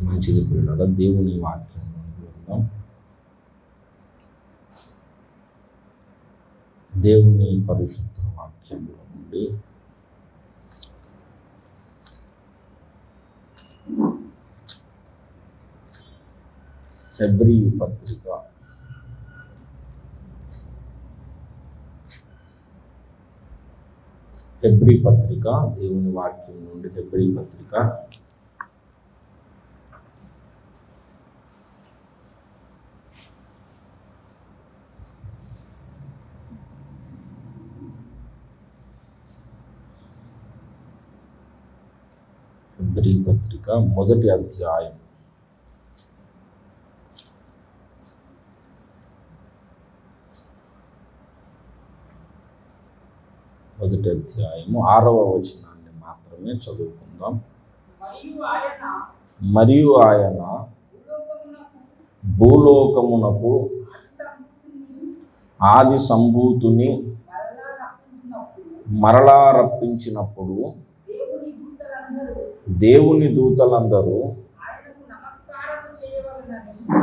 మంచిది ప్రియులారా, దేవుని వాక్యం విందాం. దేవుని పరిశుద్ధ వాక్యంలో నుండి హెబ్రీ పత్రిక 'హెబ్రీ' దేవుని వాక్యం నుండి హెబ్రీ పత్రిక 1వ అధ్యాయం 6వ వచనాన్ని మాత్రమే చదువుకుందాం. మరియు ఆయన భూలోకమునకు ఆది సంభూతిని మరలా రప్పించినప్పుడు దేవుని దూతలందరూ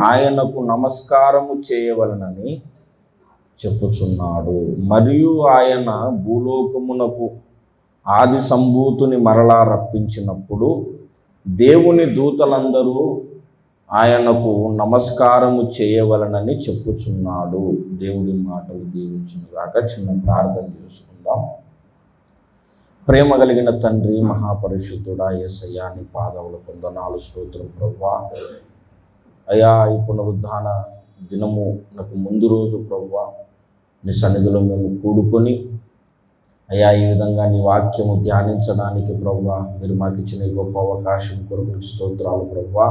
ఆయనకు నమస్కారము చేయవలనని చెప్పుచున్నాడు. మరియు ఆయన భూలోకమునకు ఆది సంభూతిని మరలా రప్పించినప్పుడు దేవుని దూతలందరూ ఆయనకు నమస్కారము చేయవలనని చెప్పుచున్నాడు. దేవుడి మాటలు దీవించునుగాక. చిన్న ప్రార్థన చేసుకుందాం. ప్రేమ కలిగిన తండ్రి, మహాపరిశుద్ధుడా యేసయ్యా, నీ పాదముల వందనాలు, స్తోత్రం ప్రభువా. అయ్యా, ఈ పునరుద్ధాన దినము నాకు ముందు రోజు ప్రభువా నీ సన్నిధిలో మేము కూడుకొని అయ్యా ఈ విధంగా నీ వాక్యము ధ్యానించడానికి ప్రభువా మీరు మాకు ఇచ్చిన గొప్ప అవకాశం కొరకు స్తోత్రాలు ప్రభువా.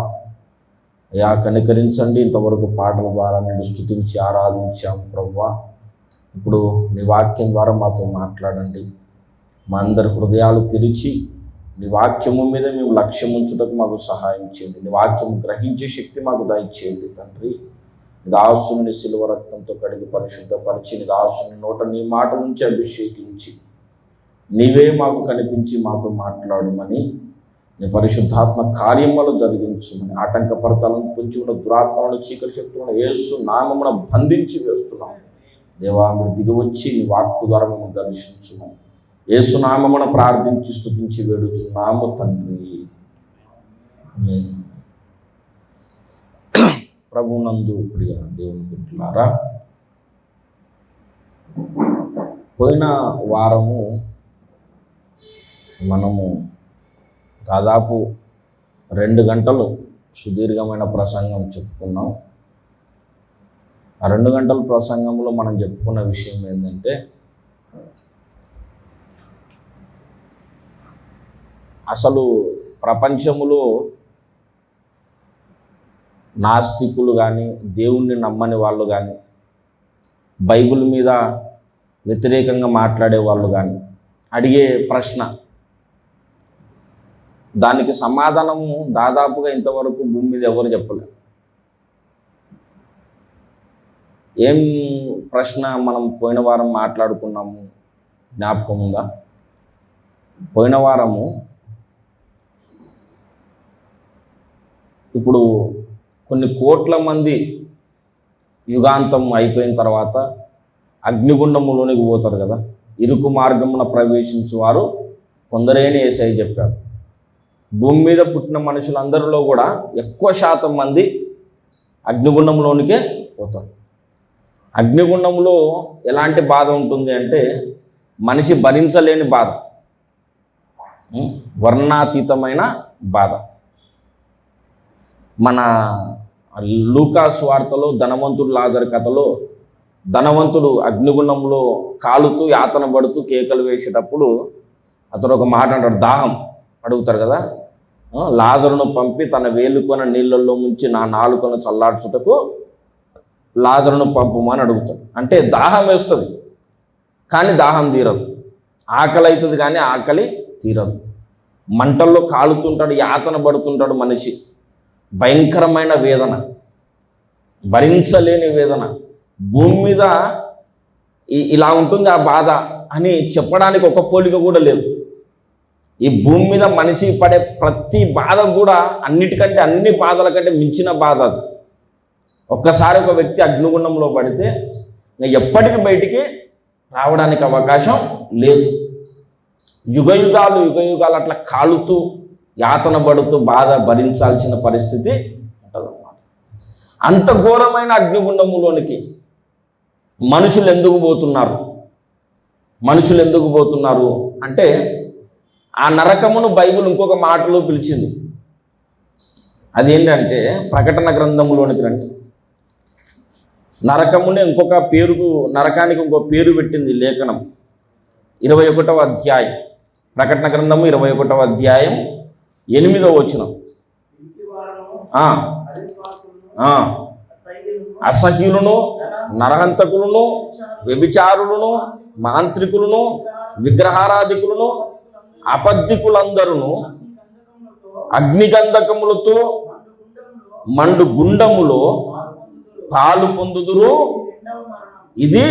అయ్యా కనికరించండి. ఇంతవరకు పాటల ద్వారా నేను స్తుతించి ఆరాధించాము ప్రభువా. ఇప్పుడు నీ వాక్యం ద్వారా మాతో మాట్లాడండి. మా అందరి హృదయాలు తెరిచి నీ వాక్యము మీద మేము లక్ష్యం ఉంచుటకు మాకు సహాయం చేయండి. నీ వాక్యం గ్రహించే శక్తి మాకు దయచేయండి తండ్రి. నీ దాసుని శిలువ రక్తంతో కడిగి పరిశుద్ధపరిచి నీ దాసుని నోట నీ మాట నుంచి అభిషేకించి నీవే మాకు కనిపించి మాతో మాట్లాడమని, నీ పరిశుద్ధాత్మ కార్యములు జరిగించమని, ఆటంకపరతాలను పొంచి ఉన్న దురాత్మలను చీకటి శక్తులను యేసు నామమున బంధించి వేస్తున్నాం. దేవా మీరు దిగివచ్చి నీ వాక్కు ద్వారా మమ్మల్ని దర్శించున్నాం. యేసు నామమున ప్రార్థించి స్తుతించి వేడుచున్నాము తండ్రి. ప్రభునందు ప్రియ దేవుని బిడ్డలారా, పోయిన వారము మనము దాదాపు 2 గంటలు సుదీర్ఘమైన ప్రసంగం చెప్పుకున్నాం. ఆ 2 గంటల ప్రసంగంలో మనం చెప్పుకున్న విషయం ఏంటంటే, అసలు ప్రపంచంలో నాస్తికులు కానీ, దేవుణ్ణి నమ్మని వాళ్ళు కానీ, బైబిల్ మీద వ్యతిరేకంగా మాట్లాడే వాళ్ళు కానీ అడిగే ప్రశ్న, దానికి సమాధానము దాదాపుగా ఇంతవరకు భూమి మీద ఎవరు చెప్పలేరు. ఏం ప్రశ్న మనం పోయిన వారం మాట్లాడుకున్నాము, జ్ఞాపకం ఉందా? పోయిన వారము ఇప్పుడు కొన్ని కోట్ల మంది యుగాంతం అయిపోయిన తర్వాత అగ్నిగుండములోనికి పోతారు కదా. ఇరుకు మార్గమున ప్రవేశించువారు కొందరేని యేసయ్య చెప్పారు. భూమి మీద పుట్టిన మనుషులందరిలో కూడా ఎక్కువ శాతం మంది అగ్నిగుండంలోనికే పోతారు. అగ్నిగుండంలో ఎలాంటి బాధ ఉంటుంది అంటే, మనిషి భరించలేని బాధ, వర్ణాతీతమైన బాధ. మన లూకా సువార్తలో ధనవంతుడు లాజరు కథలో ధనవంతుడు అగ్నిగుండంలో కాలుతూ యాతన పడుతూ కేకలు వేసేటప్పుడు అతడు ఒక మాట అంటాడు, దాహం అడుగుతారు కదా. లాజరును పంపి తన వేలుకొన నీళ్ళల్లో ముంచి నా నాలుకను చల్లార్చుటకు లాజరును పంపమని అడుగుతాడు. అంటే దాహం వేస్తుంది కానీ దాహం తీరదు, ఆకలి అవుతుంది కానీ ఆకలి తీరదు. మంటల్లో కాలుతుంటాడు, యాతన పడుతుంటాడు మనిషి. భయంకరమైన వేదన, భరించలేని వేదన. భూమి మీద ఇలా ఉంటుంది ఆ బాధ అని చెప్పడానికి ఒక పోలిక కూడా లేదు. ఈ భూమి మీద మనిషి పడే ప్రతి బాధ కూడా అన్నిటికంటే, అన్ని బాధల కంటే మించిన బాధ అది. ఒక్కసారి ఒక వ్యక్తి అగ్నిగుండంలో పడితే ఇంకా ఎప్పటికీ బయటికి రావడానికి అవకాశం లేదు. యుగయుగాలు అట్లా కాలుతూ యాతన పడుతూ బాధ భరించాల్సిన పరిస్థితి ఉంటుందన్నమాట. అంత ఘోరమైన అగ్నిగుండములోనికి మనుషులు ఎందుకు పోతున్నారు అంటే, ఆ నరకమును బైబిల్ ఇంకొక మాటలో పిలిచింది. అదేంటంటే ప్రకటన గ్రంథంలోనికి రండి. నరకమునే నరకానికి ఇంకో పేరు పెట్టింది లేఖనం. 21వ అధ్యాయం, ప్రకటన గ్రంథము 21వ అధ్యాయం 8వ వచనం. అసహ్యులను, నరహంతకులను, వ్యభిచారులను, మాంత్రికులను, విగ్రహారాధికులను, అబద్ధికులందరూ అగ్నిగంధకములతో మండు గుండములో పాలు పొందుదురు. ఇది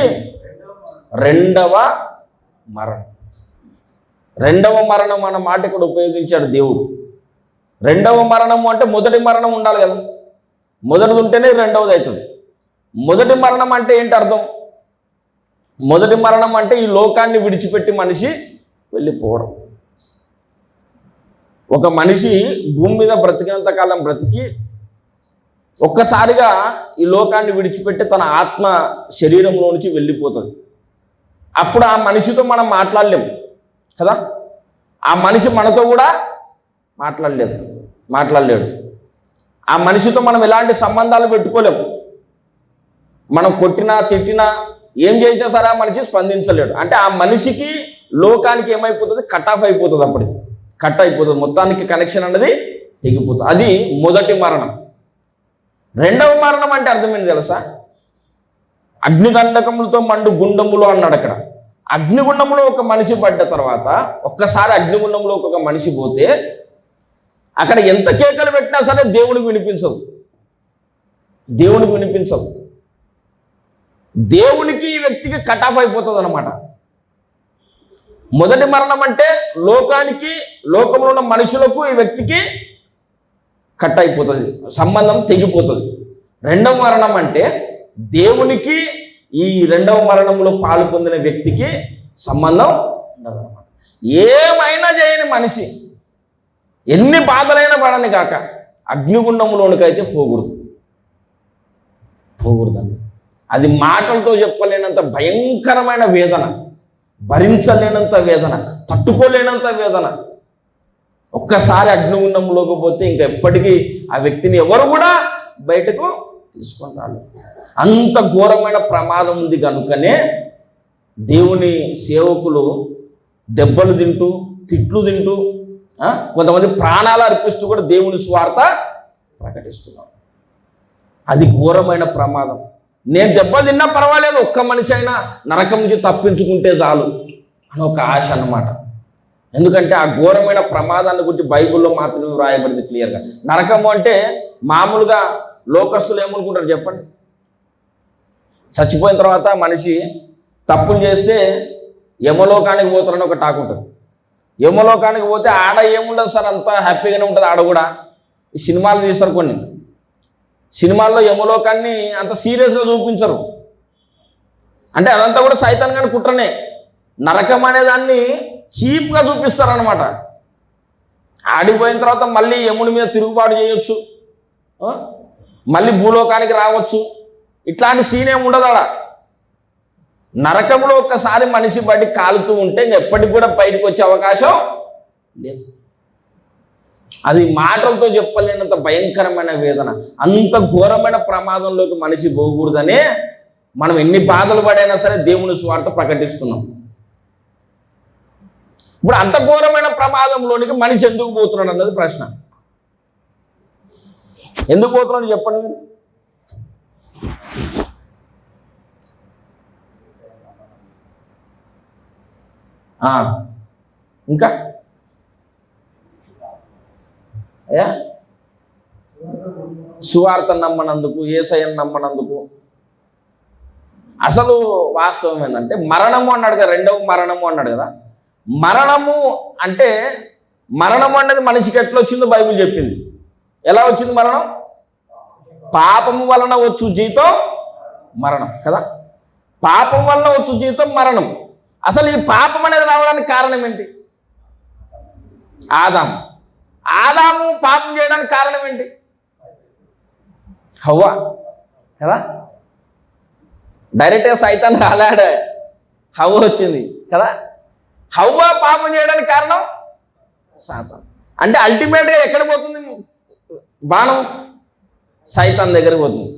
రెండవ మరణం అన్న మాట ఇక్కడ ఉపయోగించాడు దేవుడు. రెండవ మరణము అంటే మొదటి మరణం ఉండాలి కదా, మొదటిది ఉంటేనే రెండవది అవుతుంది. మొదటి మరణం అంటే ఏంటి అర్థం? మొదటి మరణం అంటే ఈ లోకాన్ని విడిచిపెట్టి మనిషి వెళ్ళిపోవడం. ఒక మనిషి భూమి మీద బ్రతికినంత కాలం బ్రతికి ఒక్కసారిగా ఈ లోకాన్ని విడిచిపెట్టి తన ఆత్మ శరీరంలో నుంచి వెళ్ళిపోతుంది. అప్పుడు ఆ మనిషితో మనం మాట్లాడలేము కదా, ఆ మనిషి మనతో కూడా మాట్లాడలేడు. ఆ మనిషితో మనం ఎలాంటి సంబంధాలు పెట్టుకోలేము. మనం కొట్టినా తిట్టినా ఏం చేసినా సరే ఆ మనిషి స్పందించలేడు. అంటే ఆ మనిషికి లోకానికి ఏమైపోతుంది? కట్ అయిపోతుంది. అప్పటికి కట్ అయిపోతుంది, మొత్తానికి కనెక్షన్ అన్నది తెగిపోతుంది. అది మొదటి మరణం. రెండవ మరణం అంటే అర్థమైంది తెలుసా? అగ్నిగంధకములతో మండు గుండములో అన్నాడు అక్కడ. అగ్నిగుండంలో ఒక మనిషి పడ్డ తర్వాత, ఒక్కసారి అగ్నిగుండంలోకి ఒక మనిషి పోతే అక్కడ ఎంత కేకలు పెట్టినా సరే దేవునికి వినిపించదు. దేవునికి ఈ వ్యక్తికి కట్ ఆఫ్ అయిపోతుంది అన్నమాట. మొదటి మరణం అంటే లోకంలో ఉన్న మనుషులకు ఈ వ్యక్తికి కట్ అయిపోతుంది, సంబంధం తెగిపోతుంది. రెండవ మరణం అంటే దేవునికి ఈ రెండవ మరణంలో పాలు పొందిన వ్యక్తికి సంబంధం ఉండదన్నమాట. ఏమైనా చేయని మనిషి ఎన్ని బాధలైనా పడని కాక అగ్నిగుండంలోనికైతే పోకూడదండి. అది మాటలతో చెప్పలేనంత భయంకరమైన వేదన, భరించలేనంత వేదన, తట్టుకోలేనంత వేదన. ఒక్కసారి అగ్నిగుండంలోకి పోతే ఇంకా ఎప్పటికీ ఆ వ్యక్తిని ఎవరు కూడా బయటకు తీసుకొని రాలేదు. అంత ఘోరమైన ప్రమాదం ఉంది కనుకనే దేవుని సేవకులు దెబ్బలు తింటూ, తిట్లు తింటూ, కొంతమంది ప్రాణాలు అర్పిస్తూ కూడా దేవుని స్వార్థ ప్రకటిస్తున్నారు. అది ఘోరమైన ప్రమాదం. నేను దెబ్బలు తిన్నా పర్వాలేదు, ఒక్క మనిషి అయినా నరకం నుంచి తప్పించుకుంటే చాలు అని ఒక ఆశ అన్నమాట. ఎందుకంటే ఆ ఘోరమైన ప్రమాదాన్ని గురించి బైబిల్లో మాత్రమే వ్రాయబడింది క్లియర్గా. నరకము అంటే మామూలుగా లోకస్తులు ఏమనుకుంటారు చెప్పండి? చచ్చిపోయిన తర్వాత మనిషి తప్పులు చేస్తే యమలోకానికి పోతారని ఒక టాక్ ఉంటుంది. యమలోకానికి పోతే ఆడ ఏముండదు సార్, అంతా హ్యాపీగానే ఉంటుంది. ఆడ కూడా ఈ సినిమాలు తీస్తారు, కొన్ని సినిమాల్లో యమలోకాన్ని అంత సీరియస్గా చూపించరు. అంటే అదంతా కూడా సైతాన్ గాని కుట్రనే. నరకం అనేదాన్ని చీప్గా చూపిస్తారనమాట. ఆడిపోయిన తర్వాత మళ్ళీ యముని మీద తిరుగుబాటు చేయొచ్చు, మళ్ళీ భూలోకానికి రావచ్చు, ఇట్లాంటి సీన్ ఏమి ఉండదు ఆడ. నరకంలో ఒక్కసారి మనిషి బట్టి కాలుతూ ఉంటే ఎప్పటికి కూడా బయటకు వచ్చే అవకాశం లేదు. అది మాటలతో చెప్పలేనంత భయంకరమైన వేదన. అంత ఘోరమైన ప్రమాదంలోకి మనిషి పోకూడదనే మనం ఎన్ని బాధలు పడైనా సరే దేవుని స్వార్థ ప్రకటిస్తున్నాం. ఇప్పుడు అంత ఘోరమైన ప్రమాదంలోనికి మనిషి ఎందుకు పోతున్నాడు అన్నది ప్రశ్న. ఎందుకు పోతున్నాడు చెప్పండి మీరు? ఇంకా అయ్యా సువార్తను నమ్మనందుకు, యేసయ్యను నమ్మనందుకు. అసలు వాస్తవం ఏంటంటే మరణము అన్నాడు కదా, రెండవ మరణము అన్నాడు కదా. మరణము అంటే మరణం అనేది మనిషికి ఎట్లా వచ్చిందో బైబిల్ చెప్పింది. ఎలా వచ్చింది మరణం? పాపము వలన వచ్చు జీతం మరణం కదా. పాపం వలన వచ్చు జీతం మరణం. అసలు ఈ పాపం అనేది రావడానికి కారణం ఏంటి? ఆదాము పాపం చేయడానికి కారణం ఏంటి? హవ్వ కదా. డైరెక్ట్గా సైతాన్ రాలాడే, హవ్వ వచ్చింది కదా. హవ్వ పాపం చేయడానికి కారణం సాతాను. అంటే అల్టిమేట్గా ఎక్కడ పోతుంది బాణం? సైతాన్ దగ్గరికి పోతుంది.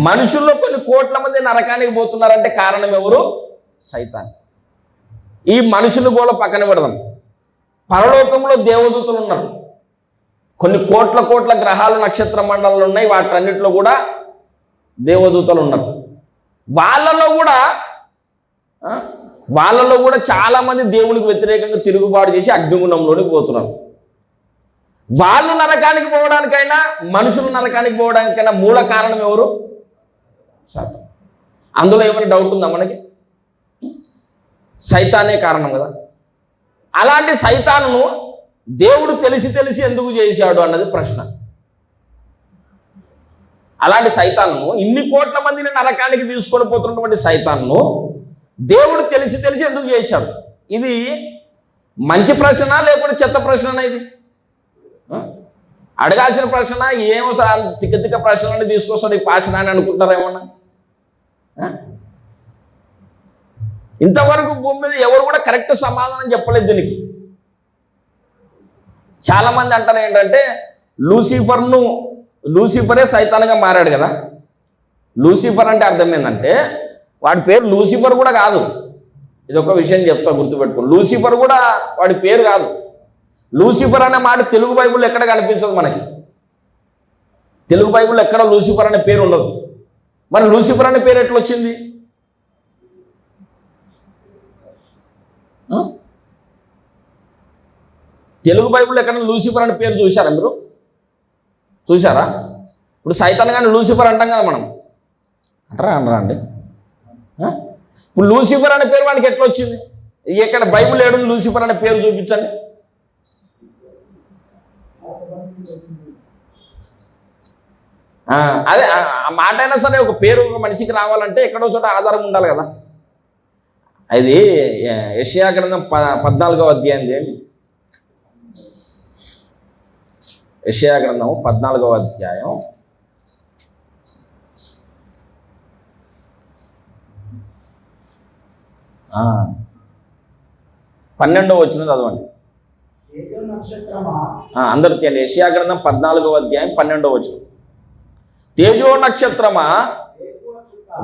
మనుషుల్లో కొన్ని కోట్ల మంది నరకానికి పోతున్నారంటే కారణం ఎవరు? సైతాన్. ఈ మనుషులు కూడా పక్కన పెడదాం. పరలోకంలో దేవదూతలు ఉన్నారు. కొన్ని కోట్ల గ్రహాలు నక్షత్ర మండలాలు ఉన్నాయి. వాటన్నిటిలో కూడా దేవదూతలు ఉన్నారు. వాళ్ళలో కూడా చాలామంది దేవునికి వ్యతిరేకంగా తిరుగుబాటు చేసి అగ్నిగుణంలోనికి పోతున్నారు. వాళ్ళు నరకానికి పోవడానికైనా మనుషులు నరకానికి పోవడానికైనా మూల కారణం ఎవరు? సాతాను. అందులో ఏమైనా డౌట్ ఉందా మనకి? సైతానే కారణం కదా. అలాంటి సైతానును దేవుడు తెలిసి ఎందుకు చేశాడు అన్నది ప్రశ్న. అలాంటి సైతానును, ఇన్ని కోట్ల మందిని నరకానికి తీసుకొని పోతున్నటువంటి సైతానును దేవుడు తెలిసి ఎందుకు చేశాడు? ఇది మంచి ప్రశ్న లేకపోతే చెత్త ప్రశ్న? ఇది అడగాల్సిన ప్రశ్న. ఏమో సార్ తిక్క ప్రశ్నలని తీసుకొస్తాడు ఈ పాషణ అని అనుకుంటారా ఏమన్నా? ఇంతవరకు భూమి మీద ఎవరు కూడా కరెక్ట్ సమాధానం చెప్పలేదు దీనికి. చాలామంది అంటారు ఏంటంటే లూసిఫరే సైతాన్గా మారాడు కదా. లూసిఫర్ అంటే అర్థం ఏంటంటే వాడి పేరు లూసిఫర్ కూడా కాదు. ఇది ఒక విషయం చెప్తా, గుర్తుపెట్టుకో. లూసిఫర్ కూడా వాడి పేరు కాదు. లూసిఫర్ అనే మాట తెలుగు బైబిల్లో ఎక్కడ కనిపించదు మనకి. తెలుగు బైబిల్లో ఎక్కడ లూసిఫర్ అనే పేరు ఉండదు. మరి లూసిఫర్ అనే పేరు ఎట్లా వచ్చింది? తెలుగు బైబిల్లో ఎక్కడ లూసిఫర్ అనే పేరు చూశారా మీరు? చూశారా? ఇప్పుడు సైతాన్ కానీ లూసిఫర్ అంటాం కదా మనం. అంటారా అండి? ఇప్పుడు లూసిఫర్ అనే పేరు వానికి ఎట్లా వచ్చింది? ఎక్కడ బైబిల్ ఏడు లూసిఫర్ అనే పేరు చూపించండి. అదే ఆ మాట అయినా సరే ఒక పేరు ఒక మనిషికి రావాలంటే ఎక్కడో చోట ఆధారం ఉండాలి కదా. అది యెషయా గ్రంథం 14వ అధ్యాయం చేయండి. యెషయా గ్రంథం 14వ అధ్యాయం 12వ వచనం చదవండి. అందరూ తీయండి. యెషయా గ్రంథం 14వ అధ్యాయం 12వ వచనం. తేజో నక్షత్రమా,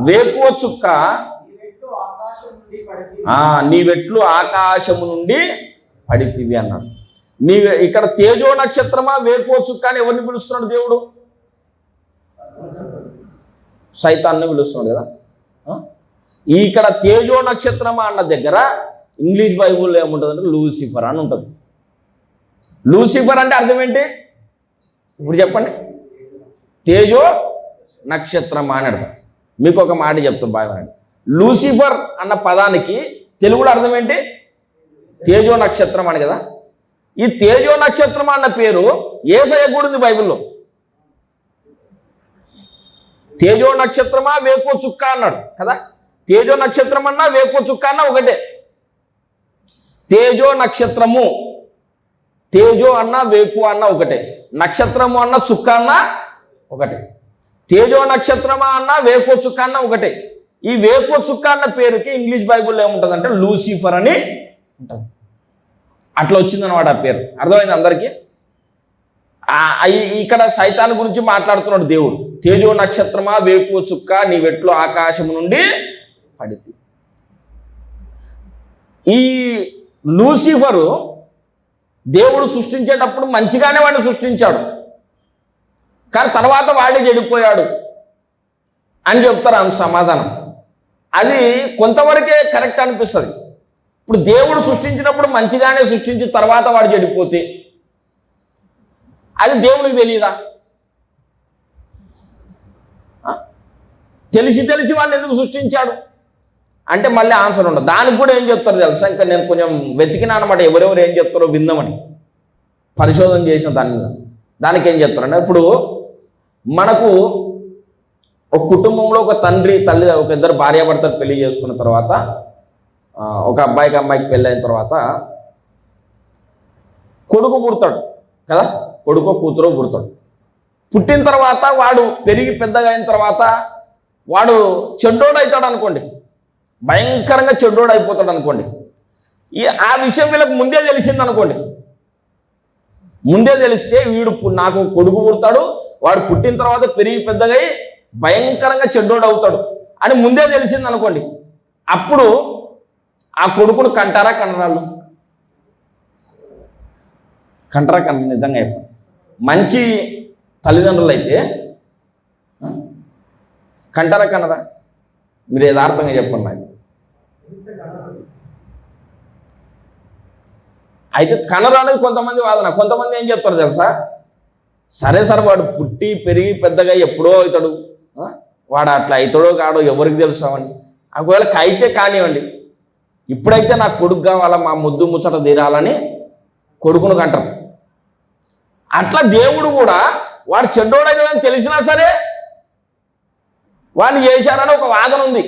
వేకువ చుక్క, నీవెట్లు ఆకాశము నుండి పడితివి అన్నాడు. ఇక్కడ తేజో నక్షత్రమా, వేకువ చుక్క అని ఎవరిని పిలుస్తున్నాడు దేవుడు? సైతాన్ని పిలుస్తున్నాడు కదా. ఇక్కడ తేజో నక్షత్రమా అన్న దగ్గర ఇంగ్లీష్ బైబుల్లో ఏముంటుందంటే లూసిఫర్ అని ఉంటుంది. లూసిఫర్ అంటే అర్థం ఏంటి ఇప్పుడు చెప్పండి? తేజో నక్షత్రమా అని అర్థం. మీకు ఒక మాట చెప్తాం బాగా. లూసిఫర్ అన్న పదానికి తెలుగులో అర్థం ఏంటి? తేజో నక్షత్రం అని కదా. ఈ తేజో నక్షత్రం అన్న పేరు యేసయ్య కూడా ఉంది బైబిల్లో. తేజో నక్షత్రమా, వేకువ చుక్క అన్నాడు కదా. తేజో నక్షత్రం అన్నా వేకువ చుక్క అన్నా ఒకటే. తేజో నక్షత్రము, తేజో అన్న వేకువ అన్న ఒకటే. నక్షత్రము అన్న చుక్క అన్న ఒకటే. తేజో నక్షత్రమా అన్న వేకువ చుక్క అన్న ఒకటే. ఈ వేకువ చుక్క అన్న పేరుకి ఇంగ్లీష్ బైబుల్లో ఏముంటుందంటే లూసిఫర్ అని ఉంటుంది. అట్లా వచ్చిందనమాట ఆ పేరు. అర్థమైంది అందరికీ? ఇక్కడ సైతాన్ గురించి మాట్లాడుతున్నాడు దేవుడు. తేజో నక్షత్రమా, వేకువ చుక్క, నీవెట్లు ఆకాశము నుండి పడితి. ఈ లూసిఫరు దేవుడు సృష్టించేటప్పుడు మంచిగానే వాడిని సృష్టించాడు, కానీ తర్వాత వాడే చెడిపోయాడు అని చెప్తారు ఆమె సమాధానం. అది కొంతవరకే కరెక్ట్ అనిపిస్తుంది. ఇప్పుడు దేవుడు సృష్టించినప్పుడు మంచిగానే సృష్టించి తర్వాత వాడు చెడిపోతే అది దేవుడికి తెలియదా? తెలిసి వాడిని ఎందుకు సృష్టించాడు? అంటే మళ్ళీ ఆన్సర్ ఉండదు. దానికి కూడా ఏం చెప్తారు తెలుసా? ఇంకా నేను కొంచెం వెతికినా అనమాట, ఎవరెవరు ఏం చెప్తారో విందామని పరిశోధన చేసిన దాని మీద. దానికి ఏం చెప్తారంటే, ఇప్పుడు మనకు ఒక కుటుంబంలో ఒక తండ్రి తల్లి ఒక ఇద్దరు భార్యాభర్తలు పెళ్లి చేసుకున్న తర్వాత, ఒక అమ్మాయికి పెళ్ళి అయిన తర్వాత కొడుకు పుడతాడు కదా, కొడుకో కూతురో పుడతాడు. పుట్టిన తర్వాత వాడు పెరిగి పెద్దగా అయిన తర్వాత వాడు చెడ్డోడు అవుతాడు అనుకోండి, భయంకరంగా చెడ్డోడు అయిపోతాడు అనుకోండి. ఆ విషయం వీళ్ళకి ముందే తెలిసింది అనుకోండి. ముందే తెలిస్తే వీడు నాకు కొడుకు పుడతాడు, వాడు పుట్టిన తర్వాత పెరిగి పెద్దగా అయి భయంకరంగా చెడ్డోడు అవుతాడు అని ముందే తెలిసింది అనుకోండి. అప్పుడు ఆ కొడుకును కంటారా కనరాళ్ళు? కంటారా కనరు? నిజంగా మంచి తల్లిదండ్రులు అయితే కంటారా కనరా? మీరు యథార్థంగా చెప్పండి నాకు. అయితే కనరు అనేది కొంతమంది వాదన. కొంతమంది ఏం చెప్తారు తెలుసా? సరే సార్, వాడు పుట్టి పెరిగి పెద్దగా ఎప్పుడో అవుతాడు, వాడు అట్లా అవుతాడో కాడో ఎవరికి తెలుసామని. ఒకవేళ అయితే కానివ్వండి, ఇప్పుడైతే నాకు కొడుకు కావాలా, మా ముద్దు ముచ్చట తీరాలని కొడుకును కంటారు. అట్లా దేవుడు కూడా వాడు చెడ్డోడని తెలిసినా సరే వాడిని చేశారని ఒక వాదన ఉంది.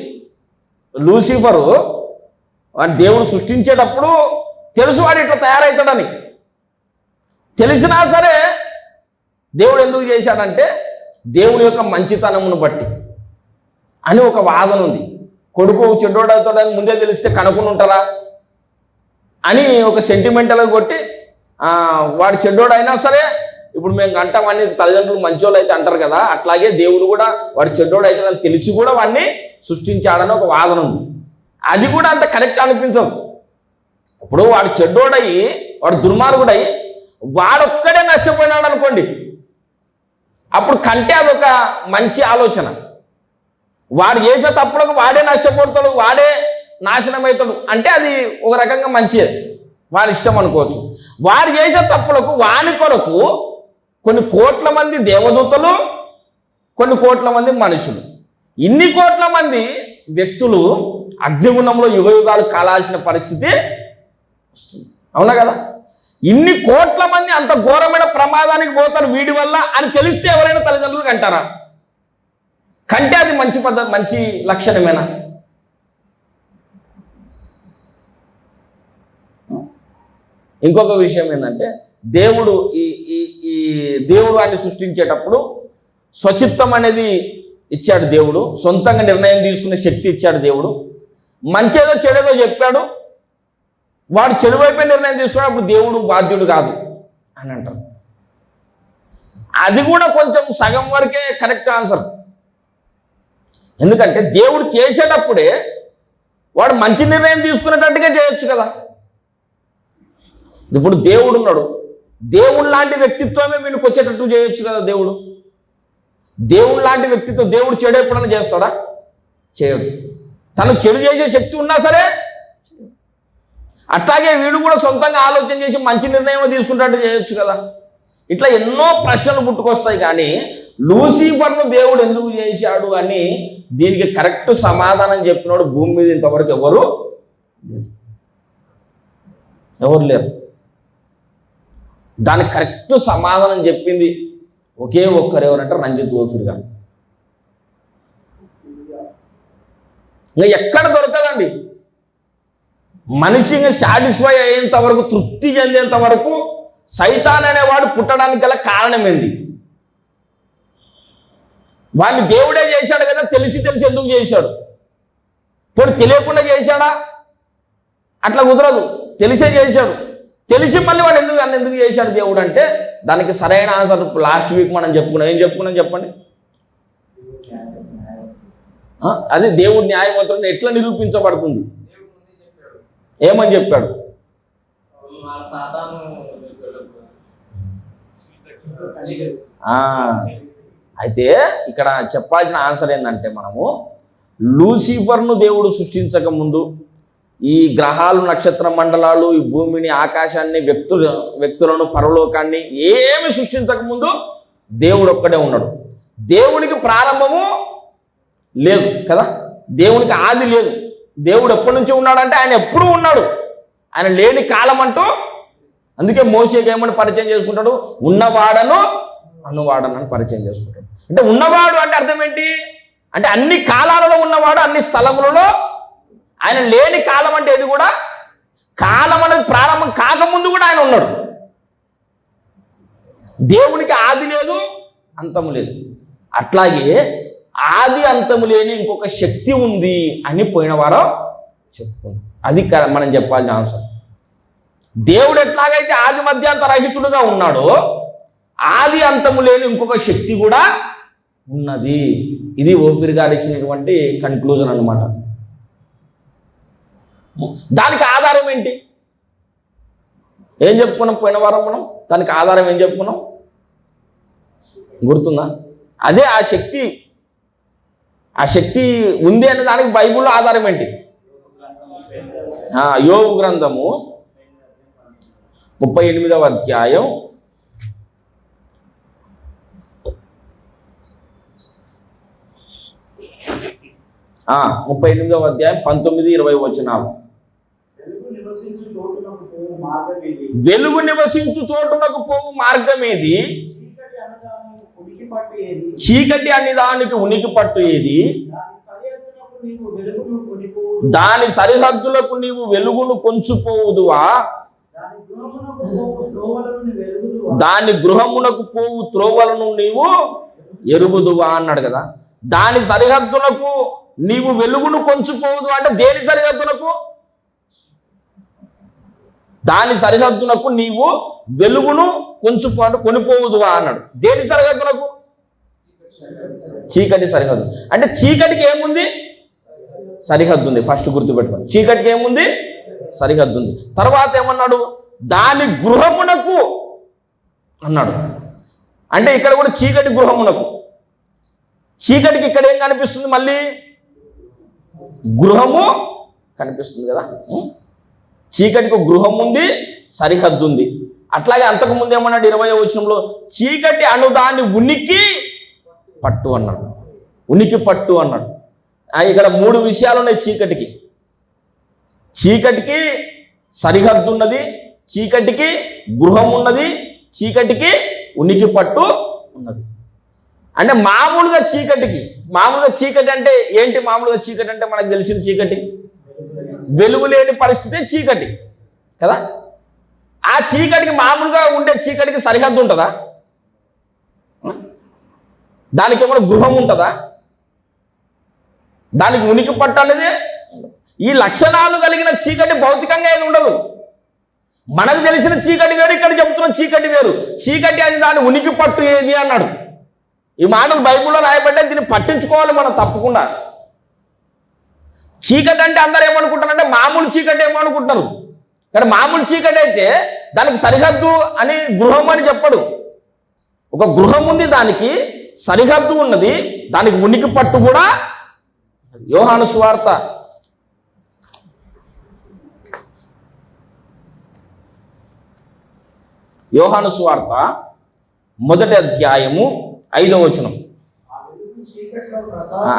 లూసిఫరు వాడు దేవుడు సృష్టించేటప్పుడు తెలుసు వాడు ఇట్లా తయారవుతాడని, తెలిసినా సరే దేవుడు ఎందుకు చేశాడంటే దేవుని యొక్క మంచితనమును బట్టి అని ఒక వాదన ఉంది. కొడుకు చెడ్డోడవుతాడని ముందే తెలిస్తే కనుక్కుని ఉంటారా అని ఒక సెంటిమెంటల్గా కొట్టి వాడు చెడ్డోడైనా సరే ఇప్పుడు మేము అంటామని తల్లిదండ్రులు మంచోళ్ళు అయితే అంటారు కదా, అట్లాగే దేవుడు కూడా వాడు చెడ్డోడు అవుతాడని తెలిసి కూడా వాడిని సృష్టించాడని ఒక వాదన ఉంది. అది కూడా అంత కరెక్ట్ అనిపించదు. ఇప్పుడు వాడు చెడ్డోడయి వాడు దుర్మార్గుడై వాడొక్కడే నష్టపోయినాడు అనుకోండి, అప్పుడు కంటే అదొక మంచి ఆలోచన. వాడు చేసే తప్పులకు వాడే నష్టపోతాడు, వాడే నాశనం అవుతాడు అంటే అది ఒక రకంగా మంచిది, వాడి ఇష్టం అనుకోవచ్చు. వాడు చేసే తప్పులకు వాని కొరకు కొన్ని కోట్ల మంది దేవదూతలు, కొన్ని కోట్ల మంది మనుషులు, ఇన్ని కోట్ల మంది వ్యక్తులు అగ్నిగుణంలో యుగయుగాలు కాలాల్సిన పరిస్థితి వస్తుంది. అవునా కదా? ఇన్ని కోట్ల మంది అంత ఘోరమైన ప్రమాదానికి పోతారు వీడి వల్ల అని తెలిస్తే ఎవరైనా తల్లిదండ్రులు కంటారా? కంటే అది మంచి పద్ధతి, మంచి లక్షణమేనా? ఇంకొక విషయం ఏంటంటే, దేవుడు ఈ దేవుడు వాడిని సృష్టించేటప్పుడు స్వచిత్తం అనేది ఇచ్చాడు దేవుడు, సొంతంగా నిర్ణయం తీసుకునే శక్తి ఇచ్చాడు దేవుడు. మంచేదో చెడేదో చెప్పాడు, వాడు చెడు వైపే నిర్ణయం తీసుకున్నప్పుడు దేవుడు బాధ్యుడు కాదు అని అంటారు. అది కూడా కొంచెం సగం వరకే కరెక్ట్ ఆన్సర్. ఎందుకంటే దేవుడు చేసేటప్పుడే వాడు మంచి నిర్ణయం తీసుకునేటట్టుగా చేయొచ్చు కదా. ఇప్పుడు దేవుడు ఉన్నాడు, దేవుడు లాంటి వ్యక్తిత్వమే వీనికి వచ్చేటట్టు చేయొచ్చు కదా. దేవుడు లాంటి వ్యక్తిత్వం, దేవుడు చెడు ఎప్పుడైనా చేస్తాడా? చేయడు. తను చెడు చేసే శక్తి ఉన్నా సరే అట్లాగే వీడు కూడా సొంతంగా ఆలోచన చేసి మంచి నిర్ణయం తీసుకున్నట్టు చేయొచ్చు కదా. ఇట్లా ఎన్నో ప్రశ్నలు పుట్టుకొస్తాయి. కానీ లూసిఫర్ను దేవుడు ఎందుకు చేశాడు అని దీనికి కరెక్ట్ సమాధానం చెప్పినోడు భూమి మీద ఇంతవరకు ఎవరు లేరు. దానికి కరెక్ట్ సమాధానం చెప్పింది ఒకే ఒక్కరు, ఎవరంటే రంజిత్ ఓఫీర్ గారు. ఇంకా ఎక్కడ దొరకదండి. మనిషిని సాటిస్ఫై అయ్యేంత వరకు, తృప్తి చెందేంత వరకు సైతాన్ అనేవాడు పుట్టడానికి గల కారణం ఏంది? వాడిని దేవుడే చేశాడు కదా, తెలిసి ఎందుకు చేశాడు? ఇప్పుడు తెలియకుండా చేశాడా? అట్లా కుదరదు. తెలిసే చేశాడు. తెలిసి మళ్ళీ వాడు ఎందుకు చేశాడు దేవుడు అంటే దానికి సరైన ఆన్సర్ లాస్ట్ వీక్ మనం చెప్పుకున్నాం. ఏం చెప్పుకున్నాం చెప్పండి? అది దేవుడు న్యాయవంతుడు ఎట్లా నిరూపించబడుతుంది? ఏమని చెప్పాడు? అయితే ఇక్కడ చెప్పాల్సిన ఆన్సర్ ఏంటంటే, మనము లూసిఫర్ను దేవుడు సృష్టించక ముందు ఈ గ్రహాలు, నక్షత్ర మండలాలు, ఈ భూమిని, ఆకాశాన్ని, వ్యక్తులను, పరలోకాన్ని ఏమి సృష్టించక ముందు దేవుడు ఒక్కడే ఉన్నాడు. దేవునికి ప్రారంభము లేదు కదా, దేవునికి ఆది లేదు. దేవుడు ఎప్పటి నుంచి ఉన్నాడంటే ఆయన ఎప్పుడూ ఉన్నాడు, ఆయన లేని కాలం అంటూ. అందుకే మోషేకి ఏమని పరిచయం చేసుకుంటాడు, ఉన్నవాడను అనువాడను అని పరిచయం చేసుకుంటాడు. అంటే ఉన్నవాడు అంటే అర్థం ఏంటి అంటే అన్ని కాలాలలో ఉన్నవాడు, అన్ని స్థలములలో. ఆయన లేని కాలం అంటే ఇది కూడా కాలం అనేది ప్రారంభం కాకముందు కూడా ఆయన ఉన్నాడు. దేవునికి ఆది లేదు, అంతము లేదు. అట్లాగే ఆది అంతము లేని ఇంకొక శక్తి ఉంది అని పోయిన వారం చెప్పుకున్నాం. అది మనం చెప్పాల్సిన ఆన్సర్. దేవుడు ఎట్లాగైతే ఆది మధ్యాంతరహితుడుగా ఉన్నాడో ఆది అంతము లేని ఇంకొక శక్తి కూడా ఉన్నది. ఇది ఓఫీర్ గారు ఇచ్చినటువంటి కన్క్లూజన్ అన్నమాట. దానికి ఆధారం ఏంటి? ఏం చెప్పుకున్నాం పోయిన వారం మనం? దానికి ఆధారం ఏం చెప్పుకున్నాం గుర్తుందా? అదే ఆ శక్తి ఉంది అనే దానికి బైబిల్లో ఆధారం ఏంటి? యోబు గ్రంథము 38వ అధ్యాయం 19-20 వచనాలు. వెలుగు నివసించు చోటునకు పోవు మార్గమేది, చీకటి అన్ని దానికి ఉనికి పట్టు ఏది, దాని సరిహద్దులకు నీవు వెలుగును కొంచుపోవుదువా, దాని గృహమునకు పోవు త్రోవలను నీవు ఎరుగుదువా అన్నాడు కదా. దాని సరిహద్దులకు నీవు వెలుగును కొంచుపోవుదు అంటే దేని సరిహద్దులకు? దాని సరిహద్దునకు నీవు వెలుగును కొనిపోవుదువా అన్నాడు. దేని సరిహద్దునకు? చీకటి సరిహద్దు. అంటే చీకటికి ఏముంది? సరిహద్దు ఉంది. ఫస్ట్ గుర్తుపెట్టుకోండి, చీకటికి ఏముంది? సరిహద్దు ఉంది. తర్వాత ఏమన్నాడు? దాని గృహమునకు అన్నాడు. అంటే ఇక్కడ కూడా చీకటి గృహమునకు. చీకటికి ఇక్కడ ఏం కనిపిస్తుంది? మళ్ళీ గృహము కనిపిస్తుంది కదా. చీకటికి గృహం ఉంది, సరిహద్దు ఉంది. అట్లాగే అంతకుముందు ఏమన్నాడు 20వ వచనంలో? చీకటి అనుదాన్ని ఉనికి పట్టు అన్నాడు. ఉనికి పట్టు అన్నాడు. ఇక్కడ 3 విషయాలు ఉన్నాయి చీకటికి. చీకటికి సరిహద్దు ఉన్నది, చీకటికి గృహం ఉన్నది, చీకటికి ఉనికి పట్టు ఉన్నది. అంటే మామూలుగా చీకటి అంటే ఏంటి? మామూలుగా చీకటి అంటే మనకు తెలిసిన చీకటి వెలుగు లేని పరిస్థితి చీకటి కదా. ఆ చీకటికి మామూలుగా ఉండే చీకటికి సరిహద్దు ఉంటుందా? దానికి ఏమైనా గృహం ఉంటుందా? దానికి ఉనికి పట్టు అనేది. ఈ లక్షణాలు కలిగిన చీకటి భౌతికంగా ఏది ఉండదు. మనకు తెలిసిన చీకటి వేరు, ఇక్కడ చెబుతున్న చీకటి వేరు. చీకటి అని దాని ఉనికి పట్టు ఏది అన్నాడు. ఈ మాటలు బైబిల్లో రాయబడ్డాయి, దీన్ని పట్టించుకోవాలి మనం తప్పకుండా. చీకటి అంటే అందరూ ఏమనుకుంటారంటే మామూలు చీకటి ఏమనుకుంటారు. కానీ మామూలు చీకటి అయితే దానికి సరిహద్దు అని గృహం అని చెప్పడు. ఒక గృహం ఉంది, దానికి సరిహద్దు ఉన్నది, దానికి ఉనికి పట్టు కూడా. యోహాను సువార్త 1వ అధ్యాయము 5వ వచనం.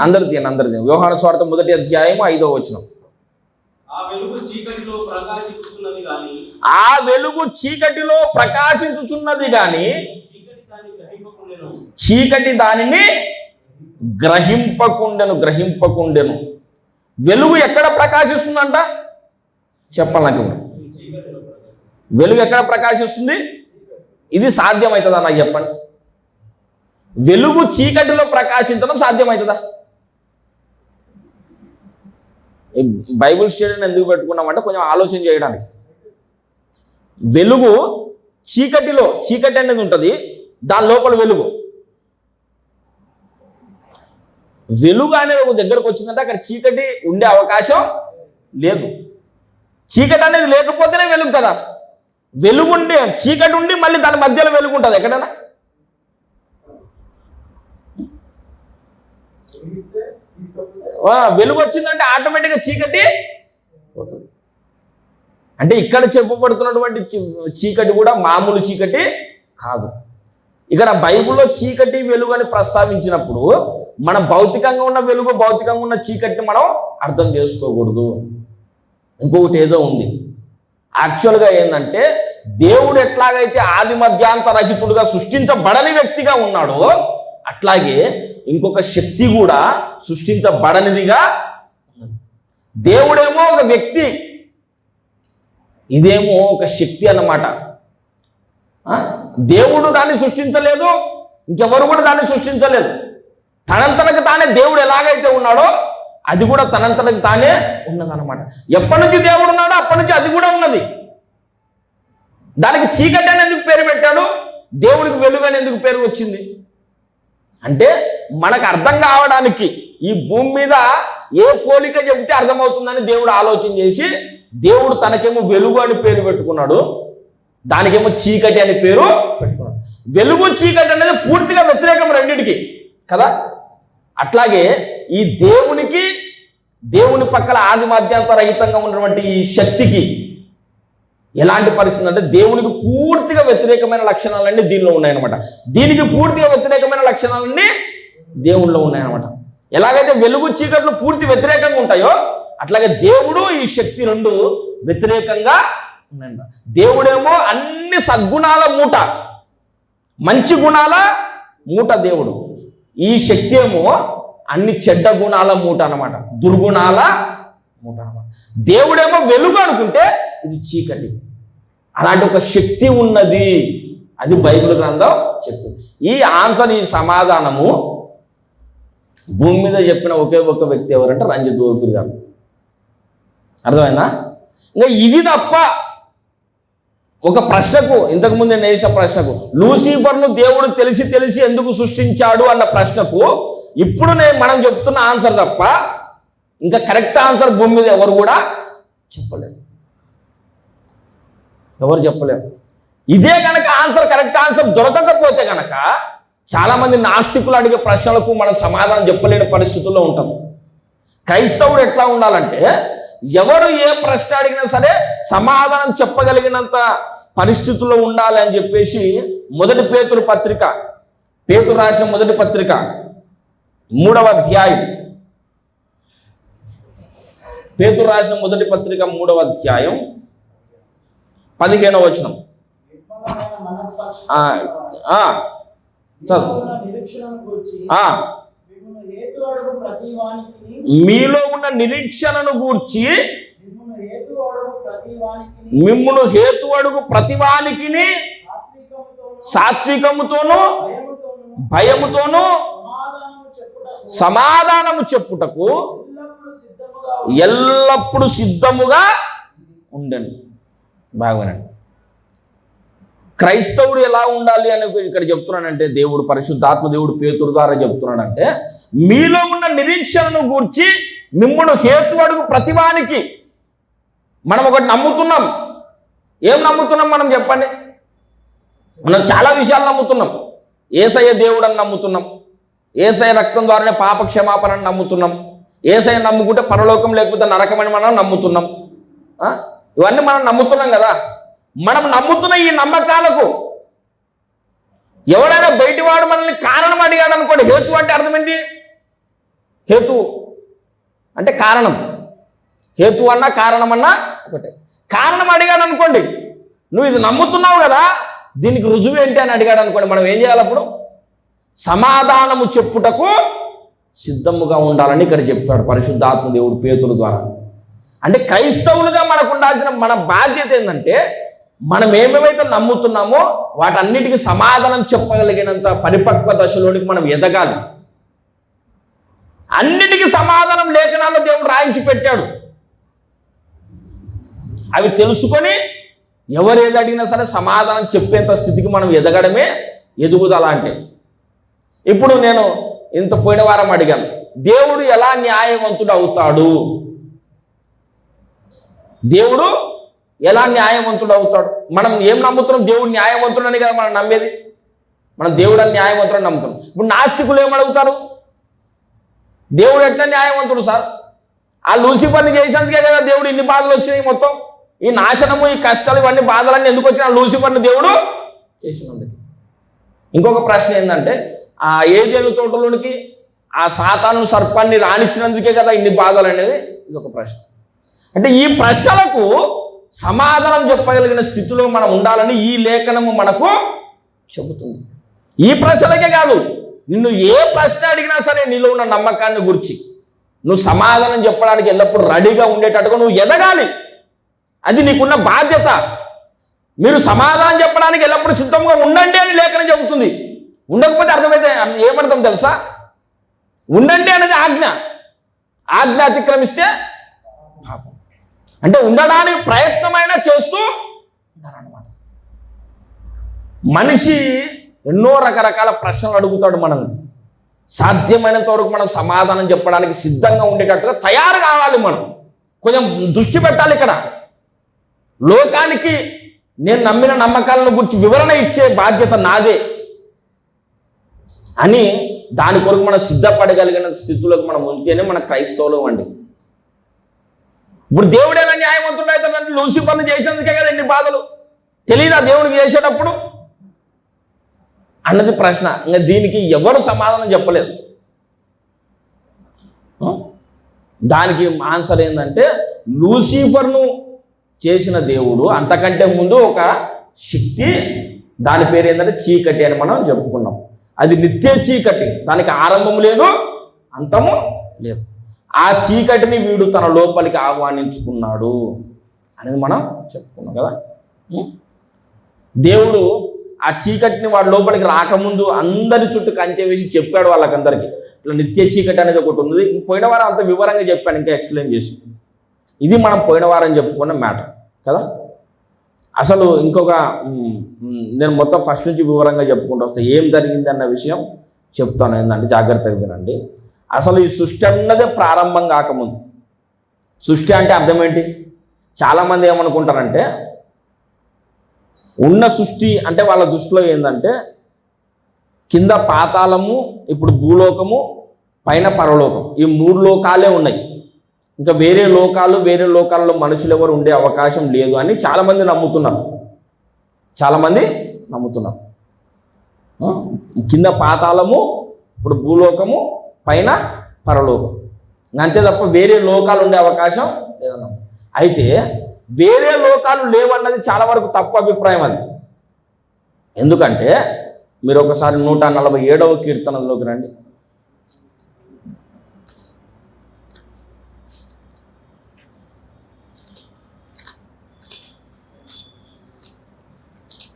అందరిది యోహాను సువార్త 1వ అధ్యాయము 5వ వచనం. ఆ వెలుగు చీకటిలో ప్రకాశించుచున్నది గాని చీకటి దానిని గ్రహింపకుండెను. వెలుగు ఎక్కడ ప్రకాశిస్తుందంట చెప్పాలి నాకు. వెలుగు ఎక్కడ ప్రకాశిస్తుంది? ఇది సాధ్యమవుతుందా నాకు చెప్పండి? వెలుగు చీకటిలో ప్రకాశించడం సాధ్యమవుతుందా? బైబిల్ స్టడీని ఎందుకు పెట్టుకున్నామంటే కొంచెం ఆలోచన చేయడానికి. వెలుగు చీకటిలో, చీకటి అనేది ఉంటుంది, దాని లోపల వెలుగు అనేది ఒక దగ్గరకు వచ్చిందంటే అక్కడ చీకటి ఉండే అవకాశం లేదు. చీకటి అనేది లేకపోతేనే వెలుగు కదా. వెలుగు ఉండి చీకటి ఉండి మళ్ళీ దాని మధ్యలో వెలుగు ఉంటుంది ఎక్కడైనా? వెలుగు వచ్చిందంటే ఆటోమేటిక్గా చీకటి పోతుంది. అంటే ఇక్కడ చెప్పబడుతున్నటువంటి చీకటి కూడా మామూలు చీకటి కాదు. ఇక్కడ బైబిల్లో చీకటి వెలుగు అని ప్రస్తావించినప్పుడు మన భౌతికంగా ఉన్న వెలుగు, భౌతికంగా ఉన్న చీకటిని మనం అర్థం చేసుకోకూడదు. ఇంకొకటి ఏదో ఉంది. యాక్చువల్గా ఏంటంటే దేవుడు ఎట్లాగైతే ఆది మధ్యాంత రహితుడుగా సృష్టించబడని వ్యక్తిగా ఉన్నాడో అట్లాగే ఇంకొక శక్తి కూడా సృష్టించబడనిదిగా ఉన్నది. దేవుడేమో ఒక వ్యక్తి, ఇదేమో ఒక శక్తి అన్నమాట. దేవుడు దాన్ని సృష్టించలేదు, ఇంకెవరు కూడా దాన్ని సృష్టించలేదు. తనంతలకు తానే దేవుడు ఎలాగైతే ఉన్నాడో అది కూడా తనంతలకు తానే ఉన్నదన్నమాట. ఎప్పటి నుంచి దేవుడు ఉన్నాడో అప్పటి నుంచి అది కూడా ఉన్నది. దానికి చీకటి అని ఎందుకు పేరు పెట్టాడు? దేవుడికి వెలుగు అని ఎందుకు పేరు వచ్చింది అంటే మనకు అర్థం కావడానికి ఈ భూమి మీద ఏ పోలిక చెబితే అర్థమవుతుందని దేవుడు ఆలోచన చేసి దేవుడు తనకేమో వెలుగు అని పేరు పెట్టుకున్నాడు, దానికేమో చీకటి అని పేరు పెట్టుకున్నాడు. వెలుగు చీకటి అనేది పూర్తిగా వ్యతిరేకం రెండింటికి కదా. అట్లాగే ఈ దేవుని పక్కల ఆది మధ్యాంత రహితంగా ఉన్నటువంటి ఈ శక్తికి ఎలాంటి పరిస్థితి అంటే దేవునికి పూర్తిగా వ్యతిరేకమైన లక్షణాలన్నీ దీనిలో ఉన్నాయన్నమాట. దీనికి పూర్తిగా వ్యతిరేకమైన లక్షణాలన్నీ దేవుళ్ళలో ఉన్నాయన్నమాట. ఎలాగైతే వెలుగు చీకట్లు పూర్తి వ్యతిరేకంగా ఉంటాయో అట్లాగే దేవుడు ఈ శక్తి రెండు వ్యతిరేకంగా ఉన్నాయన్నమాట. దేవుడేమో అన్ని సద్గుణాల మూట, మంచి గుణాల మూట దేవుడు. ఈ శక్తి ఏమో అన్ని చెడ్డ గుణాల మూట అన్నమాట, దుర్గుణాల మూట అన్నమాట. దేవుడేమో వెలుగు అనుకుంటే ఇది చీకటి. అలాంటి ఒక శక్తి ఉన్నది, అది బైబిల్ గ్రంథం చెప్పు. ఈ ఆన్సర్, ఈ సమాధానము భూమి మీద చెప్పిన ఒకే ఒక వ్యక్తి ఎవరంటే రంజిత్ ఓఫీర్ గారు. అర్థమైందా? ఇంకా ఇది తప్ప ఒక ప్రశ్నకు, ఇంతకుముందు నేను వేసిన ప్రశ్నకు, లూసిఫర్ను దేవుడు తెలిసి ఎందుకు సృష్టించాడు అన్న ప్రశ్నకు ఇప్పుడు మనం చెప్తున్న ఆన్సర్ తప్ప ఇంకా కరెక్ట్ ఆన్సర్ భూమి మీద ఎవరు కూడా చెప్పలేరు. ఇదే కనుక ఆన్సర్, కరెక్ట్ ఆన్సర్ దొరకకపోతే కనుక చాలామంది నాస్తికులు అడిగే ప్రశ్నలకు మనం సమాధానం చెప్పలేని పరిస్థితుల్లో ఉంటాం. క్రైస్తవుడు ఎట్లా ఉండాలంటే ఎవరు ఏ ప్రశ్న అడిగినా సరే సమాధానం చెప్పగలిగినంత పరిస్థితుల్లో ఉండాలి అని చెప్పేసి మొదటి పేతురు పత్రిక, పేతురు రాసిన మొదటి పత్రిక 3వ అధ్యాయం, పేతురు రాసిన మొదటి పత్రిక 3వ అధ్యాయం 15వ వచనం. మీలో ఉన్న నిరీక్షణను గూర్చి మిమ్మును హేతు అడుగు ప్రతివానికి సాత్వికముతోను భయముతోను సమాధానము చెప్పుటకు ఎల్లప్పుడు సిద్ధముగా ఉండండి. బాగునండి. క్రైస్తవుడు ఎలా ఉండాలి అని ఇక్కడ చెప్తున్నానంటే దేవుడు, పరిశుద్ధాత్మ దేవుడు పేతురు ద్వారా చెప్తున్నాడంటే మీలో ఉన్న నిరీక్షణను గూర్చి మిమ్మును హేతు అడుగు ప్రతివానికి. మనం ఒకటి నమ్ముతున్నాం. ఏం నమ్ముతున్నాం మనం చెప్పండి? మనం చాలా విషయాలు నమ్ముతున్నాం. యేసయ్య దేవుడు అని నమ్ముతున్నాం, యేసయ్య రక్తం ద్వారానే పాప క్షమాపణ అని నమ్ముతున్నాం, యేసయ్య నమ్ముకుంటే పరలోకం లేకపోతే నరకమని మనం నమ్ముతున్నాం. ఇవన్నీ మనం నమ్ముతున్నాం కదా. మనం నమ్ముతున్న ఈ నమ్మకాలకు ఎవడైనా బయటివాడు మనల్ని కారణం అడిగాడు అనుకోండి, హేతు అంటే అర్థం ఏంటి? హేతు అంటే కారణం. హేతు అన్నా కారణం అన్నా ఒకటే. కారణం అడిగాడు అనుకోండి, నువ్వు ఇది నమ్ముతున్నావు కదా, దీనికి రుజువు ఏంటి అని అడిగాడు అనుకోండి, మనం ఏం చేయాలి? అప్పుడు సమాధానము చెప్పుటకు సిద్ధముగా ఉండాలని ఇక్కడ చెప్పాడు పరిశుద్ధాత్మ దేవుడు పేతురు ద్వారా. అంటే క్రైస్తవులుగా మనకు ఉండాల్సిన మన బాధ్యత ఏంటంటే మనం ఏమేమైతే నమ్ముతున్నామో వాటన్నిటికీ సమాధానం చెప్పగలిగినంత పరిపక్వ దశలోనికి మనం ఎదగాలి. అన్నిటికీ సమాధానం లేఖనాల్లో దేవుడు రాయించి పెట్టాడు. అవి తెలుసుకొని ఎవరు ఏది అడిగినా సరే సమాధానం చెప్పేంత స్థితికి మనం ఎదగడమే ఎదుగుదల అంటే. ఇప్పుడు నేను ఇంత పోయిన వారం అడిగాను, దేవుడు ఎలా న్యాయవంతుడు అవుతాడు? దేవుడు ఎలా న్యాయవంతుడు అవుతాడు? మనం ఏం నమ్ముతున్నాం? దేవుడు న్యాయవంతుడని కదా మనం నమ్మేది. మనం దేవుడు అని న్యాయవంతుడని నమ్ముతున్నాం. ఇప్పుడు నాస్తికులు ఏమడుగుతారు? దేవుడు ఎట్లా న్యాయవంతుడు సార్? ఆ లూసిఫర్ని చేసినందుకే కదా దేవుడు ఇన్ని బాధలు వచ్చినాయి. మొత్తం ఈ నాశనము, ఈ కష్టాలు, ఇవన్నీ బాధలన్నీ ఎందుకు వచ్చినా లూసిఫర్ని దేవుడు చేసినందుకు. ఇంకొక ప్రశ్న ఏంటంటే, ఆ ఏదేను తోటలోనికి ఆ సాతాను సర్పాన్ని రానిచ్చినందుకే కదా ఇన్ని బాధలు అనేది ఇది ఒక ప్రశ్న. అంటే ఈ ప్రశ్నలకు సమాధానం చెప్పగలిగిన స్థితిలో మనం ఉండాలని ఈ లేఖనము మనకు చెబుతుంది. ఈ ప్రశ్నలకే కాదు, నిన్ను ఏ ప్రశ్న అడిగినా సరే నీలో ఉన్న నమ్మకాన్ని గురించి నువ్వు సమాధానం చెప్పడానికి ఎల్లప్పుడూ రెడీగా ఉండేటట్టుగా నువ్వు ఎదగాలి. అది నీకున్న బాధ్యత. మీరు సమాధానం చెప్పడానికి ఎల్లప్పుడూ సిద్ధంగా ఉండండి అని లేఖనం చెబుతుంది. ఉండకపోతే అర్థమైతే ఏమర్థం తెలుసా? ఉండండి అనేది ఆజ్ఞ అతిక్రమిస్తే పాపం. అంటే ఉండడానికి ప్రయత్నమైనా చేస్తూ ఉండాలన్నమాట. మనిషి ఎన్నో రకరకాల ప్రశ్నలు అడుగుతాడు మనల్ని. సాధ్యమైనంత వరకు మనం సమాధానం చెప్పడానికి సిద్ధంగా ఉండేటట్టుగా తయారు కావాలి. మనం కొంచెం దృష్టి పెట్టాలి. ఇక్కడ లోకానికి నేను నమ్మిన నమ్మకాలను గురించి వివరణ ఇచ్చే బాధ్యత నాదే అని దాని కొరకు మనం సిద్ధపడగలిగిన స్థితిలోకి మనం ఉంటేనే మన క్రైస్తవులు అండి. ఇప్పుడు దేవుడేనా న్యాయవంతుడు అవుతాడంటే లూసిఫర్ని చేసేందుకే కదా ఎన్ని బాధలు. తెలీదా దేవుడికి చేసేటప్పుడు అన్నది ప్రశ్న. ఇంకా దీనికి ఎవరు సమాధానం చెప్పలేదు. దానికి ఆన్సర్ ఏంటంటే లూసిఫర్ను చేసిన దేవుడు అంతకంటే ముందు ఒక శక్తి, దాని పేరు ఏంటంటే చీకటి అని మనం చెప్పుకున్నాం. అది నిత్య చీకటి, దానికి ఆరంభం లేదు అంతము లేదు. ఆ చీకటిని వీడు తన లోపలికి ఆహ్వానించుకున్నాడు అనేది మనం చెప్పుకున్నాం కదా. దేవుడు ఆ చీకటిని వాడి లోపలికి రాకముందు అందరి చుట్టూ కంచె వేసి చెప్పాడు వాళ్ళకందరికీ, ఇట్లా నిత్య చీకటి అనేది ఒకటి ఉంది. పోయిన వారం అంత వివరంగా చెప్పాను, ఇంకా ఎక్స్ప్లెయిన్ చేసి. ఇది మనం పోయిన వారం చెప్పుకున్న మ్యాటర్ కదా. అసలు ఇంకొక నేను మొత్తం ఫస్ట్ నుంచి వివరంగా చెప్పుకుంటూ వస్తే ఏం జరిగింది అన్న విషయం చెప్తాను. ఏంటంటే జాగ్రత్తగా వినండి. అసలు ఈ సృష్టి అన్నదే ప్రారంభం కాకముందు, సృష్టి అంటే అర్థం ఏంటి? చాలామంది ఏమనుకుంటారంటే ఉన్న సృష్టి అంటే వాళ్ళ దృష్టిలో ఏంటంటే కింద పాతాళము, ఇప్పుడు భూలోకము, పైన పరలోకం, ఈ 3 లోకాలే ఉన్నాయి. ఇంకా వేరే లోకాల్లో మనుషులు ఎవరు ఉండే అవకాశం లేదు అని చాలామంది నమ్ముతున్నారు. కింద పాతాళము, ఇప్పుడు భూలోకము, పైన పరలోకం, అంతే తప్ప వేరే లోకాలు ఉండే అవకాశం లేదన్నా. అయితే వేరే లోకాలు లేవన్నది చాలా వరకు తప్పు అభిప్రాయం. అది ఎందుకంటే మీరు ఒకసారి 147వ కీర్తనలోకి రండి.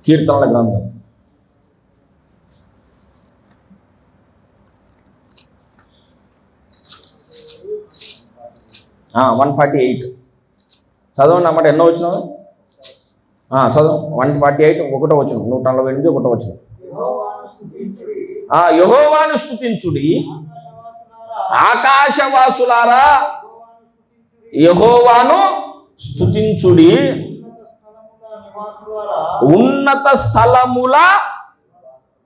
కీర్తనల గ్రంథం 148 చదవండి అన్నమాట. ఎన్నో వచ్చిన చదువు 148 ఒకటో వచ్చిన 148 ఒకటో వచ్చిన. యెహోవాను స్తుతించుడి ఆకాశవాసులారా, యెహోవాను స్తుతించుడి ఉన్నత స్థలముల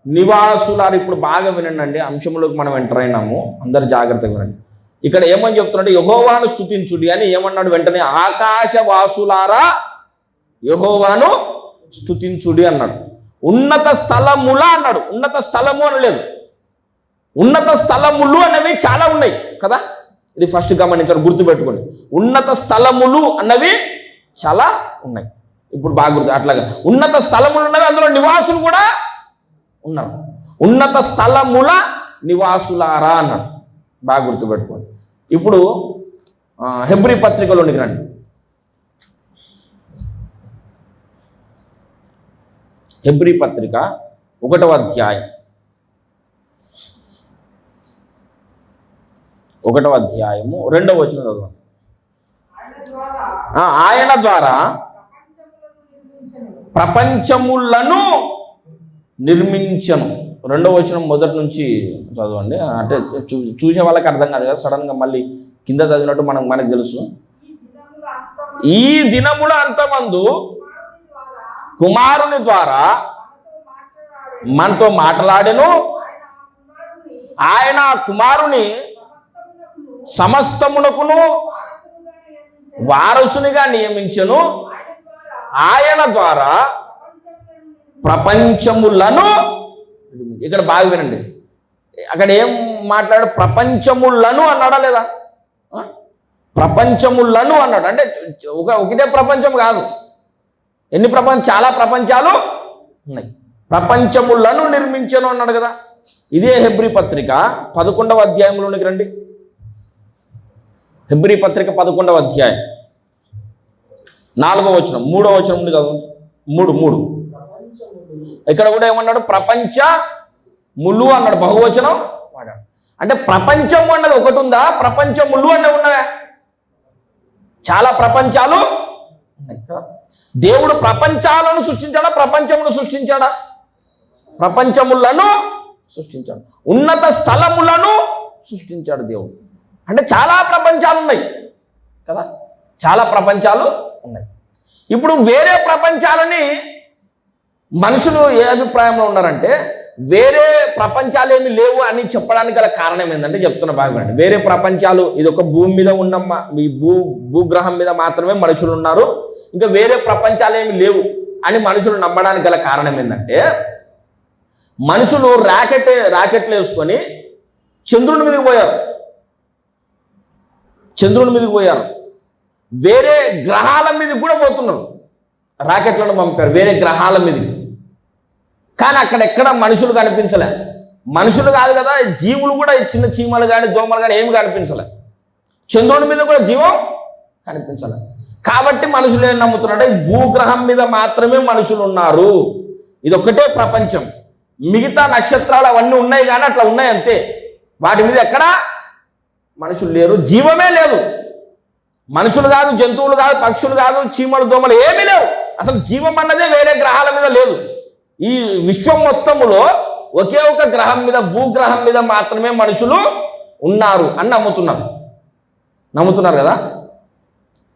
నివాసులారా. ఇప్పుడు బాగా వినండి, అంశంలోకి మనం ఎంటర్ అయినాము. అందరు జాగ్రత్తగా వినండి. ఇక్కడ ఏమని చెప్తున్నాడు? యెహోవాను స్తుతించుడి అని ఏమన్నాడు? వెంటనే ఆకాశవాసులారా యెహోవాను స్తుతించుడి అన్నాడు. ఉన్నత స్థలముల అన్నాడు. ఉన్నత స్థలము అనలేదు, ఉన్నత స్థలములు అనేవి చాలా ఉన్నాయి కదా. ఇది ఫస్ట్ గమనించారు, గుర్తుపెట్టుకోండి. ఉన్నత స్థలములు అన్నవి చాలా ఉన్నాయి. ఇప్పుడు బాగా గుర్తు. అట్లాగా ఉన్నత స్థలములు ఉన్నవి, అందులో నివాసులు కూడా ఉన్నారు. ఉన్నత స్థలముల నివాసులారా అన్నాడు. బాగా గుర్తుపెట్టుకోండి. ఇప్పుడు హెబ్రీ పత్రికలోనికి రండి. హెబ్రీ పత్రిక 1వ అధ్యాయం 1వ అధ్యాయము 2వ వచనం చదవండి. ఆయన ద్వారా ప్రపంచములను నిర్మించను. 2వ వచనం మొదటి నుంచి చదవండి. అంటే చూసే వాళ్ళకి అర్థం కాదు కదా, సడన్గా మళ్ళీ కింద చదివినట్టు మనకు తెలుసు. ఈ దినముల అంతమందు కుమారుని ద్వారా మనతో మాట్లాడెను. ఆయన కుమారుని సమస్తమునకును వారసునిగా నియమించెను. ఆయన ద్వారా ప్రపంచములను, ఇక్కడ బాగా వినండి, అక్కడ ఏం మాట్లాడు? ప్రపంచములను అన్నాడా లేదా? ప్రపంచములను అన్నాడు. అంటే ఒకటే ప్రపంచం కాదు, ఎన్ని చాలా ప్రపంచాలు ఉన్నాయి. ప్రపంచములను నిర్మించను అన్నాడు కదా. ఇదే హెబ్రీ పత్రిక 11వ అధ్యాయంలోనికి రండి. హెబ్రీ పత్రిక 11వ అధ్యాయం 4వ వచనం 3వ వచనం నుండి చదవండి. 3 ఇక్కడ కూడా ఏమన్నాడు? ప్రపంచములు అన్నాడు, బహువచనం వాడాడు. అంటే ప్రపంచం అన్నది ఒకటి ఉందా? ప్రపంచములు అన్నవి ఉన్నాయా? చాలా ప్రపంచాలు ఉన్నాయి కదా. దేవుడు ప్రపంచాలను సృష్టించాడా? ప్రపంచమును సృష్టించాడా? ప్రపంచములను సృష్టించాడు. ఉన్నత స్థలములను సృష్టించాడు దేవుడు. అంటే చాలా ప్రపంచాలు ఉన్నాయి కదా, చాలా ప్రపంచాలు ఉన్నాయి. ఇప్పుడు వేరే ప్రపంచాలని మనుషులు ఏ అభిప్రాయంలో ఉన్నారంటే, వేరే ప్రపంచాలు ఏమి లేవు అని చెప్పడానికి గల కారణం ఏంటంటే చెప్తున్న భాగం. వేరే ప్రపంచాలు, ఇది ఒక భూమి మీద ఉన్న ఈ భూగ్రహం మీద మాత్రమే మనుషులు ఉన్నారు, ఇంకా వేరే ప్రపంచాలు ఏమి లేవు అని మనుషులు నమ్మడానికి గల కారణం ఏంటంటే, మనుషులు రాకెట్లు వేసుకొని చంద్రుని మీదకి పోయారు. వేరే గ్రహాల మీదకి కూడా పోతున్నారు, రాకెట్లను పంపారు వేరే గ్రహాల మీదకి. కానీ అక్కడెక్కడ మనుషులు కనిపించలే. మనుషులు కాదు కదా, జీవులు కూడా, చిన్న చీమలు కానీ దోమలు కానీ ఏమి కనిపించలే. చంద్రుడి మీద కూడా జీవం కనిపించలే. కాబట్టి మనుషులు ఏం నమ్ముతున్నారంటే, భూగ్రహం మీద మాత్రమే మనుషులు ఉన్నారు, ఇది ఒక్కటే ప్రపంచం. మిగతా నక్షత్రాలు అవన్నీ ఉన్నాయి కానీ అట్లా ఉన్నాయి అంతే, వాటి మీద ఎక్కడా మనుషులు లేరు, జీవమే లేదు. మనుషులు కాదు, జంతువులు కాదు, పక్షులు కాదు, చీమలు దోమలు ఏమీ లేవు. అసలు జీవం అన్నదే వేరే గ్రహాల మీద లేదు. ఈ విశ్వం మొత్తములో ఒకే ఒక గ్రహం మీద, భూగ్రహం మీద మాత్రమే మనుషులు ఉన్నారు అని నమ్ముతున్నారు కదా.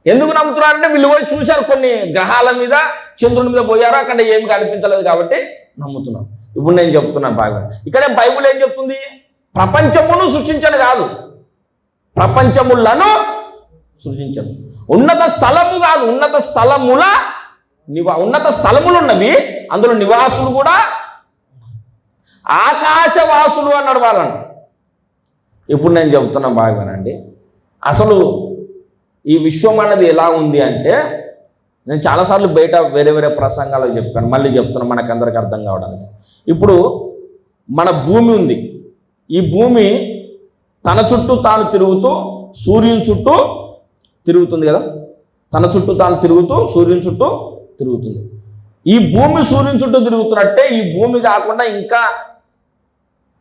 ఎందుకు నమ్ముతున్నారంటే, వీళ్ళు పోయి చూశారు కొన్ని గ్రహాల మీద, చంద్రుని మీద పోయారు, అక్కడ ఏమి కనిపించలేదు కాబట్టి నమ్ముతున్నారు. ఇప్పుడు నేను చెప్తున్నాను బాగా, ఇక్కడే బైబుల్ ఏం చెప్తుంది? ప్రపంచమును సృష్టించను కాదు, ప్రపంచములను సృష్టించను. ఉన్నత స్థలము కాదు, ఉన్నత స్థలములు ఉన్నవి, అందులో నివాసులు కూడా ఆకాశవాసులు అన్నాడు వాళ్ళని. ఇప్పుడు నేను చెప్తున్నా బాగానండి, అసలు ఈ విశ్వం అన్నది ఎలా ఉంది అంటే, నేను చాలాసార్లు బయట వేరే వేరే ప్రసంగాలు చెప్పాను, మళ్ళీ చెప్తున్నా మనకందరికి అర్థం కావడానికి. ఇప్పుడు మన భూమి ఉంది, ఈ భూమి తన చుట్టూ తాను తిరుగుతూ సూర్యుని చుట్టూ తిరుగుతుంది కదా, తన చుట్టూ తాను తిరుగుతూ సూర్యుని చుట్టూ తిరుగుతుంది. ఈ భూమి సూర్యుని చుట్టూ తిరుగుతున్నట్టే ఈ భూమి కాకుండా ఇంకా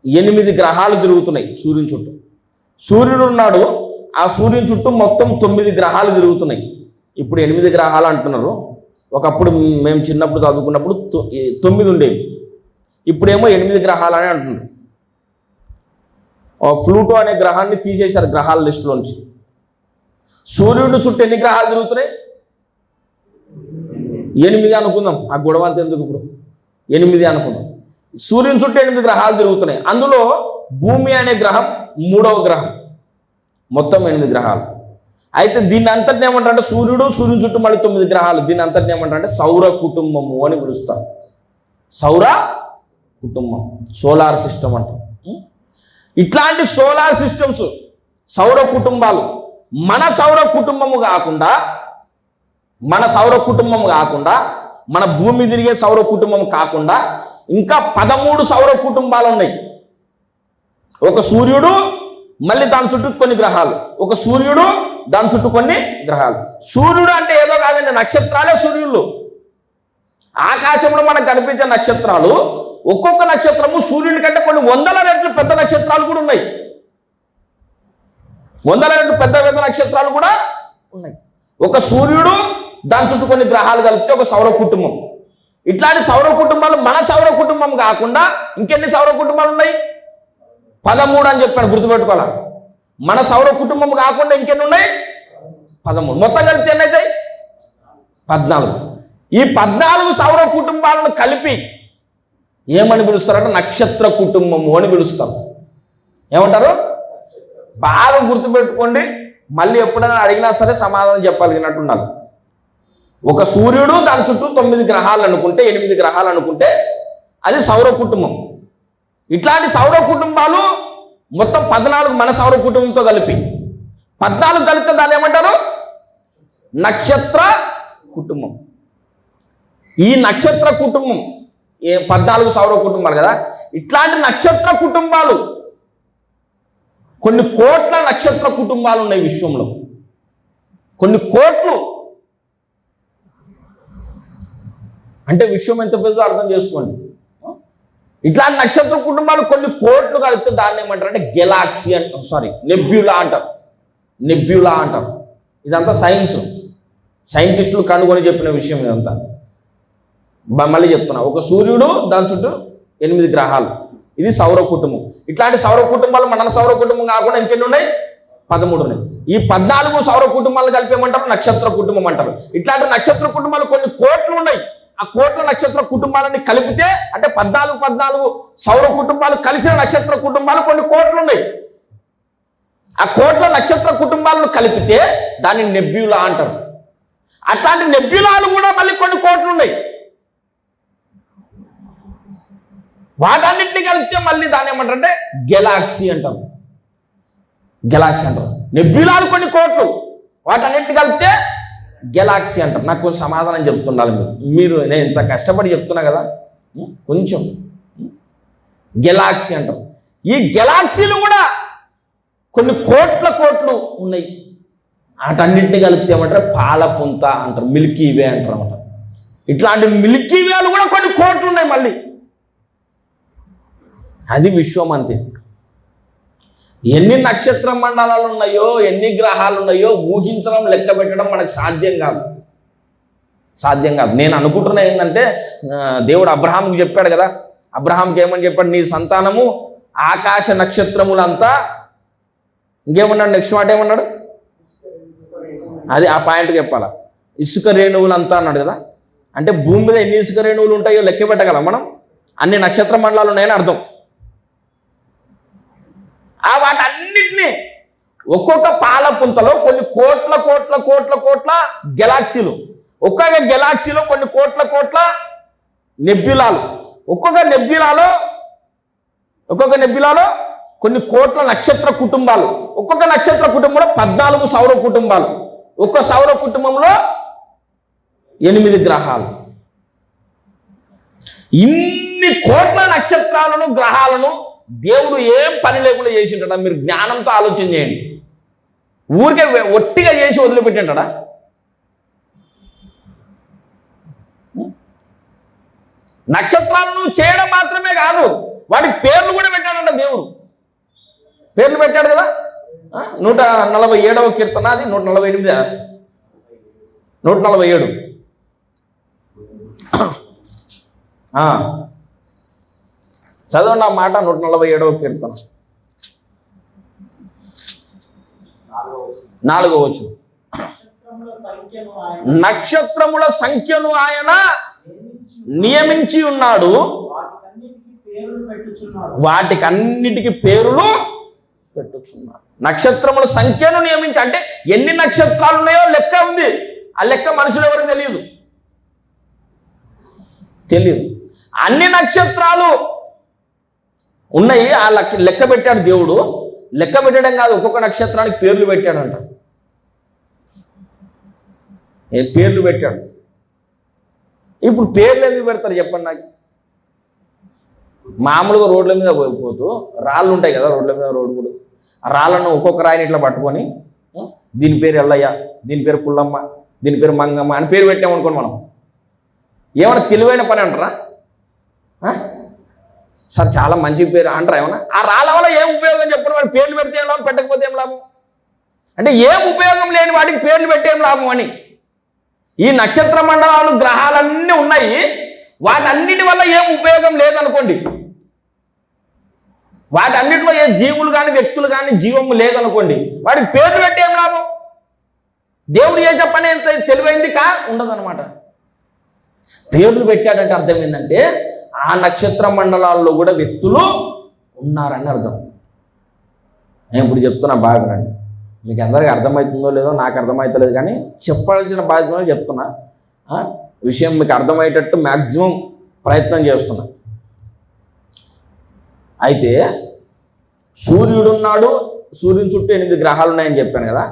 8 గ్రహాలు తిరుగుతున్నాయి సూర్యుని చుట్టూ. సూర్యుడు ఉన్నాడు, ఆ సూర్యుని చుట్టూ మొత్తం 9 గ్రహాలు తిరుగుతున్నాయి. ఇప్పుడు 8 గ్రహాలు అంటున్నారు, ఒకప్పుడు మేము చిన్నప్పుడు చదువుకున్నప్పుడు 9 ఉండేవి, ఇప్పుడేమో 8 గ్రహాలు అని అంటున్నారు. ఫ్లూటో అనే గ్రహాన్ని తీసేశారు గ్రహాల లిస్టులోంచి. సూర్యుడి చుట్టూ ఎన్ని గ్రహాలు తిరుగుతున్నాయి? 8 అనుకుందాం, ఆ గొడవ అంత ఎందుకు, ఇప్పుడు 8 అనుకుందాం. సూర్యుని చుట్టూ 8 గ్రహాలు తిరుగుతున్నాయి, అందులో భూమి అనే గ్రహం 3వ గ్రహం, మొత్తం 8 గ్రహాలు. అయితే దీన్ని అంతటిని ఏమంటారంటే, సూర్యుని చుట్టూ మళ్ళీ 9 గ్రహాలు, దీన్ని అంతటిని ఏమంటారంటే సౌర కుటుంబము అని పిలుస్తారు. సౌర కుటుంబం, సోలార్ సిస్టమ్ అంటాం. ఇట్లాంటి సోలార్ సిస్టమ్స్, సౌర కుటుంబాలు మన సౌర కుటుంబము కాకుండా, మన భూమి తిరిగే సౌర కుటుంబం కాకుండా ఇంకా 13 సౌర కుటుంబాలు ఉన్నాయి. ఒక సూర్యుడు, మళ్ళీ దాని చుట్టూ కొన్ని గ్రహాలు, ఒక సూర్యుడు, దాని చుట్టూ కొన్ని గ్రహాలు. సూర్యుడు అంటే ఏదో కాదండి, నక్షత్రాలే సూర్యుళ్ళు. ఆకాశంలో మనకు కనిపించే నక్షత్రాలు, ఒక్కొక్క నక్షత్రము సూర్యుని కంటే కొన్ని 100 రెట్లు పెద్ద నక్షత్రాలు కూడా ఉన్నాయి. 100 రెట్లు పెద్ద నక్షత్రాలు కూడా ఉన్నాయి. ఒక సూర్యుడు, దాని చుట్టూ కొన్ని గ్రహాలు కలిపితే ఒక సౌర కుటుంబం. ఇట్లాంటి సౌర కుటుంబాలు మన సౌర కుటుంబం కాకుండా ఇంకెన్ని సౌర కుటుంబాలు ఉన్నాయి? 13 అని చెప్పాను, గుర్తుపెట్టుకోవాలా. మన సౌర కుటుంబం కాకుండా ఇంకెన్ని ఉన్నాయి? 13. మొత్తం కలిపితే ఎన్ని అవుతాయి? 14. ఈ 14 సౌర కుటుంబాలను కలిపి ఏమని పిలుస్తారంటే నక్షత్ర కుటుంబము అని పిలుస్తారు. ఏమంటారు? బాగా గుర్తుపెట్టుకోండి, మళ్ళీ ఎప్పుడైనా అడిగినా సరే సమాధానం చెప్పగలిగినట్టు ఉండాలి. ఒక సూర్యుడు, దాని చుట్టూ 9 గ్రహాలు అనుకుంటే, 8 గ్రహాలు అనుకుంటే అది సౌర కుటుంబం. ఇట్లాంటి సౌర కుటుంబాలు మొత్తం 14 మన సౌర కుటుంబంతో కలిపి 14 కలిపితే దాన్ని ఏమంటారు? నక్షత్ర కుటుంబం. ఈ నక్షత్ర కుటుంబం 14 సౌర కుటుంబాలు కదా, ఇట్లాంటి నక్షత్ర కుటుంబాలు కొన్ని కోట్ల నక్షత్ర కుటుంబాలు ఉన్నాయి విశ్వంలో, కొన్ని కోట్లు. అంటే విశ్వం ఎంత పెద్దదో అర్థం చేసుకోండి. ఇట్లాంటి నక్షత్ర కుటుంబాలు కొన్ని కోట్లు కలిపితే దాన్ని ఏమంటారు అంటే గెలాక్సీ అంటారు, నెబ్యులా అంటారు. నెబ్యులా అంటారు. ఇదంతా సైంటిస్టులు కనుగొని చెప్పిన విషయం ఇదంతా. మళ్ళీ చెప్తున్నా, ఒక సూర్యుడు దాని చుట్టూ 8 గ్రహాలు, ఇది సౌర కుటుంబం. ఇట్లాంటి సౌర కుటుంబాలు మన సౌర కుటుంబం కాకుండా ఇంకెన్ని ఉన్నాయి? 13 ఉన్నాయి. ఈ 14 సౌర కుటుంబాలు కలిపేమంటారు నక్షత్ర కుటుంబం అంటారు. ఇట్లాంటి నక్షత్ర కుటుంబాలు కొన్ని కోట్లు ఉన్నాయి. ఆ కోట్ల నక్షత్ర కుటుంబాలని కలిపితే అంటే 14 సౌర కుటుంబాలు కలిసిన నక్షత్ర కుటుంబాలు కొన్ని కోట్లు ఉన్నాయి. ఆ కోట్ల నక్షత్ర కుటుంబాలను కలిపితే దాన్ని నెబ్యులా అంటారు. అట్లాంటి నెబ్యులాలు కూడా మళ్ళీ కొన్ని కోట్లు ఉన్నాయి. వాటన్నింటినీ కలిపితే మళ్ళీ దాన్ని ఏమంటారంటే గెలాక్సీ అంటారు. గెలాక్సీ అంటారు. నెబ్యులాలు కొన్ని కోట్లు, వాటన్నింటినీ కలిపితే గెలాక్సీ అంటారు. నాకు కొంచెం సమాధానం చెప్తుండాలి మీరు. నేను ఇంత కష్టపడి చెప్తున్నా కదా, కొంచెం. గెలాక్సీ అంటారు. ఈ గెలాక్సీలు కూడా కొన్ని కోట్లు ఉన్నాయి. వాటన్నింటినీ కలిపితే ఏమంటారు పాలపుంత అంటారు, మిల్కీవే అంటారు అన్నమాట. ఇట్లాంటి మిల్కీవేలు కూడా కొన్ని కోట్లు ఉన్నాయి మళ్ళీ. అది విశ్వం అంతే. ఎన్ని నక్షత్ర మండలాలు ఉన్నాయో, ఎన్ని గ్రహాలు ఉన్నాయో ఊహించడం, లెక్క పెట్టడం మనకు సాధ్యం కాదు. నేను అనుకుంటున్నా ఏంటంటే, దేవుడు అబ్రహాంకి చెప్పాడు కదా, అబ్రహాంకి ఏమని చెప్పాడు? నీ సంతానము ఆకాశ నక్షత్రములంతా, ఇంకేమన్నాడు? నెక్స్ట్ మాట ఏమన్నాడు? అది ఆ పాయింట్ చెప్పాలా, ఇసుక రేణువులంతా అన్నాడు కదా. అంటే భూమి మీద ఎన్ని ఇసుక రేణువులు ఉంటాయో లెక్క పెట్టగలం మనం. అన్ని నక్షత్ర మండలాలు ఉన్నాయని అర్థం. ఆ వాటన్నిటినీ ఒక్కొక్క పాలపుంతలో కొన్ని కోట్ల గెలాక్సీలు, ఒక్కొక్క గెలాక్సీలో కొన్ని కోట్ల నెబ్యులాలు, ఒక్కొక్క నెబ్యులాలో కొన్ని కోట్ల నక్షత్ర కుటుంబాలు, ఒక్కొక్క నక్షత్ర కుటుంబంలో 14 సౌర కుటుంబాలు, ఒక్క సౌర కుటుంబంలో 8 గ్రహాలు. ఇన్ని కోట్ల నక్షత్రాలను, గ్రహాలను దేవుడు ఏం పని లేకుండా చేసి ఉంటాడా? మీరు జ్ఞానంతో ఆలోచన చేయండి. ఊరికే ఒట్టిగా చేసి వదిలిపెట్టింటాడా? నక్షత్రాలను చేయడం మాత్రమే కాదు, వాటికి పేర్లు కూడా పెట్టాడంట దేవుడు. పేర్లు పెట్టాడు కదా. 147వ కీర్తన, అది 148, 147. చదవండి ఆ మాట. 147వ కీర్తన 4వ వచనం. నక్షత్రముల సంఖ్యను ఆయన నియమించి ఉన్నాడు, వాటికన్నిటికీ పేర్లు పెట్టుచున్నాడు. నక్షత్రముల సంఖ్యను నియమించి, అంటే ఎన్ని నక్షత్రాలు ఉన్నాయో లెక్క ఉంది. ఆ లెక్క మనుషులు ఎవరికి తెలియదు. అన్ని నక్షత్రాలు ఉన్నాయి. ఆ లెక్క పెట్టాడు దేవుడు. లెక్క పెట్టడం కాదు, ఒక్కొక్క నక్షత్రానికి పేర్లు పెట్టాడంట. పేర్లు పెట్టాడు. ఇప్పుడు పేర్లు ఎందుకు పెడతారు చెప్పండి నాకు? మామూలుగా రోడ్ల మీద పోతూ రాళ్ళు ఉంటాయి కదా, రోడ్ల మీద రోడ్డు కూడా, ఆ రాళ్ళను ఒక్కొక్క రాయిని ఇట్లా పట్టుకొని దీని పేరు ఎల్లయ్య, దీని పేరు పుల్లమ్మ, దీని పేరు మంగమ్మ అని పేరు పెట్టామనుకోండి, మనం ఏమైనా తెలివైన పని అంటారా? సార్ చాలా మంచి పేరు అంటారా ఏమన్నా? ఆ రాళ్ళ వల్ల ఏం ఉపయోగం చెప్పండి. వాడి పేర్లు పెడితే ఏం లాభం, పెట్టకపోతే ఏం లాభం? అంటే ఏం ఉపయోగం లేని వాటికి పేర్లు పెట్టి ఏం లాభం అని. ఈ నక్షత్ర మండలాలు, గ్రహాలన్నీ ఉన్నాయి, వాటన్నిటి వల్ల ఏం ఉపయోగం లేదనుకోండి. వాటన్నిటిలో ఏ జీవులు కానీ, వ్యక్తులు కానీ, జీవము లేదనుకోండి, వాటికి పేర్లు పెట్టి ఏం లాభం? దేవుడు ఏ చెప్పని ఎంత తెలివైంది ఉండదన్నమాట. పేర్లు పెట్టాడంటే అర్థం ఏంటంటే, ఆ నక్షత్ర మండలాల్లో కూడా వ్యక్తులు ఉన్నారని అర్థం. నేను ఇప్పుడు చెప్తున్నా, బాగా రండి. మీకు అందరికీ అర్థమవుతుందో లేదో నాకు అర్థమవుతలేదు, కానీ చెప్పాల్సిన బాధ్యత చెప్తున్నా. విషయం మీకు అర్థమయ్యేటట్టు మ్యాక్సిమం ప్రయత్నం చేస్తున్నా. అయితే సూర్యుడు ఉన్నాడు, సూర్యుని చుట్టూ 8 గ్రహాలు ఉన్నాయని చెప్పాను కదా.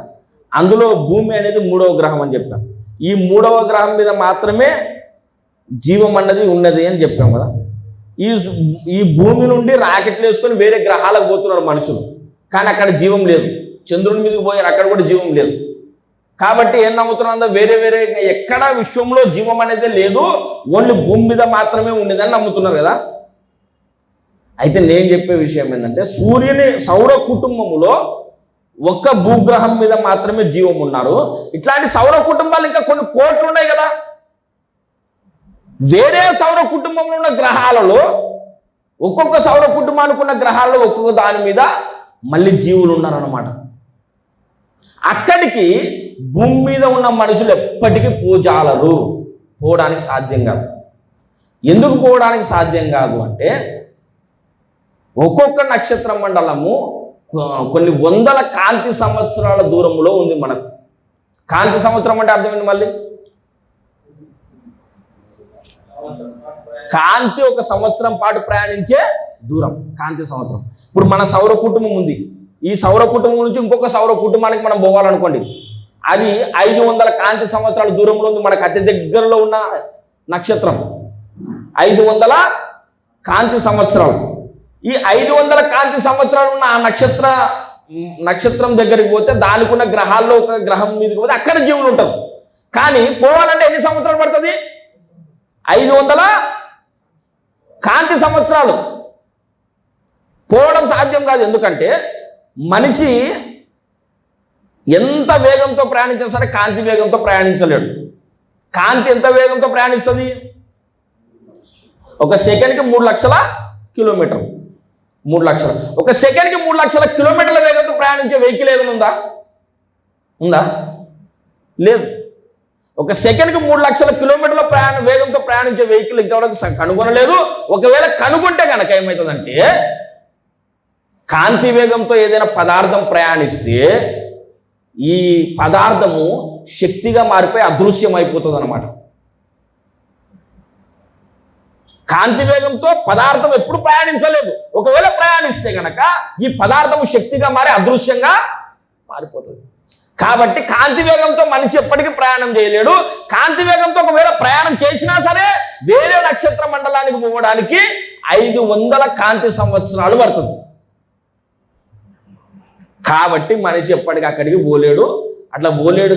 అందులో భూమి అనేది 3వ గ్రహం అని చెప్పాను. ఈ 3వ గ్రహం మీద మాత్రమే జీవం అన్నది ఉన్నది అని చెప్పాం కదా. ఈ భూమి నుండి రాకెట్లు వేసుకొని వేరే గ్రహాలకు పోతున్నారు మనుషులు, కానీ అక్కడ జీవం లేదు. చంద్రుని మీదకి పోయారు, అక్కడ కూడా జీవం లేదు. కాబట్టి ఏం నమ్ముతున్నా, వేరే వేరే ఎక్కడా విశ్వంలో జీవం అనేది లేదు, ఓన్లీ భూమి మీద మాత్రమే ఉండేదని నమ్ముతున్నారు కదా. అయితే నేను చెప్పే విషయం ఏంటంటే, సూర్యుని సౌర కుటుంబములో ఒక్క భూగ్రహం మీద మాత్రమే జీవం ఉన్నారు. ఇట్లాంటి సౌర కుటుంబాలు ఇంకా కొన్ని కోట్లు ఉన్నాయి కదా. వేరే సౌర కుటుంబంలో ఉన్న గ్రహాలలో ఒక్కొక్క సౌర కుటుంబానికి ఉన్న గ్రహాల్లో ఒక్కొక్క దాని మీద మళ్ళీ జీవులు ఉన్నారన్నమాట. అక్కడికి భూమి మీద ఉన్న మనుషులు ఎప్పటికీ పూజాలరు, పోవడానికి సాధ్యం కాదు. ఎందుకు పోవడానికి సాధ్యం కాదు అంటే, ఒక్కొక్క నక్షత్ర మండలము కొన్ని వందల కాంతి సంవత్సరాల దూరంలో ఉంది మనకు. కాంతి సంవత్సరం అంటే అర్థమైంది. మళ్ళీ కాంతి ఒక సంవత్సరం పాటు ప్రయాణించే దూరం కాంతి సంవత్సరం. ఇప్పుడు మన సౌర కుటుంబం ఉంది, ఈ సౌర కుటుంబం నుంచి ఇంకొక సౌర కుటుంబానికి మనం పోవాలనుకోండి, అది 500 కాంతి సంవత్సరాల దూరంలో ఉంది. మనకు అతి దగ్గరలో ఉన్న నక్షత్రం 500 కాంతి సంవత్సరాలు. ఈ 500 కాంతి సంవత్సరాలు ఉన్న ఆ నక్షత్రం దగ్గరికి పోతే దానికి ఉన్న గ్రహాల్లో ఒక గ్రహం మీదకి పోతే అక్కడ జీవులు ఉంటారు. కానీ పోవాలంటే ఎన్ని సంవత్సరాలు పడుతుంది? 500 కాంతి సంవత్సరాలు. పోవడం సాధ్యం కాదు. ఎందుకంటే మనిషి ఎంత వేగంతో ప్రయాణించినా సరే కాంతి వేగంతో ప్రయాణించలేడు. కాంతి ఎంత వేగంతో ప్రయాణిస్తుంది? ఒక సెకండ్కి 3 లక్షల కిలోమీటర్లు. 3 లక్షలు. ఒక సెకండ్కి 3 లక్షల కిలోమీటర్ల వేగంతో ప్రయాణించే వెహికల్ ఏదైనా ఉందా? లేదు. ఒక సెకండ్కి 3 లక్షల కిలోమీటర్ల వేగంతో ప్రయాణించే వెహికల్ ఇంతవరకు కనుగొనలేదు. ఒకవేళ కనుగొంటే కనుక ఏమవుతుందంటే, కాంతి వేగంతో ఏదైనా పదార్థం ప్రయాణిస్తే ఈ పదార్థము శక్తిగా మారిపోయి అదృశ్యం అయిపోతుంది అన్నమాట. కాంతి వేగంతో పదార్థం ఎప్పుడు ప్రయాణించలేదు. ఒకవేళ ప్రయాణిస్తే కనుక ఈ పదార్థము శక్తిగా మారి అదృశ్యంగా మారిపోతుంది. కాబట్టి కాంతి వేగంతో మనిషి ఎప్పటికీ ప్రయాణం చేయలేడు. కాంతి వేగంతో ఒకవేళ ప్రయాణం చేసినా సరే వేరే నక్షత్ర మండలానికి పోవడానికి 500 కాంతి సంవత్సరాలు పడుతుంది. కాబట్టి మనిషి ఎప్పటికీ అక్కడికి పోలేడు. అట్లా పోలేడు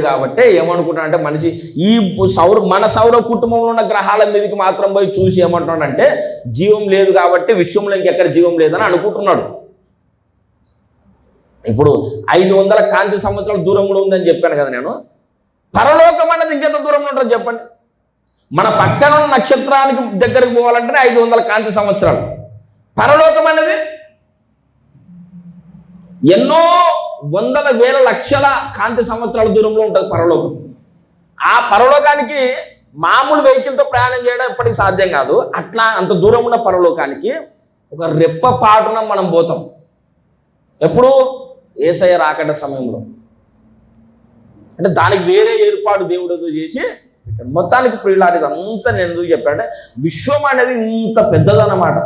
కాబట్టి ఏమనుకుంటాడంటే, మనిషి ఈ మన సౌర కుటుంబంలో ఉన్న గ్రహాల మీదకి మాత్రం పోయి చూసి ఏమంటున్నాడంటే, జీవం లేదు కాబట్టి విశ్వంలో ఇంకెక్కడ జీవం లేదని అనుకుంటున్నాడు. ఇప్పుడు 500 కాంతి సంవత్సరాల దూరంలో ఉందని చెప్పాను కదా నేను. పరలోకం అన్నది ఇంకెంత దూరంలో ఉంటుందో చెప్పండి. మన పక్కన ఉన్న నక్షత్రానికి దగ్గరికి పోవాలంటే 500 కాంతి సంవత్సరాలు. పరలోకం అనేది ఎన్నో వందల వేల లక్షల కాంతి సంవత్సరాల దూరంలో ఉంటుంది పరలోకం. ఆ పరలోకానికి మామూలు వెహికల్తో ప్రయాణం చేయడం ఎప్పటికీ సాధ్యం కాదు. అట్లా అంత దూరం ఉన్న పరలోకానికి ఒక రెప్పపాటున మనం పోతాం. ఎప్పుడు? యేసయ్య రాకడ సమయంలో. అంటే దానికి వేరే ఏర్పాటు దేవుడు చేసి పెట్టాడు. మొత్తానికి ప్రియులారా, అంతా నేను ఎందుకు చెప్పానంటే, విశ్వం అనేది ఇంత పెద్దదన్నమాట.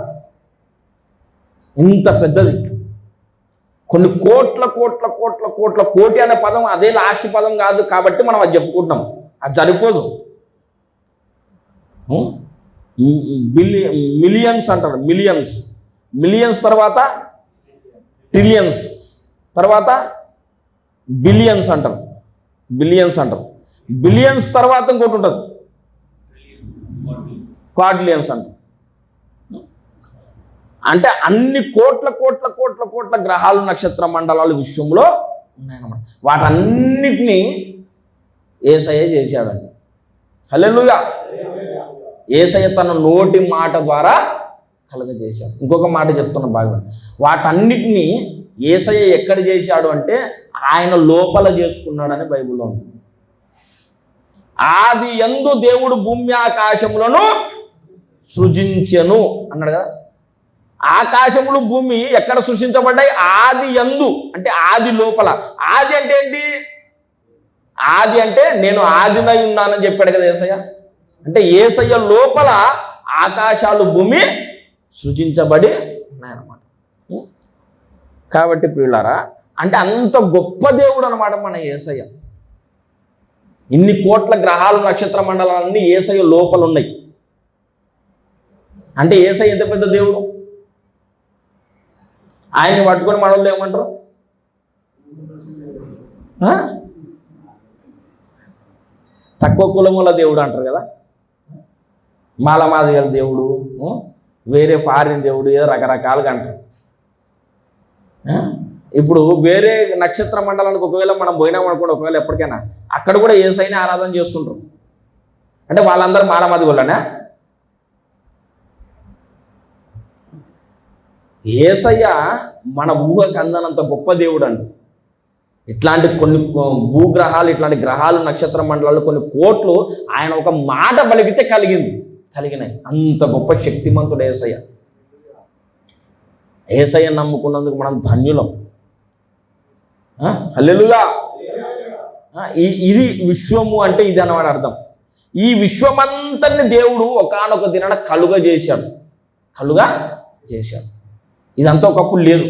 ఇంత పెద్దది. కొన్ని కోట్ల కోట్ల కోట్ల కోట్ల కోటి అనే పదం అదే లాస్ట్ పదం కాదు కాబట్టి మనం అది చెప్పుకుంటున్నాం. అది సరిపోదు. మిలియన్స్ అంటారు. మిలియన్స్ తర్వాత ట్రిలియన్స్, తర్వాత బిలియన్స్ అంటారు. బిలియన్స్ తర్వాత ఇంకోటి ఉంటుంది, క్వాడ్రిలియన్స్ అంటారు. అంటే అన్ని కోట్ల కోట్ల కోట్ల కోట్ల గ్రహాలు, నక్షత్ర మండలాలు విశ్వంలో ఉన్నాయన్నమాట. వాటన్నిటినీ యేసయ్య చేశాడండి. హల్లెలూయా. యేసయ్య తన నోటి మాట ద్వారా కలుగజేశాడు. ఇంకొక మాట చెప్తున్న భాగం, వాటన్నిటినీ యేసయ్య ఎక్కడ చేశాడు అంటే ఆయన లోపల చేసుకున్నాడని బైబిల్లో ఉంది. ఆది యందు దేవుడు భూమి ఆకాశములను సృజించెను అన్నాడు కదా. ఆకాశములు భూమి ఎక్కడ సృష్టించబడ్డాయి? ఆది యందు అంటే ఆది లోపల. ఆది అంటే ఏంటి? ఆది అంటే నేను ఆదినై ఉన్నానని చెప్పాడు కదా యేసయ్య. అంటే యేసయ్య లోపల ఆకాశాలు భూమి సృజించబడి ఉన్నాయన్నమాట. కాబట్టి ప్రియులారా, అంటే అంత గొప్ప దేవుడు అనమాట మన యేసయ్య. ఇన్ని కోట్ల గ్రహాలు నక్షత్ర మండలాలన్నీ యేసయ్య లోపల ఉన్నాయి. అంటే యేసయ్య ఎంత పెద్ద దేవుడు. ఆయన్ని పట్టుకొని మనోళ్ళు ఏమంటారు? తక్కువ కులముల దేవుడు అంటారు కదా, మాలమాదిగల దేవుడు, వేరే ఫారిన్ దేవుడు, ఏదో రకరకాలుగా అంటారు. ఇప్పుడు వేరే నక్షత్ర మండలానికి ఒకవేళ మనం పోయినాం అనుకోండి, ఒకవేళ ఎప్పటికైనా అక్కడ కూడా యేసయ్యని ఆరాధన చేస్తుంటారు. అంటే వాళ్ళందరూ మాలమాదిగోళ్ళనే? యేసయ్య మన ఊహకు అందనంత గొప్ప దేవుడు అండి. ఇట్లాంటి కొన్ని భూగ్రహాలు, ఇట్లాంటి గ్రహాలు, నక్షత్ర మండలాలు కొన్ని కోట్లు ఆయన ఒక మాట పలికితే కలిగినాయి. అంత గొప్ప శక్తిమంతుడు యేసయ్య. యేసయ్య నమ్ముకున్నందుకు మనం ధన్యులం. హల్లెలూయా. ఇది విశ్వము అంటే ఇది అన్నమాట అర్థం. ఈ విశ్వమంతని దేవుడు ఒకానొక దినాన కలుగా చేశాడు. ఇదంతా ఒకప్పుడు లేదు.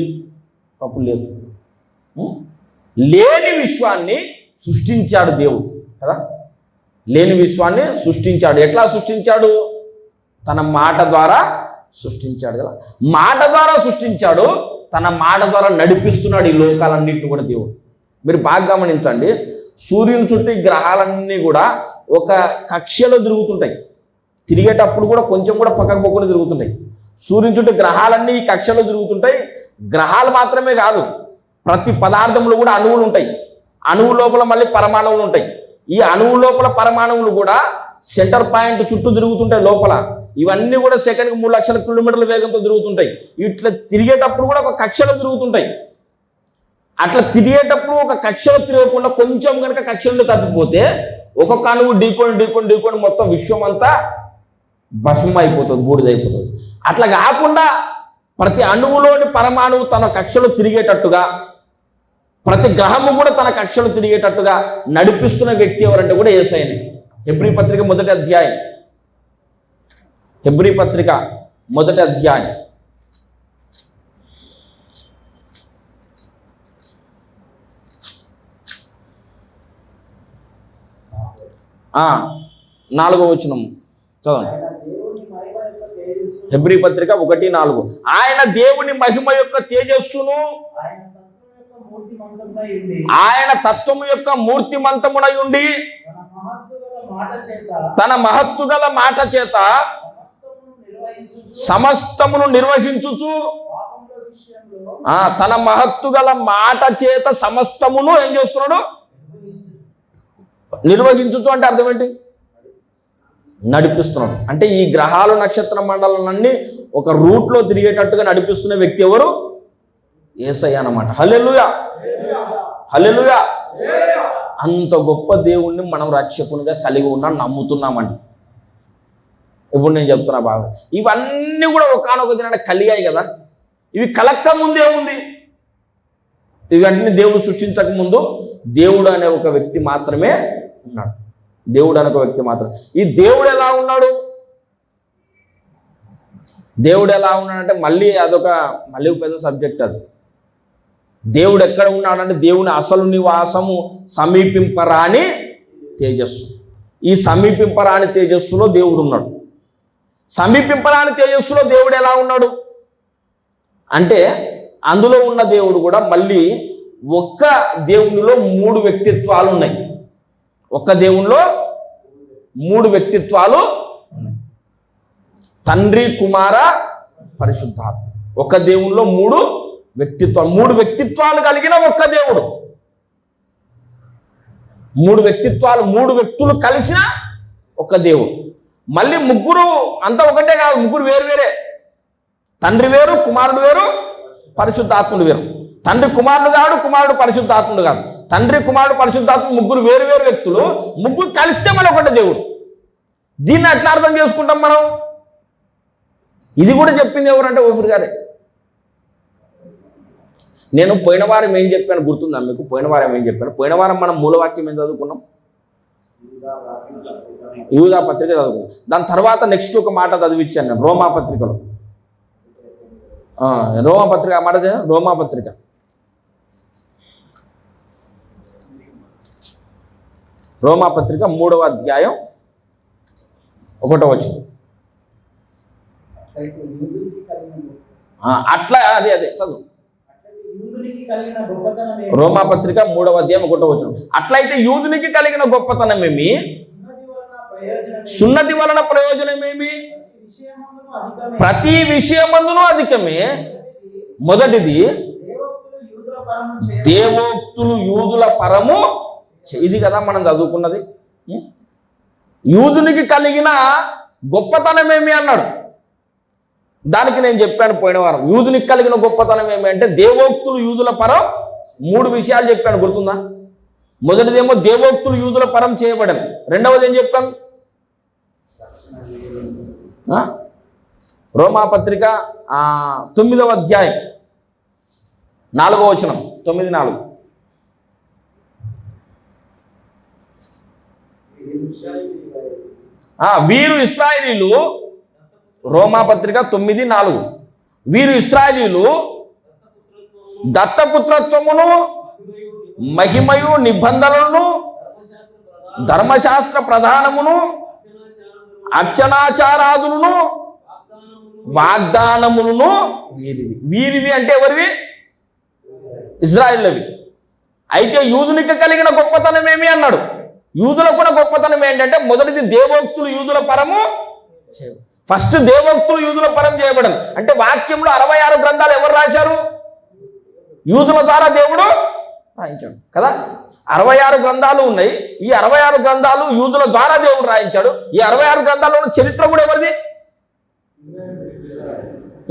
లేని విశ్వాన్ని సృష్టించాడు దేవుడు కదా. లేని విశ్వాన్ని సృష్టించాడు. ఎట్లా సృష్టించాడు? తన మాట ద్వారా సృష్టించాడు కదా. మాట ద్వారా సృష్టించాడు, తన మాట ద్వారా నడిపిస్తున్నాడు ఈ లోకాలన్నింటినీ కూడా దేవుడు. మీరు బాగా గమనించండి, సూర్యుని చుట్టూ ఈ గ్రహాలన్నీ కూడా ఒక కక్ష్యలో తిరుగుతుంటాయి. తిరిగేటప్పుడు కూడా కొంచెం కూడా పక్కకు పక్కన తిరుగుతుంటాయి. సూర్యుని చుట్టూ గ్రహాలన్నీ ఈ కక్ష్యలో తిరుగుతుంటాయి. గ్రహాలు మాత్రమే కాదు, ప్రతి పదార్థంలో కూడా అణువులు ఉంటాయి. అణువు లోపల మళ్ళీ పరమాణువులు ఉంటాయి. ఈ అణువు లోపల పరమాణువులు కూడా సెంటర్ పాయింట్ చుట్టూ తిరుగుతుంటాయి లోపల. ఇవన్నీ కూడా సెకండ్కి 3 లక్షల కిలోమీటర్ల వేగంతో తిరుగుతుంటాయి. ఇట్లా తిరిగేటప్పుడు కూడా ఒక కక్షలో తిరుగుతుంటాయి. అట్లా తిరిగేటప్పుడు ఒక కక్షలో తిరగకుండా కొంచెం కనుక కక్షలో తప్పిపోతే ఒక్కొక్క అణువు ఢీకొని మొత్తం విశ్వం అంతా భస్మం అయిపోతుంది, బూడిదైపోతుంది. అట్లా కాకుండా ప్రతి అణువులోని పరమాణువు తన కక్షలో తిరిగేటట్టుగా, ప్రతి గ్రహము కూడా తన కక్షలో తిరిగేటట్టుగా నడిపిస్తున్న వ్యక్తి ఎవరంటే కూడా యేసయ్యనే. హెబ్రీ పత్రిక మొదటి అధ్యాయం 4వ వచనం చదవండి. హెబ్రీ పత్రిక 1:4. ఆయన దేవుని మహిమ యొక్క తేజస్సును, ఆయన తత్వము యొక్క మూర్తిమంతమునై ఉండి తన మహత్తు గల మాట చేత సమస్తమును నిర్వహించుచు, తన మహత్తు గల మాట చేత సమస్తమును ఏం చేస్తున్నాడు? నిర్వహించుచు అంటే అర్థం ఏంటి? నడిపిస్తున్నాడు. అంటే ఈ గ్రహాలు నక్షత్ర మండలాలన్నీ ఒక రూట్లో తిరిగేటట్టుగా నడిపిస్తున్న వ్యక్తి ఎవరు? యేసయ్య అన్నమాట. హల్లెలూయా. అంత గొప్ప దేవుణ్ణి మనం రక్షకునిగా కలిగి ఉన్నాం, నమ్ముతున్నామండి. ఇప్పుడు నేను చెప్తున్నా బాగా, ఇవన్నీ కూడా ఒకానొక దినాన కలిగాయి కదా. ఇవి కలక్క ముందే ఉంది. ఇవన్నీ దేవుడు సృష్టించక ముందు దేవుడు అనే ఒక వ్యక్తి మాత్రమే ఉన్నాడు. ఈ దేవుడు ఎలా ఉన్నాడు? అంటే మళ్ళీ మళ్ళీ పెద్ద సబ్జెక్ట్ అది. దేవుడు ఎక్కడ ఉన్నాడంటే దేవుని అసలు నివాసము సమీపింపరాని తేజస్సు. ఈ సమీపింపరాని తేజస్సులో దేవుడు ఉన్నాడు. సమీపింపరాని తేజస్సులో దేవుడు ఎలా ఉన్నాడు అంటే, అందులో ఉన్న దేవుడు కూడా మళ్ళీ ఒక్క దేవునిలో 3 వ్యక్తిత్వాలు ఉన్నాయి. ఒక్క దేవునిలో 3 వ్యక్తిత్వాలు ఉన్నాయి. తండ్రి, కుమార, పరిశుద్ధాత్మ. ఒక దేవునిలో 3 వ్యక్తిత్వాలు కలిగిన ఒక్క దేవుడు. 3 వ్యక్తిత్వాలు, 3 వ్యక్తులు కలిసిన ఒక దేవుడు. మళ్ళీ ముగ్గురు అంతా ఒకటే కాదు, ముగ్గురు వేరు వేరే. తండ్రి వేరు, కుమారుడు వేరు, పరిశుద్ధాత్ముడు వేరు. తండ్రి కుమారుడు కాదు, కుమారుడు పరిశుద్ధాత్ముడు కాదు. తండ్రి, కుమారుడు, పరిశుద్ధాత్ముడు ముగ్గురు వేరు వేరు వ్యక్తులు. ముగ్గురు కలిస్తే మన ఒకటే దేవుడు. దీన్ని ఎట్లా అర్థం చేసుకుంటాం మనం? ఇది కూడా చెప్పింది ఎవరంటే ఓఫీర్ గారే. నేను పోయిన వారం ఏం చెప్పాను గుర్తుందా మీకు? పోయిన వారం మనం మూలవాక్యం ఏం చదువుకున్నాం? యూదా పత్రిక చదువుకున్నాం. దాని తర్వాత నెక్స్ట్ ఒక మాట చదివించాను నేను, రోమా పత్రికలో. రోమాపత్రిక మాట రోమాపత్రిక రోమాపత్రిక 3వ అధ్యాయం 1వ వచనం. అట్లా అదే చదువు. రోమాపత్రిక 3వ అధ్యాయం 1వ వచనం. అట్లయితే యూదునికి కలిగిన గొప్పతనమేమి, సున్నతి వలన ప్రయోజనమేమి? ప్రతి విషయమందును అధికమే. మొదటిది దేవోక్తులు యూదుల పరము. ఇది కదా మనం చదువుకున్నది. యూదునికి కలిగిన గొప్పతనమేమి అన్నాడు. దానికి నేను చెప్పాను పోయిన వారం. యూదునికి కలిగిన గొప్పతనం ఏమి అంటే దేవోక్తులు యూదుల పరం. 3 విషయాలు చెప్పాను, గుర్తుందా? మొదటిదేమో దేవోక్తులు యూదుల పరం చేయబడను. రెండవది ఏం చెప్పాను? రోమాపత్రిక 9వ అధ్యాయం 4వ వచనం, 9:4. వీరు ఇశ్రాయేలీలు, రోమాపత్రిక 9:4. వీరు ఇశ్రాయేలీలు దత్తపుత్రత్వమును మహిమయు నిబంధనలను ధర్మశాస్త్ర ప్రధానమును అర్చనాచారాదులను వాగ్దానములను వీరివి అంటే ఎవరివి? ఇజ్రాయేళ్లవి. అయితే యూదునికి కలిగిన గొప్పతనం ఏమి అన్నాడు? యూదులకు కూడా గొప్పతనం ఏంటంటే మొదటిది దేవోక్తులు యూదుల పరము. ఫస్ట్ దేవోక్తులు యూదుల పరం చేయబడను అంటే వాక్యంలో 66 గ్రంథాలు ఎవరు రాశారు? యూదుల ద్వారా దేవుడు రాయించాడు కదా. 66 గ్రంథాలు ఉన్నాయి. ఈ 66 గ్రంథాలు యూదుల ద్వారా దేవుడు రాయించాడు. ఈ 66 గ్రంథాల్లో చరిత్ర కూడా ఎవరిది?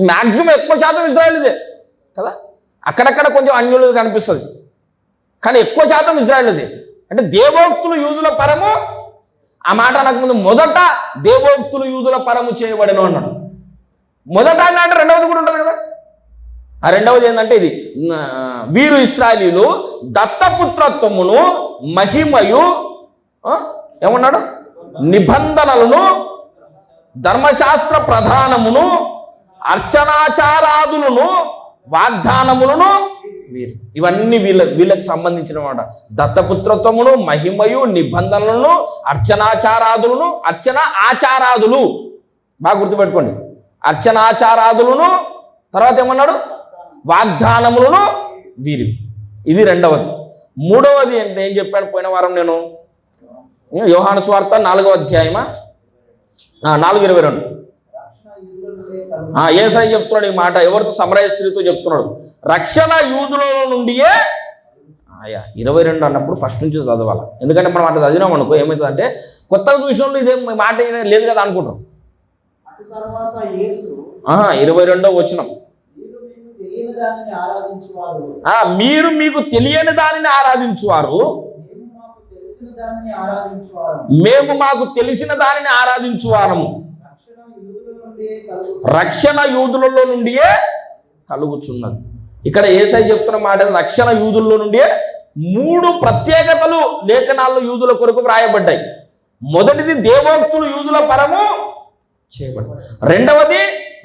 మ్యాక్సిమం ఎక్కువ శాతం ఇజ్రాయేలుదే కదా. అక్కడక్కడ కొంచెం అన్యులు కనిపిస్తుంది, కానీ ఎక్కువ శాతం ఇజ్రాయేలుదే. అంటే దేవోక్తులు యూదుల పరము. ఆ మాట అనకముందు మొదట దేవోక్తులు యూదుల పరము చేయబడను అన్నాడు. మొదట అంటే రెండవది కూడా ఉంటుంది కదా. ఆ రెండవది ఏంటంటే ఇది, వీరు ఇశ్రాయేలీలు దత్తపుత్రత్వమును మహిమయు ఏమన్నాడు? నిబంధనలను ధర్మశాస్త్ర ప్రధానమును అర్చనాచారాదులను వాగ్దానములను వీరు. ఇవన్నీ వీళ్ళకి సంబంధించిన మాట. దత్తపుత్రత్వమును మహిమయు నిబంధనలను అర్చనాచారాదులను. అర్చన ఆచారాదులు బాగా గుర్తుపెట్టుకోండి. అర్చనాచారాదులను, తర్వాత ఏమన్నాడు? వాగ్దానములను వీరివి. ఇది రెండవది. మూడవది అంటే ఏం చెప్పాను పోయిన వారం నేను? యోహాను సువార్త 4వ అధ్యాయమా 4:22. యేసయ్య చెప్తున్నాడు ఈ మాట. ఎవరితో? సమరయ స్త్రీతో చెప్తున్నాడు. రక్షణ యూదుల నుండియే. 22 అన్నప్పుడు ఫస్ట్ నుంచి చదవాలి. ఎందుకంటే మనం అట్లా చదివినాం అనుకో ఏమవుతుందంటే కొత్తగా చూసిన వాళ్ళు ఇదేం మాట లేదు కదా అనుకుంటాం. 22వ వచనం, మీరు మీకు తెలియని దానిని ఆరాధించువారు, మేము మాకు తెలిసిన దానిని ఆరాధించువారము. రక్షణ యూదులలో నుండియే కలుగుచున్నది. ఇక్కడ యేసయ్య చెప్తున్న మాట రక్షణ యూదుల్లో నుండియే. 3 ప్రత్యేకతలు లేఖనాల్లో యూదుల కొరకు వ్రాయబడ్డాయి. మొదటిది దేవోక్తులు యూదుల పరము చేయబడ్డాయి. రెండవది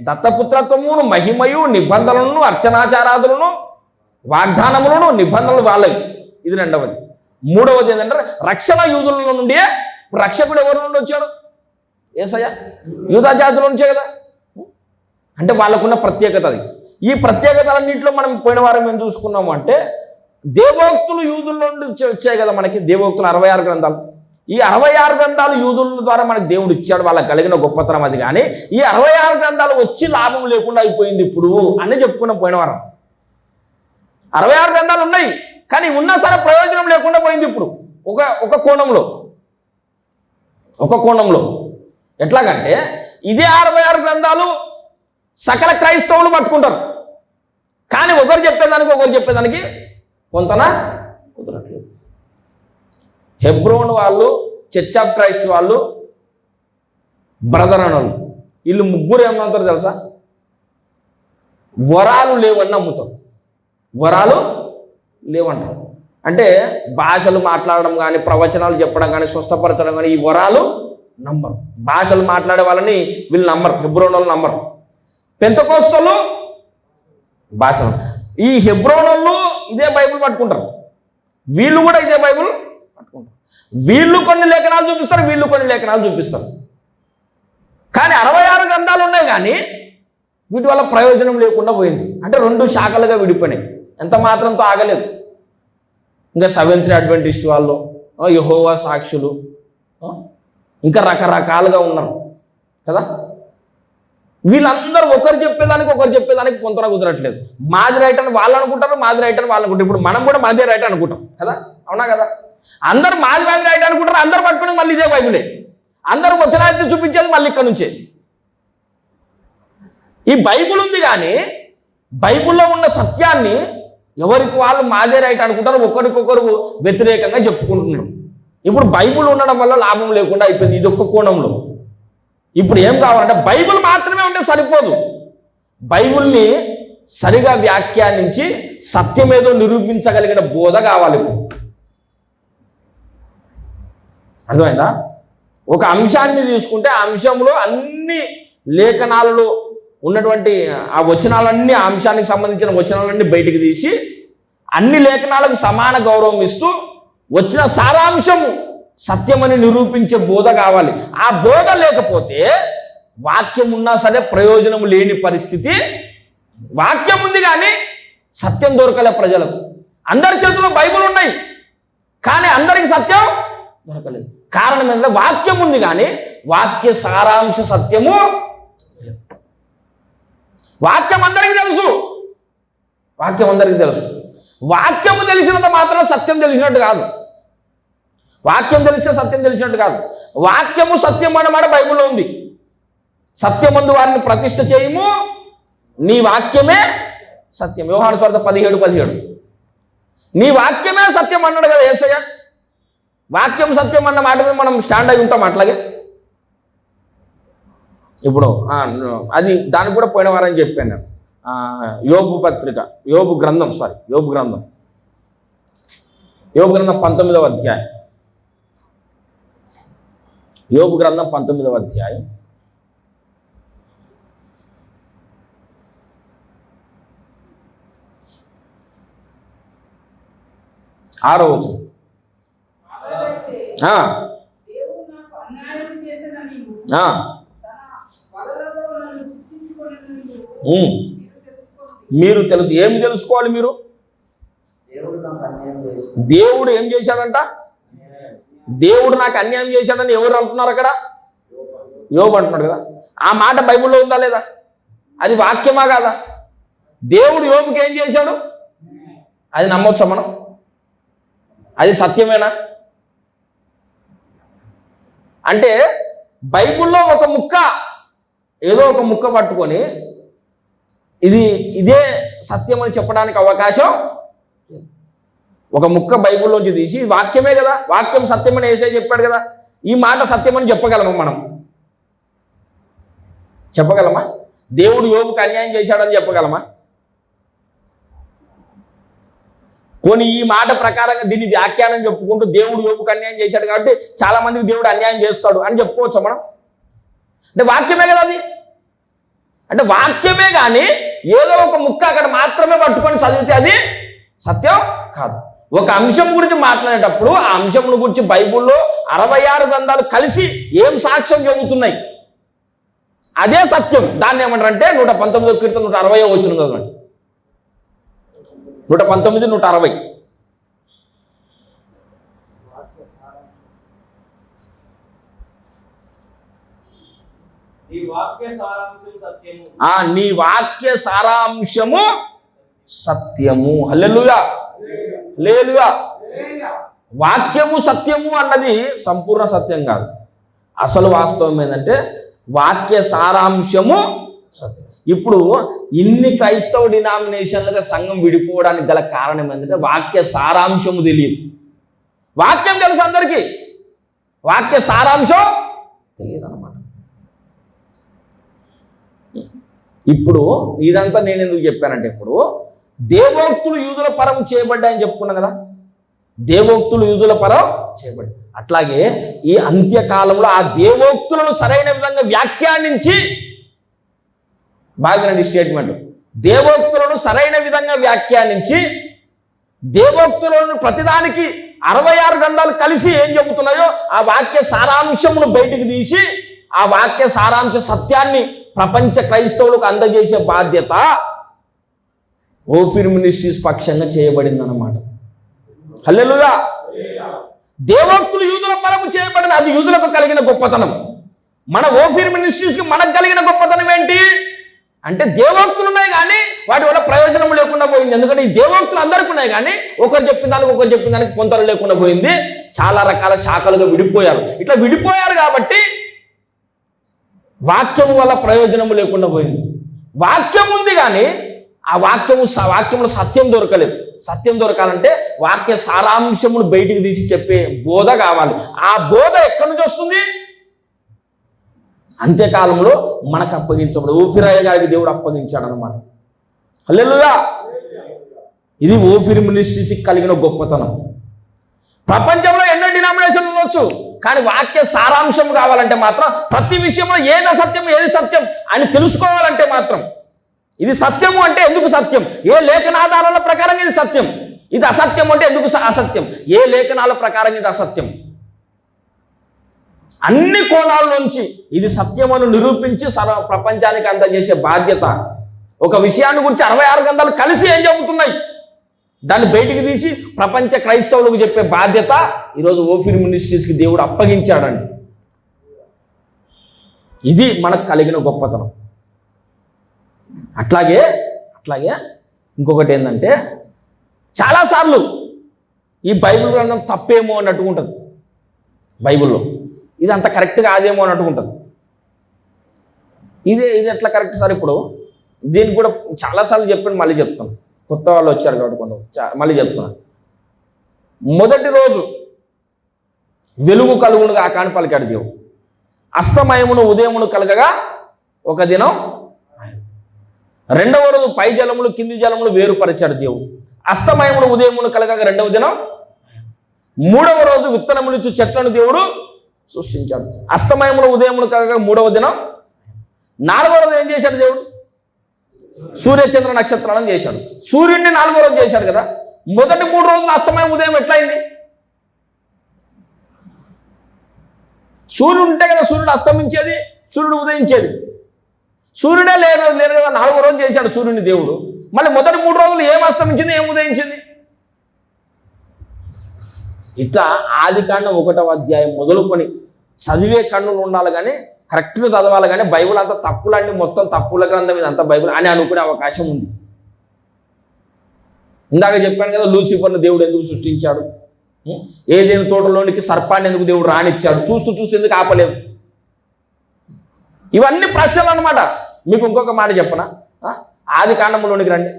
దత్తపుత్రత్వమును మహిమయు నిబంధనలను అర్చనాచారాదులను వాగ్దానములను నిబంధనలు వాళ్ళవి. ఇది రెండవది. మూడవది ఏంటంటే రక్షణ యూదుల నుండియే. రక్షకుడు ఎవరి నుండి వచ్చాడు? యేసయ్య. యూదా జాతుల నుంచే కదా. అంటే వాళ్ళకున్న ప్రత్యేకత అది. ఈ ప్రత్యేకతలన్నింటిలో మనం పోయిన వారం ఏం చూసుకున్నాము అంటే దేవోక్తులు యూదుల నుండి వచ్చాయి కదా మనకి. దేవోక్తులు 66 గ్రంథాలు. ఈ 66 గ్రంథాలు యూదుల ద్వారా మనకి దేవుడు ఇచ్చాడు. వాళ్ళకి కలిగిన గొప్పతనం అది. కానీ ఈ 66 గ్రంథాలు వచ్చి లాభం లేకుండా అయిపోయింది ఇప్పుడు అని చెప్పుకున్నాం పోయిన వారం. 66 గ్రంథాలు ఉన్నాయి, కానీ ఉన్నా సరే ప్రయోజనం లేకుండా పోయింది ఇప్పుడు ఒక కోణంలో. ఎట్లాగంటే ఇదే 66 గ్రంథాలు సకల క్రైస్తవులు పట్టుకుంటారు, కానీ ఒకరు చెప్పేదానికి కొంతనా కుదరట్లేదు. హెబ్రోన్ వాళ్ళు, చర్చ్ ఆఫ్ క్రైస్ట్ వాళ్ళు, బ్రదర్ అనోళ్ళు, వీళ్ళు ముగ్గురు ఏమవుతారు తెలుసా? వరాలు లేవని నమ్ముతారు. వరాలు లేవంటారు. అంటే భాషలు మాట్లాడడం కానీ, ప్రవచనాలు చెప్పడం కానీ, స్వస్థపరచడం కానీ, ఈ వరాలు నమ్మరు. భాషలు మాట్లాడే వాళ్ళని వీళ్ళు నమ్మరు. హెబ్రోన్ వాళ్ళు నమ్మరు. పెంతెకోస్తలు భాషలు. ఈ హెబ్రోనోళ్ళు ఇదే బైబిల్ పట్టుకుంటారు, వీళ్ళు కూడా ఇదే బైబిల్ పట్టుకుంటారు. వీళ్ళు కొన్ని లేఖనాలు చూపిస్తారు, వీళ్ళు కొన్ని లేఖనాలు చూపిస్తారు. కానీ 66 గ్రంథాలు ఉన్నాయి, కానీ వీటి వల్ల ప్రయోజనం లేకుండా పోయింది. అంటే 2 శాఖలుగా విడిపోయినాయి, ఎంత మాత్రంతో ఆగలేదు. ఇంకా సెవెంత్ డే అడ్వెంటిస్ట్ వాళ్ళు, యెహోవా సాక్షులు, ఇంకా రకరకాలుగా ఉన్నారు కదా. వీళ్ళందరూ ఒకరు చెప్పేదానికి కొంత కుదరట్లేదు. మాది రైట్ అని వాళ్ళు అనుకుంటారు, మాది రైట్ అని వాళ్ళు అనుకుంటారు. ఇప్పుడు మనం కూడా మాదే రైట్ అనుకుంటాం కదా, అవునా కదా. అందరు మాది రైట్ అనుకుంటారు, అందరు పట్టుకుని మళ్ళీ ఇదే బైబిలే, అందరూ వచనాన్ని చూపించేది మళ్ళీ ఇక్కడ నుంచే. ఈ బైబిల్ ఉంది, కానీ బైబిల్లో ఉన్న సత్యాన్ని ఎవరికి వాళ్ళు మాదే రైట్ అనుకుంటారు, ఒకరికొకరు వ్యతిరేకంగా చెప్పుకుంటున్నారు. ఇప్పుడు బైబిల్ ఉండడం వల్ల లాభం లేకుండా అయిపోయింది ఇదొక్క కోణంలో. ఇప్పుడు ఏం కావాలంటే బైబిల్ మాత్రమే ఉంటే సరిపోదు, బైబిల్ని సరిగా వ్యాఖ్యానించి సత్యమేదో నిరూపించగలిగిన బోధ కావాలి. అర్థమైందా? ఒక అంశాన్ని తీసుకుంటే ఆ అంశంలో అన్ని లేఖనాలలో ఉన్నటువంటి ఆ వచనాలన్నీ, ఆ అంశానికి సంబంధించిన వచనాలన్నీ బయటికి తీసి అన్ని లేఖనాలకు సమాన గౌరవం ఇస్తూ వచ్చిన సారాంశము సత్యమని నిరూపించే బోధ కావాలి. ఆ బోధ లేకపోతే వాక్యం ఉన్నా సరే ప్రయోజనం లేని పరిస్థితి. వాక్యం ఉంది కానీ సత్యం దొరకలే ప్రజలకు. అందరి చేతిలో బైబిల్ ఉన్నాయి, కానీ అందరికి సత్యం దొరకలేదు. కారణం ఏంటంటే వాక్యం ఉంది, కానీ వాక్య సారాంశ సత్యము. వాక్యం అందరికీ తెలుసు, వాక్యము తెలిసినంత మాత్రం సత్యం తెలిసినట్టు కాదు. వాక్యం తెలిస్తే సత్యం తెలిసినట్టు కాదు. వాక్యము సత్యం అన్నమాట బైబిల్లో ఉంది. సత్యమందు వారిని ప్రతిష్ఠ చేయము, నీ వాక్యమే సత్యం. యోహాను సువార్త 17:17. నీ వాక్యమే సత్యం అన్నాడు కదా యేసయ్య. వాక్యం సత్యం అన్న మాట మీద మనం స్టాండ్ అయి ఉంటాం. అట్లాగే ఇప్పుడు అది దానికి కూడా పోయిన వారని చెప్పాను నేను. యోబు గ్రంథం 19వ అధ్యాయం. యోబు గ్రంథం 19వ అధ్యాయం 6వ వచనం. మీరు ఏమి తెలుసుకోవాలి? మీరు దేవుడు ఏం చేశాడంట? దేవుడు నాకు అన్యాయం చేశాడని ఎవరు అంటున్నారు అక్కడ? యోబు అంటున్నాడు కదా. ఆ మాట బైబిల్లో ఉందా లేదా? అది వాక్యమా కాదా? దేవుడు యోబుకి ఏం చేశాడు? అది నమ్మొచ్చా మనం? అది సత్యమేనా? అంటే బైబిల్లో ఒక ముక్క, ఏదో ఒక ముక్క పట్టుకొని ఇదే సత్యం అని చెప్పడానికి అవకాశం. ఒక ముక్క బైబిల్లోంచి తీసి వాక్యమే కదా, వాక్యం సత్యమని యేసయ్య చెప్పాడు కదా, ఈ మాట సత్యమని చెప్పగలమా మనం? చెప్పగలమా? దేవుడు యోబుకి అన్యాయం చేశాడని చెప్పగలమా? పోనీ ఈ మాట ప్రకారంగా దీన్ని వ్యాఖ్యానం చెప్పుకుంటూ దేవుడు యోబుకి అన్యాయం చేశాడు కాబట్టి చాలా మందికి దేవుడు అన్యాయం చేస్తాడు అని చెప్పుకోవచ్చా మనం? అంటే వాక్యమే కదా అది. అంటే వాక్యమే కానీ ఏదో ఒక ముక్క అక్కడ మాత్రమే పట్టుకొని చదివితే అది సత్యం కాదు. ఒక అంశం గురించి మాట్లాడేటప్పుడు ఆ అంశం గురించి బైబిల్లో 66 గ్రంథాలు కలిసి ఏం సాక్ష్యం చెబుతున్నాయి, అదే సత్యం. దాన్ని ఏమంటారంటే 119వ కీర్తన 160వ వచనం చదవండి. 119, 160. నీ వాక్య సారాంశము సత్యము. హల్లెలూయా, హల్లెలూయా. వాక్యము సత్యము అన్నది సంపూర్ణ సత్యం కాదు. అసలు వాస్తవం ఏంటంటే వాక్య సారాంశము సత్యం. ఇప్పుడు ఇన్ని క్రైస్తవ డినామినేషన్లుగా సంఘం విడిపోవడానికి గల కారణం ఏంటంటే వాక్య సారాంశము తెలియదు. వాక్యం తెలుసు అందరికీ, వాక్య సారాంశం తెలియదు అన్నమాట. ఇప్పుడు ఇదంతా నేను ఎందుకు చెప్పానంటే, ఇప్పుడు దేవోక్తులు యూదుల పరం చేయబడ్డాయని చెప్పుకున్నాం కదా, దేవోక్తులు యూదుల పరం చేయబడ్డాయి. అట్లాగే ఈ అంత్యకాలంలో ఆ దేవోక్తులను సరైన విధంగా వ్యాఖ్యానించి, బాగా స్టేట్మెంట్, దేవోక్తులను సరైన విధంగా వ్యాఖ్యానించి దేవోక్తులను ప్రతిదానికి 66 గ్రంథాలు కలిసి ఏం చెబుతున్నాయో ఆ వాక్య సారాంశమును బయటికి తీసి ఆ వాక్య సారాంశ సత్యాన్ని ప్రపంచ క్రైస్తవులకు అందజేసే బాధ్యత ఓఫీర్ మినిస్ట్రీస్ పక్షంగా చేయబడిందన్నమాట. హల్లెలూయా. దేవోక్తులు యూదుల పరము చేయబడింది, అది యూదులకు కలిగిన గొప్పతనం. మన ఓఫీర్ మినిస్ట్రీస్కి మనకు కలిగిన గొప్పతనం ఏంటి అంటే దేవోక్తులు ఉన్నాయి కానీ వాటి వల్ల ప్రయోజనం లేకుండా పోయింది. ఎందుకంటే ఈ దేవోక్తులు అందరికీ ఉన్నాయి కానీ ఒకరు చెప్పిన దానికి కొంతలు లేకుండా పోయింది. చాలా రకాల శాఖలుగా విడిపోయారు. ఇట్లా విడిపోయారు కాబట్టి వాక్యము వల్ల ప్రయోజనము లేకుండా పోయింది. వాక్యం ఉంది కానీ ఆ వాక్యంలో సత్యం దొరకలేదు. సత్యం దొరకాలంటే వాక్య సారాంశమును బయటికి తీసి చెప్పే బోధ కావాలి. ఆ బోధ ఎక్కడి నుంచి వస్తుంది? అంత్యకాలంలో మనకు అప్పగించబడు. ఓఫీరయ్య గారికి దేవుడు అప్పగించాడు అనమాట. హల్లెలూయా. ఇది ఓఫీర్ మినిస్ట్రీస్కి కలిగిన గొప్పతనం. ప్రపంచంలో ఎన్నో డినామినేషన్లు ఉండొచ్చు కానీ వాక్య సారాంశం కావాలంటే మాత్రం ప్రతి విషయంలో ఏది అసత్యం ఏది సత్యం అని తెలుసుకోవాలంటే మాత్రం ఇది సత్యము అంటే ఎందుకు సత్యం, ఏ లేఖనాధారాల ప్రకారం ఇది సత్యం, ఇది అసత్యం అంటే ఎందుకు అసత్యం, ఏ లేఖనాల ప్రకారం ఇది అసత్యం, అన్ని కోణాల నుంచి ఇది సత్యమని నిరూపించి ప్రపంచానికి అందజేసే బాధ్యత. ఒక విషయాన్ని గురించి 66 గ్రంథాలు కలిసి ఏం చెబుతున్నాయి దాన్ని బయటికి తీసి ప్రపంచ క్రైస్తవులకు చెప్పే బాధ్యత ఈరోజు ఓఫీర్ మినిస్ట్రీస్కి దేవుడు అప్పగించాడండి. ఇది మనకు కలిగిన గొప్పతనం. అట్లాగే ఇంకొకటి ఏంటంటే చాలాసార్లు ఈ బైబిల్ గ్రంథం తప్పేమో అన్నట్టుగా ఉంటుంది. బైబిల్లో ఇది అంత కరెక్ట్ కాదేమో అన్నట్టుగా ఉంటుంది. ఇది ఎట్లా కరెక్ట్ సార్? ఇప్పుడు దీనికి కూడా చాలాసార్లు చెప్పాను, మళ్ళీ చెప్తాను. కొత్త వాళ్ళు వచ్చారు కాబట్టి మళ్ళీ చెప్తున్నాను. మొదటి రోజు వెలుగు కలుగును గాక అని పలికాడు దేవుడు. అస్తమయమును ఉదయమును కలగగా ఒక దినం. రెండవ రోజు పై జలములు కింది జలములు వేరుపరిచాడు దేవుడు. అస్తమయమును ఉదయమును కలగగా రెండవ దినం. మూడవ రోజు విత్తనమునిచ్చు చెట్లను దేవుడు సృష్టించాడు. అస్తమయమును ఉదయమును కలగగా మూడవ దినం. నాలుగవ రోజు ఏం చేశాడు దేవుడు? సూర్యచంద్ర నక్షత్రాలను చేశాడు. సూర్యుడిని నాలుగో రోజు చేశాడు కదా. మొదటి 3 రోజులు అస్తమయం ఉదయం ఎట్లయింది? సూర్యుడు ఉంటే కదా సూర్యుడు అస్తమించేది, సూర్యుడు ఉదయించేది. సూర్యుడే లేరు కదా, 4వ రోజు చేశాడు సూర్యుని దేవుడు. మళ్ళీ మొదటి 3 రోజులు ఏం అస్తమించింది, ఏం ఉదయించింది? ఇట్లా ఆదికాండం 1వ అధ్యాయం మొదలుకొని చదివే కన్నులు ఉండాలి కానీ కరెక్ట్గా చదవాలి కానీ బైబిల్ అంతా తప్పులన్నీ మొత్తం తప్పుల గ్రంథం ఇదంతా బైబిల్ అని అనుకునే అవకాశం ఉంది. ఇందాక చెప్పాను కదా లూసిఫర్ను దేవుడు ఎందుకు సృష్టించాడు, ఏదైనా తోటలోనికి సర్పాన్ని ఎందుకు దేవుడు రానిచ్చాడు, చూస్తూ ఎందుకు ఆపలేదు. ఇవన్నీ ప్రశ్నలు అనమాట. మీకు ఇంకొక మాట చెప్పనా, ఆదికాండంలోనికి రండి.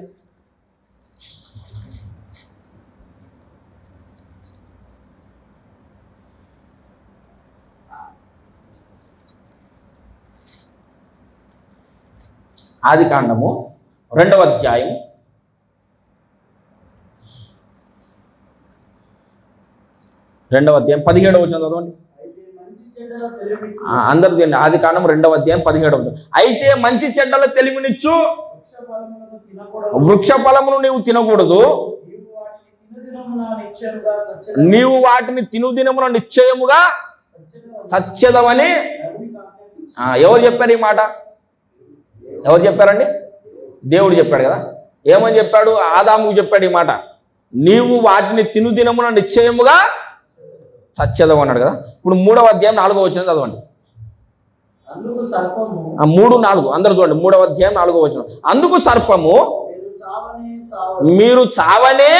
ఆదికాండము 2వ అధ్యాయం 17వ వచనం చదవండి. అందరూ చేయండి. ఆదికాండం 2వ అధ్యాయం 17వ వచనం. అయితే మంచి చెడ్డల తెలివినిచ్చు వృక్ష ఫలమును నీవు తినకూడదు, నీవు వాటిని తినుదినమున నిశ్చయముగా చచ్చెదవని. ఎవరు చెప్పారు ఈ మాట? ఎవరు చెప్పారండి? దేవుడు చెప్పాడు కదా. ఏమని చెప్పాడు? ఆదాముకు చెప్పాడు ఈ మాట, నీవు వాటిని తినుదినమున నిశ్చయముగా చచ్చెదవు అన్నాడు కదా. ఇప్పుడు 3వ అధ్యాయం 4వ వచనం చదవండి. 3:4 అందరూ చూడండి. 3వ అధ్యాయం 4వ వచనం. అందుకు సర్పము మీరు చావనే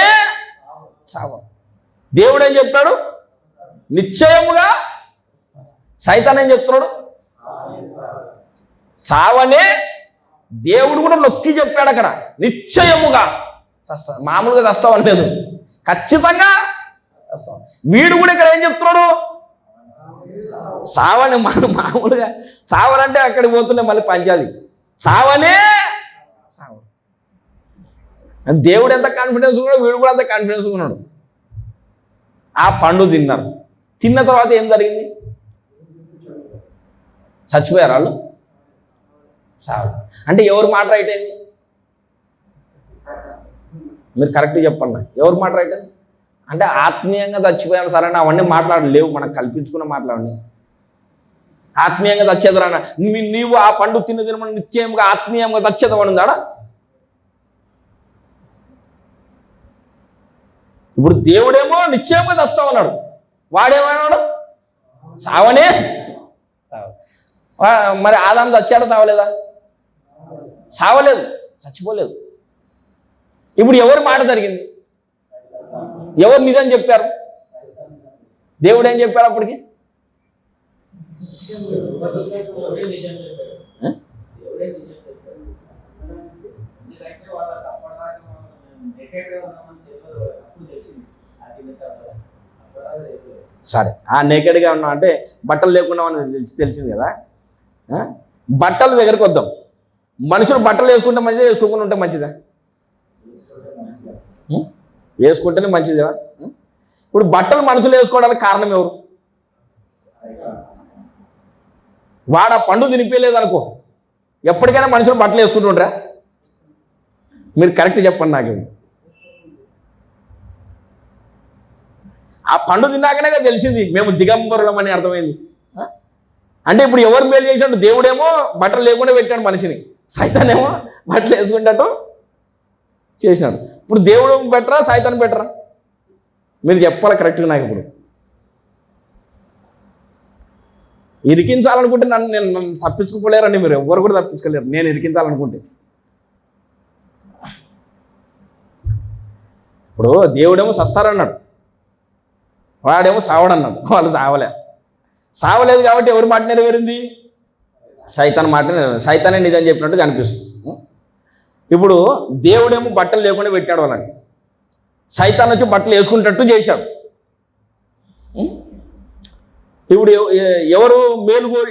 చావ. దేవుడు ఏం చెప్పాడు? నిశ్చయముగా. సైతాన్ ఏం చెప్తున్నాడు? చావనే. దేవుడు కూడా నొక్కి చెప్పాడు అక్కడ, నిశ్చయముగా చస్తావు. మామూలుగా చస్తావు అనలేదు, ఖచ్చితంగా చస్తావు. వీడు కూడా ఇక్కడ ఏం చెప్తున్నాడు? చావని. మామూలుగా చావనంటే అక్కడికి పోతుండే మళ్ళీ పంచాది. చావనే చావు. దేవుడు ఎంత కాన్ఫిడెన్స్ ఉన్నాడు, వీడు కూడా అంత కాన్ఫిడెన్స్ ఉన్నాడు. ఆ పండు తిన్నారు. తిన్న తర్వాత ఏం జరిగింది? చచ్చిపోయారు వాళ్ళు. చావు. అంటే ఎవరు మాట రైట్ అయింది? మీరు కరెక్ట్గా చెప్పండి, ఎవరు మాట రైట్? అంటే ఆత్మీయంగా చచ్చిపోయాను సరే అని అవన్నీ మాట్లాడలేవు, మనం కల్పించుకున్న మాట్లాడండి. ఆత్మీయంగా చచ్చేదరా నీవు ఆ పండు తిన్న నిశ్చయంగా ఆత్మీయంగా చచ్చేదమని ఉందాడా? ఇప్పుడు దేవుడేమో నిశ్చయంగా చస్తామన్నాడు, వాడేమన్నాడు సావనే. మరి ఆదాము చచ్చాడా సావలేదా? సావలేదు, చచ్చిపోలేదు. ఇప్పుడు ఎవరి మాట జరిగింది? ఎవరు నిజం చెప్పారు? దేవుడు ఏం చెప్పాడు అప్పటికి? సరే, ఆ నేకెడ్గా ఉన్నాం అంటే బట్టలు లేకుండా తెలిసింది కదా. బట్టల దగ్గరికి వద్దాం. మనుషులు బట్టలు వేసుకుంటే మంచిదా, వేసుకోకుండా ఉంటే మంచిదా? వేసుకుంటేనే మంచిదా? ఇప్పుడు బట్టలు మనుషులు వేసుకోవడానికి కారణం ఎవరు? వాడు ఆ పండు తినిపించలేదు అనుకో, ఎప్పటికైనా మనుషులు బట్టలు వేసుకుంటుంటారా? మీరు కరెక్ట్ చెప్పండి నాకు. ఆ పండు తిన్నాకనే తెలిసింది మేము దిగంబరులం అని అర్థమైంది. అంటే ఇప్పుడు ఎవరు మేలు చేసినట్టు? దేవుడేమో బట్టలు లేకుండా పెట్టాడు మనిషిని, సైతానేమో బట్టలు వేసుకునేటట్టు చేసినాడు. ఇప్పుడు దేవుడు బెటరా సైతాన్ బెటరా? మీరు చెప్పాలి కరెక్ట్గా నాకు. ఇప్పుడు ఇరికించాలనుకుంటే నన్ను తప్పించుకోలేరండి, మీరు ఎవరు కూడా తప్పించుకోలేరు నేను ఇరికించాలనుకుంటే. ఇప్పుడు దేవుడేమో సస్తారన్నాడు, వాడేమో సావడన్నాడు. వాళ్ళు సావలేదు కాబట్టి ఎవరి మాట నెరవేరింది? సైతాన్ మాట నెరవేరింది. సైతానే నిజం చెప్పినట్టు కనిపిస్తుంది. ఇప్పుడు దేవుడేమో బట్టలు లేకుండా పెట్టాడు వాళ్ళని, సైతాన్ వచ్చి బట్టలు వేసుకునేటట్టు చేశాడు. ఇప్పుడు ఎవరు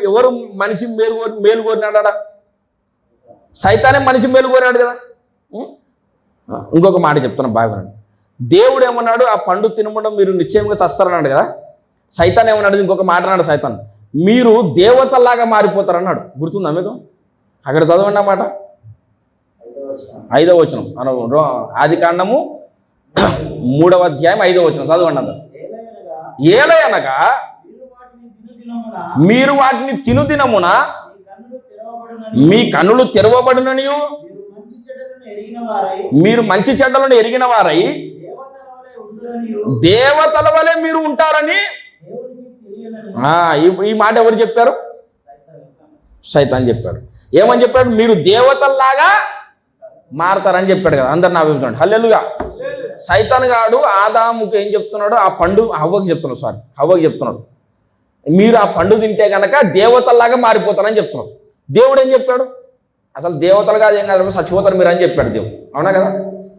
ఎవరు మనిషి మేలు కోరినాడా? సైతానే మనిషి మేలు కోరాడు కదా. ఇంకొక మాట చెప్తున్నాను బాగా. దేవుడు ఏమన్నాడు? ఆ పండు తినడం మీరు నిశ్చయంగా చస్తారన్నాడు కదా. సైతాన్ ఏమన్నాడు? ఇంకొక మాట అన్నాడు సైతాన్, మీరు దేవతల్లాగా మారిపోతారన్నాడు. గుర్తుందా మీకు? అక్కడ చదవండి అన్నమాట. 5వ వచనం, ఆదికాండము 3వ అధ్యాయం 5వ వచనం చదవండి అన్నారు. ఏలయనగా మీరు వాటిని తినుదినమున మీ కన్నులు తెరవబడుననియు మీరు మంచి చెడ్డలను ఎరిగిన వారై దేవతల వలె మీరు ఉంటారని. ఈ మాట ఎవరు చెప్పారు? సైతాన్ చెప్పాడు. ఏమని చెప్పాడు? మీరు దేవతల్లాగా మారతారని చెప్పాడు కదా. అందరు నా విషయం హల్లెలూయా. సైతాన్ గాడు ఆదాముకు ఏం చెప్తున్నాడు? ఆ పండు హవ్వకి చెప్తున్నాడు, మీరు ఆ పండు తింటే కనుక దేవతల్లాగా మారిపోతారని చెప్తున్నాడు. దేవుడు ఏం చెప్పాడు? అసలు దేవతలు కాదు, ఏం కాదు, చచ్చిపోతారు మీరు అని చెప్పాడు దేవుడు. అవునా కదా?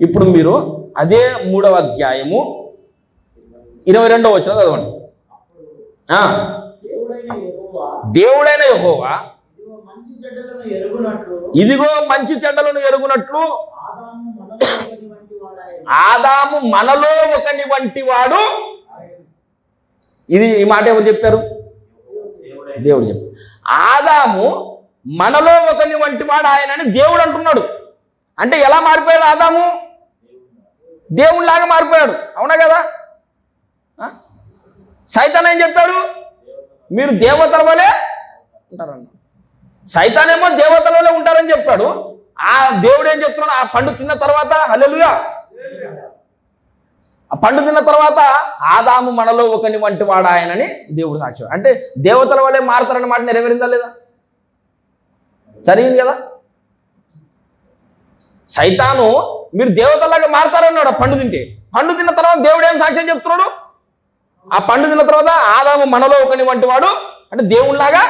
ఇప్పుడు మీరు అదే 3వ అధ్యాయము 22వ వచనం చదవండి. దేవుడైన యెహోవా ఇదిగో మంచి చెడ్డలను ఎరుగునట్లు ఆదాము మనలో ఒకని వంటి వాడు. ఈ మాట ఎవరు చెప్పారు? దేవుడు చెప్పారు. ఆదాము మనలో ఒకని వంటి వాడు ఆయన అని దేవుడు అంటున్నాడు. అంటే ఎలా మారిపోయాడు ఆదాము? దేవుడిలాగా మారిపోయాడు. అవునా కదా? సైతాన్ ఏం చెప్పాడు? మీరు దేవతల వలె ఉంటారన్న. సైతాన్ ఏమో దేవతల వలె ఉంటారని చెప్పాడు. ఆ దేవుడు ఏం చెప్తున్నాడు? ఆ పండు తిన్న తర్వాత హల్లెలూయా, ఆ పండు తిన్న తర్వాత ఆదాము మనలో ఒకని వంటి వాడు ఆయనని దేవుడు సాక్ష్యం. అంటే దేవతల వలె మారుతారన్న మాట నెరవేరిందా లేదా? జరిగింది కదా. సైతాను మీరు దేవతలాగా మారుతారన్నాడు ఆ పండు తింటే. పండు తిన్న తర్వాత దేవుడు ఏం సాక్ష్యం చెప్తున్నాడు? ఆ పండు తిన్న తర్వాత ఆదాము మనలో ఒకని వంటి వాడు అంటే దేవుళ్ళలాగా.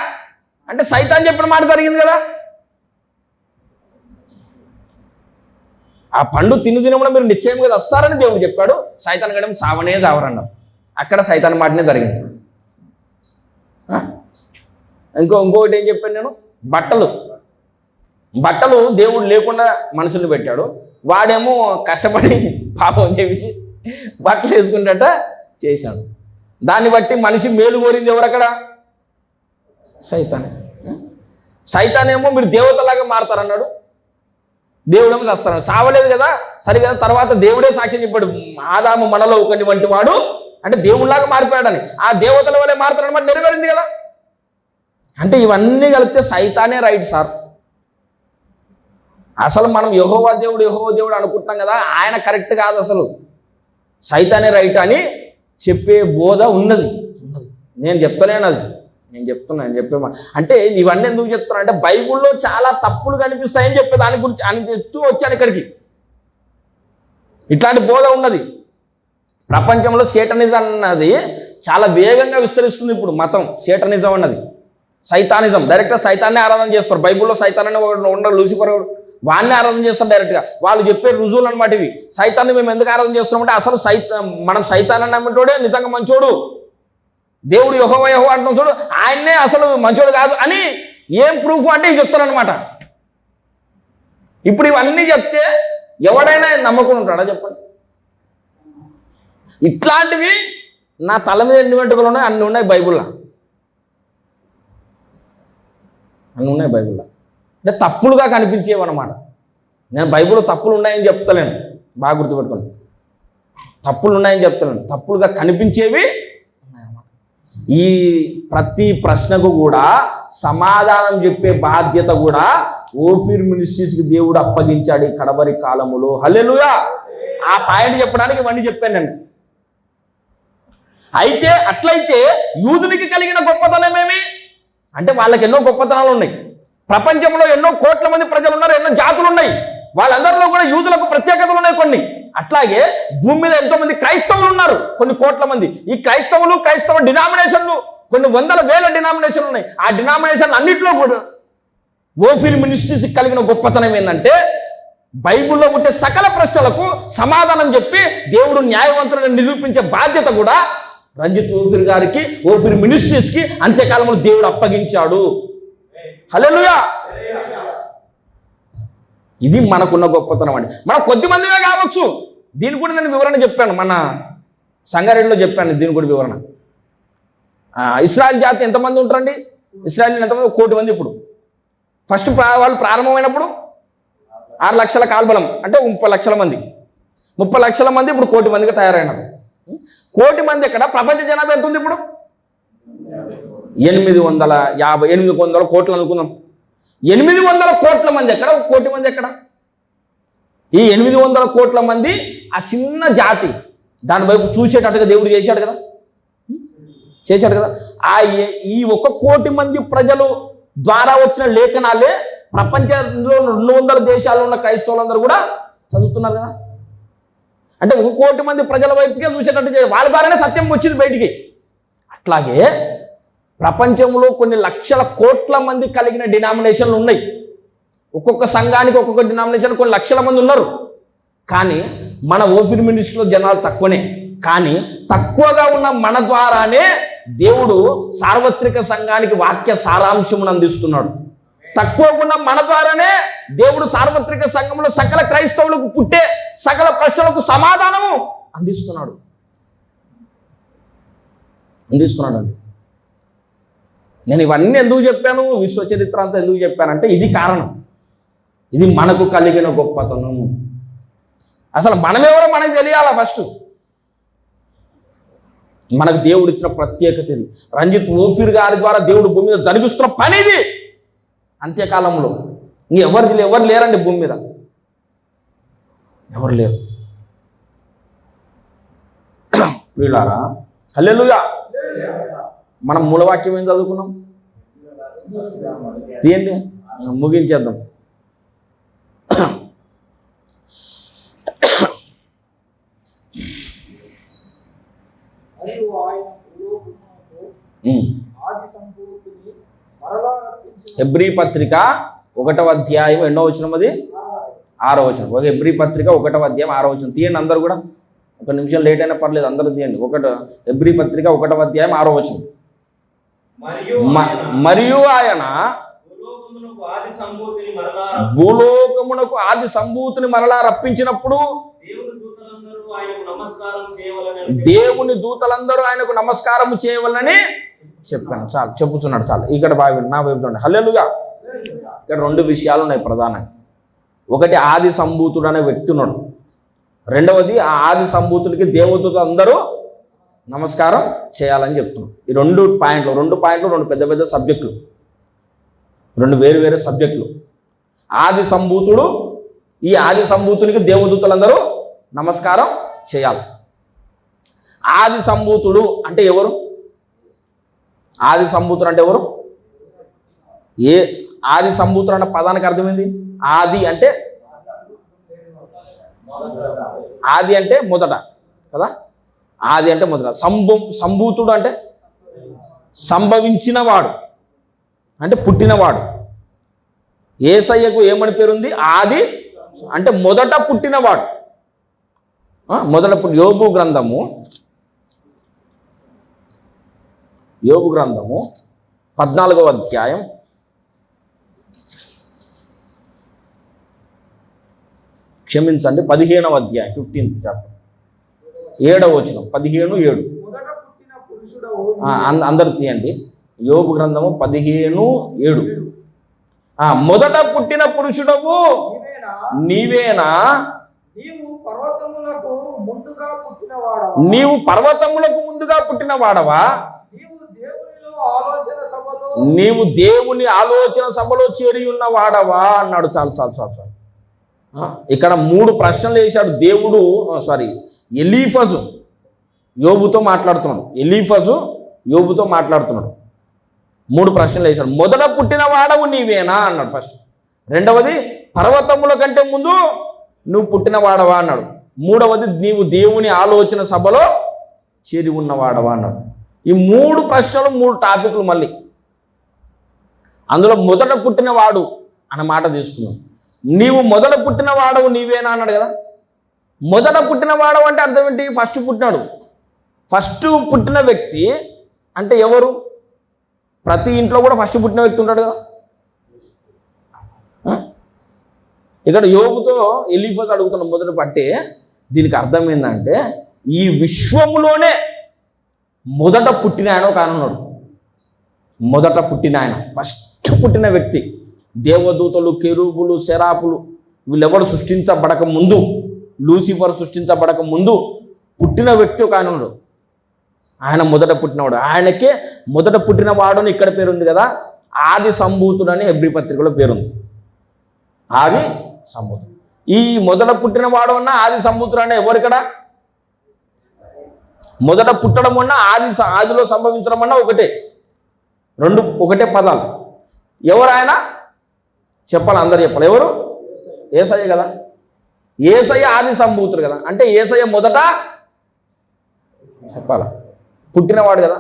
అంటే సైతాన్ చెప్పిన మాట జరిగింది కదా. ఆ పండు తినడం మీరు నిశ్చయంగా వస్తారని దేవుడు చెప్పాడు. సైతాన్ గడం చావనే చావరన్నాడు. అక్కడ సైతాన్ మాటనే జరిగింది. ఇంకొకటి ఏం చెప్పాను నేను? బట్టలు దేవుడు లేకుండా మనుషుల్ని పెట్టాడు. వాడేమో కష్టపడి పాపం చేయించి బట్టలు వేసుకునేట చేశాడు. దాన్ని బట్టి మనిషి మేలు కోరింది ఎవరు అక్కడ? సైతాన్. సైతాన్ ఏమో మీరు దేవతలాగా మారతారన్నాడు. దేవుడేమో చస్తాడు, సావలేదు కదా, సరే కదా. తర్వాత దేవుడే సాక్ష్యం చెప్పాడు, ఆదాము మనలో ఒకటి వంటి వాడు, అంటే దేవుళ్ళలాగా మారిపోయాడని. ఆ దేవతల వల్లే మారుతాడు మరి నెరవేరింది కదా. అంటే ఇవన్నీ కలిపితే సైతానే రైట్ సార్. అసలు మనం యెహోవా దేవుడు అనుకుంటున్నాం కదా, ఆయన కరెక్ట్ కాదు, అసలు సైతానే రైట్ అని చెప్పే బోధ ఉన్నది. నేను చెప్తలేను, అది నేను చెప్పే అంటే ఇవన్నీ ఎందుకు చెప్తున్నా అంటే బైబిల్లో చాలా తప్పులు కనిపిస్తాయని చెప్పే దాని గురించి అని చెప్తూ వచ్చాను ఇక్కడికి. ఇట్లాంటి బోధ ఉన్నది. ప్రపంచంలో సేటనిజం అన్నది చాలా వేగంగా విస్తరిస్తుంది ఇప్పుడు. మతం సేటనిజం అన్నది, సైతానిజం, డైరెక్ట్గా సైతాన్నే ఆరాధన చేస్తారు. బైబిల్లో సైతాన్ని ఉండడు, లూసిఫర్ వాడిని ఆరాధన చేస్తారు డైరెక్ట్గా. వాళ్ళు చెప్పే రుజువులు అనమాట ఇవి. సైతాన్ని మేము ఎందుకు ఆరాధన చేస్తున్నామంటే అసలు మనం సైతాన్ని నమ్మేటోడే నిజంగా మంచోడు, దేవుడు యెహోవా అంటున్నాం చూడు, ఆయన్నే అసలు మంచోడు కాదు అని ఏం ప్రూఫ్ అంటే ఇవి చెప్తారనమాట. ఇప్పుడు ఇవన్నీ చెప్తే ఎవడైనా నమ్మకం ఉంటాడా చెప్పండి? ఇట్లాంటివి నా తల మీద ఎన్ని వెంట్రుకలు ఉన్నాయి అన్ని ఉన్నాయి బైబిల్లో, అన్నీ ఉన్నాయి బైబిల్లో. అంటే తప్పులుగా కనిపించేవన్నమాట. నేను బైబిల్లో తప్పులు ఉన్నాయని చెప్తలేను, బాగా గుర్తుపెట్టుకోండి. తప్పులు ఉన్నాయని చెప్తలేను, తప్పులుగా కనిపించేవి ఉన్నాయన్నమాట. ఈ ప్రతి ప్రశ్నకు కూడా సమాధానం చెప్పే బాధ్యత కూడా ఓఫీర్ మినిస్ట్రీస్కి దేవుడు అప్పగించాడు ఈ కడవరి కాలములో. హల్లెలూయా. ఆ పాయింట్ చెప్పడానికి ఇవన్నీ చెప్పాను నేను. అయితే అట్లయితే యూదునికి కలిగిన గొప్పతనమేమి అంటే వాళ్ళకి ఎన్నో గొప్పతనాలు ఉన్నాయి. ప్రపంచంలో ఎన్నో కోట్ల మంది ప్రజలు ఉన్నారు, ఎన్నో జాతులు ఉన్నాయి, వాళ్ళందరిలో కూడా యూదులకు ప్రత్యేకతలు ఉన్నాయి కొన్ని. అట్లాగే భూమి మీద ఎంతో మంది క్రైస్తవులు ఉన్నారు, కొన్ని కోట్ల మంది. ఈ క్రైస్తవ డినామినేషన్లు కొన్ని వందల వేల డినామినేషన్లు ఉన్నాయి. ఆ డినామినేషన్లు అన్నింటిలో కూడా ఓఫీర్ మినిస్ట్రీస్ కలిగిన గొప్పతనం ఏంటంటే బైబిల్లో ఉంటే సకల ప్రశ్నలకు సమాధానం చెప్పి దేవుడు న్యాయవంతులను నిరూపించే బాధ్యత కూడా రంజిత్ ఓఫీర్ గారికి, ఓఫీర్ మినిస్ట్రీస్కి అంత్యకాలంలో దేవుడు అప్పగించాడు. హల్లెలూయా. ఇది మనకున్న గొప్పతనం అండి. మనం కొద్ది మందివే కావచ్చు. దీని కూడా నేను వివరణ చెప్పాను, మన సంగారెడ్డిలో చెప్పాను దీని కూడా వివరణ. ఇశ్రాయేల్ జాతి ఎంతమంది ఉంటారండి? ఇశ్రాయేల్ ఎంతమంది? 1 కోటి మంది. ఇప్పుడు ఫస్ట్ వాళ్ళు ప్రారంభమైనప్పుడు 6 లక్షల కాల్బలం అంటే 30 లక్షల మంది. 30 లక్షల మంది ఇప్పుడు 1 కోటి మందిగా తయారైనారు. 1 కోటి మంది ఎక్కడ? ప్రపంచ జనాభా ఎంత ఉంది ఇప్పుడు? 800 కోట్లు అనుకుందాం. 800 కోట్ల మంది ఎక్కడ? 1 కోటి మంది ఎక్కడ? ఈ 800 కోట్ల మంది ఆ చిన్న జాతి దాని వైపు చూసేటట్టుగా దేవుడు చేశాడు కదా. ఈ 1 కోటి మంది ప్రజలు ద్వారా వచ్చిన లేఖనాలే ప్రపంచంలో 200 దేశాల్లో ఉన్న క్రైస్తవులందరూ కూడా చదువుతున్నారు కదా. అంటే 1 కోటి మంది ప్రజల వైపుకే చూసేటట్టు వాళ్ళ ద్వారానే సత్యం వచ్చింది బయటికి. అట్లాగే ప్రపంచంలో కొన్ని లక్షల కోట్ల మంది కలిగిన డినామినేషన్లు ఉన్నాయి. ఒక్కొక్క సంఘానికి ఒక్కొక్క డినామినేషన్ కొన్ని లక్షల మంది ఉన్నారు. కానీ మన ఓఫీర్ మినిస్ట్రీలో జనాలు తక్కువనే. కానీ తక్కువగా ఉన్న మన ద్వారానే దేవుడు సార్వత్రిక సంఘానికి వాక్య సారాంశమును అందిస్తున్నాడు. తక్కువగా ఉన్న మన ద్వారానే దేవుడు సార్వత్రిక సంఘంలో సకల క్రైస్తవులకు పుట్టే సకల ప్రశ్నలకు సమాధానము అందిస్తున్నాడు అండి. నేను ఇవన్నీ ఎందుకు చెప్పాను, విశ్వచరిత్ర అంతా ఎందుకు చెప్పానంటే ఇది కారణం. ఇది మనకు కలిగిన గొప్పతనం. అసలు మనమెవరో మనకు తెలియాలా ఫస్ట్. మనకు దేవుడు ఇచ్చిన ప్రత్యేకత ఇది. రంజిత్ ఓఫీర్ గారి ద్వారా దేవుడు భూమి మీద జరిగిస్తున్న పని ఇది. అంత్యకాలంలో ఎవరు లేరండి భూమి మీద, ఎవరు లేరు. ప్రియులారా, హల్లెలూయా. మనం మూలవాక్యం ఏం చదువుకున్నాం? తీయండి, ముగించేద్దాం. హెబ్రీ పత్రిక 1వ అధ్యాయం ఎన్నో వచనం? అది 6వ వచనం. హెబ్రీ పత్రిక 1వ అధ్యాయం 6వ వచనం తీయండి అందరు కూడా. 1 నిమిషం లేట్ అయినా పర్లేదు, అందరూ తీయండి. హెబ్రీ పత్రిక 1వ అధ్యాయం 6వ వచనం. మరియు ఆయన భూలోకమునకు ఆది సంభూతిని మరలా రప్పించినప్పుడు దేవుని దూతలందరూ ఆయనకు నమస్కారం చేయవలనని చెప్పాను. చాలు చెప్పుచున్నాడు, చాలు. ఇక్కడ బాగా నా వైపు చూడండి. హల్లెలూయా. ఇక్కడ 2 విషయాలు ఉన్నాయి ప్రధానంగా. ఒకటి ఆది సంభూతుడు అనే వ్యక్తి ఉన్నాడు. రెండవది ఆ ఆది సంభూతుడికి దేవదూతలు అందరూ నమస్కారం చేయాలని చెప్తున్నాడు. ఈ రెండు పాయింట్లు రెండు పెద్ద పెద్ద సబ్జెక్టులు, రెండు వేరు వేరే సబ్జెక్టులు. ఆది సంభూతుడు, ఈ ఆది సంభూతునికి దేవదూతలందరూ నమస్కారం చేయాలి. ఆది సంభూతుడు అంటే ఎవరు? ఆది సంభూతుడు అంటే ఎవరు? ఆది సంభూతుడు అన్న పదానికి అర్థమైంది. ఆది అంటే మొదట కదా, ఆది అంటే మొదట. సంభూతుడు అంటే సంభవించినవాడు అంటే పుట్టినవాడు. యేసయ్యకు ఏమని పేరుంది? ఆది అంటే మొదట పుట్టినవాడు. యోబు గ్రంథము 14వ అధ్యాయం 15వ అధ్యాయం 15th చాప్టర్ 7వ వచనం 15:7. అందరు తీయండి. యోబు గ్రంథము 15:7. మొదట పుట్టిన పురుషుడవు నీవేనా, నీవు పర్వతములకు ముందుగా పుట్టిన వాడవా, నీవు దేవుని ఆలోచన సభలో చేరి ఉన్న వాడవా అన్నాడు. చాలు. ఇక్కడ 3 ప్రశ్నలు వేశాడు దేవుడు. ఎలీఫజు యోబుతో మాట్లాడుతున్నాడు. 3 ప్రశ్నలు వేశాడు. మొదట పుట్టిన వాడవు నీవేనా అన్నాడు ఫస్ట్. రెండవది పర్వతముల కంటే ముందు నువ్వు పుట్టిన వాడవా అన్నాడు. మూడవది నీవు దేవుని ఆలోచన సభలో చేరి ఉన్నవాడవా అన్నాడు. ఈ 3 ప్రశ్నలు 3 టాపిక్లు. మళ్ళీ అందులో మొదట పుట్టినవాడు అన్న మాట తీసుకున్నాం. నీవు మొదట పుట్టిన వాడవు నీవేనా అన్నాడు కదా. మొదట పుట్టిన వాడవు అంటే అర్థం ఏంటి? ఫస్ట్ పుట్టిన వ్యక్తి అంటే ఎవరు? ప్రతి ఇంట్లో కూడా ఫస్ట్ పుట్టిన వ్యక్తి ఉంటాడు కదా. ఇక్కడ యోబుతో ఎలీఫజ్ అడుగుతున్న మొదట పట్టే దీనికి అర్థం ఏంటంటే ఈ విశ్వములోనే మొదట పుట్టిన ఆయన ఒక ఆయన ఉన్నాడు. మొదట పుట్టిన ఆయన, ఫస్ట్ పుట్టిన వ్యక్తి. దేవదూతలు, కెరూబులు, సెరాపులు వీళ్ళెవరు సృష్టించబడక ముందు, లూసిఫర్ సృష్టించబడక ముందు పుట్టిన వ్యక్తి ఒక ఆయన ఉన్నాడు. ఆయన మొదట పుట్టినవాడు. ఆయనకే మొదట పుట్టినవాడు అని ఇక్కడ పేరుంది కదా. ఆది సంభూతుడు అని హెబ్రీ పత్రికలో పేరుంది. ఆది సంభూతుడు. ఈ మొదట పుట్టినవాడు అన్న ఆది సంభూతుడు అన్న ఎవరు ఇక్కడ? మొదట పుట్టడం అన్నా ఆదిలో సంభవించడం అన్నా ఒకటే పదాలు. ఎవరు ఆయన చెప్పాలి, అందరు చెప్పాలి. ఎవరు? యేసయ్య కదా. యేసయ్య ఆది సంభూతుడు కదా. అంటే యేసయ్య మొదట చెప్పాలా, పుట్టినవాడు కదా.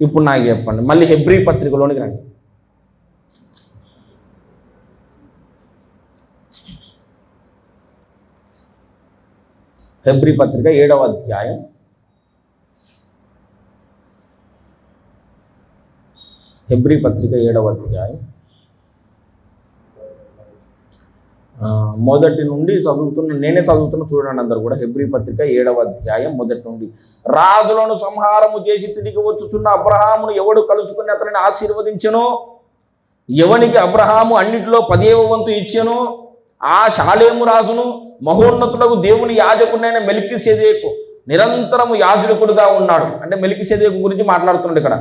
ఇప్పుడు నాకు చెప్పండి, మళ్ళీ హెబ్రీ పత్రికలోనికి రండి. హెబ్రీ పత్రిక 7వ అధ్యాయం 7వ అధ్యాయం మొదటి నుండి నేనే చదువుతున్నా చూడండి అందరు కూడా. హెబ్రీ పత్రిక 7వ అధ్యాయం మొదటి నుండి. రాజులను సంహారము చేసి తిరిగి వచ్చుచున్న అబ్రహామును ఎవడు కలుసుకుని అతనిని ఆశీర్వదించెనో, ఎవనికి అబ్రహాము అన్నిటిలో 10వ వంతు ఇచ్చెనో ఆ షాలేము రాజును మహోన్నతులకు దేవుని యాజకుడైన మెల్కీసెదెకు నిరంతరము యాజకుడుగా ఉన్నాడు. అంటే మెల్కీసెదెకు గురించి మాట్లాడుతున్నాడు ఇక్కడ.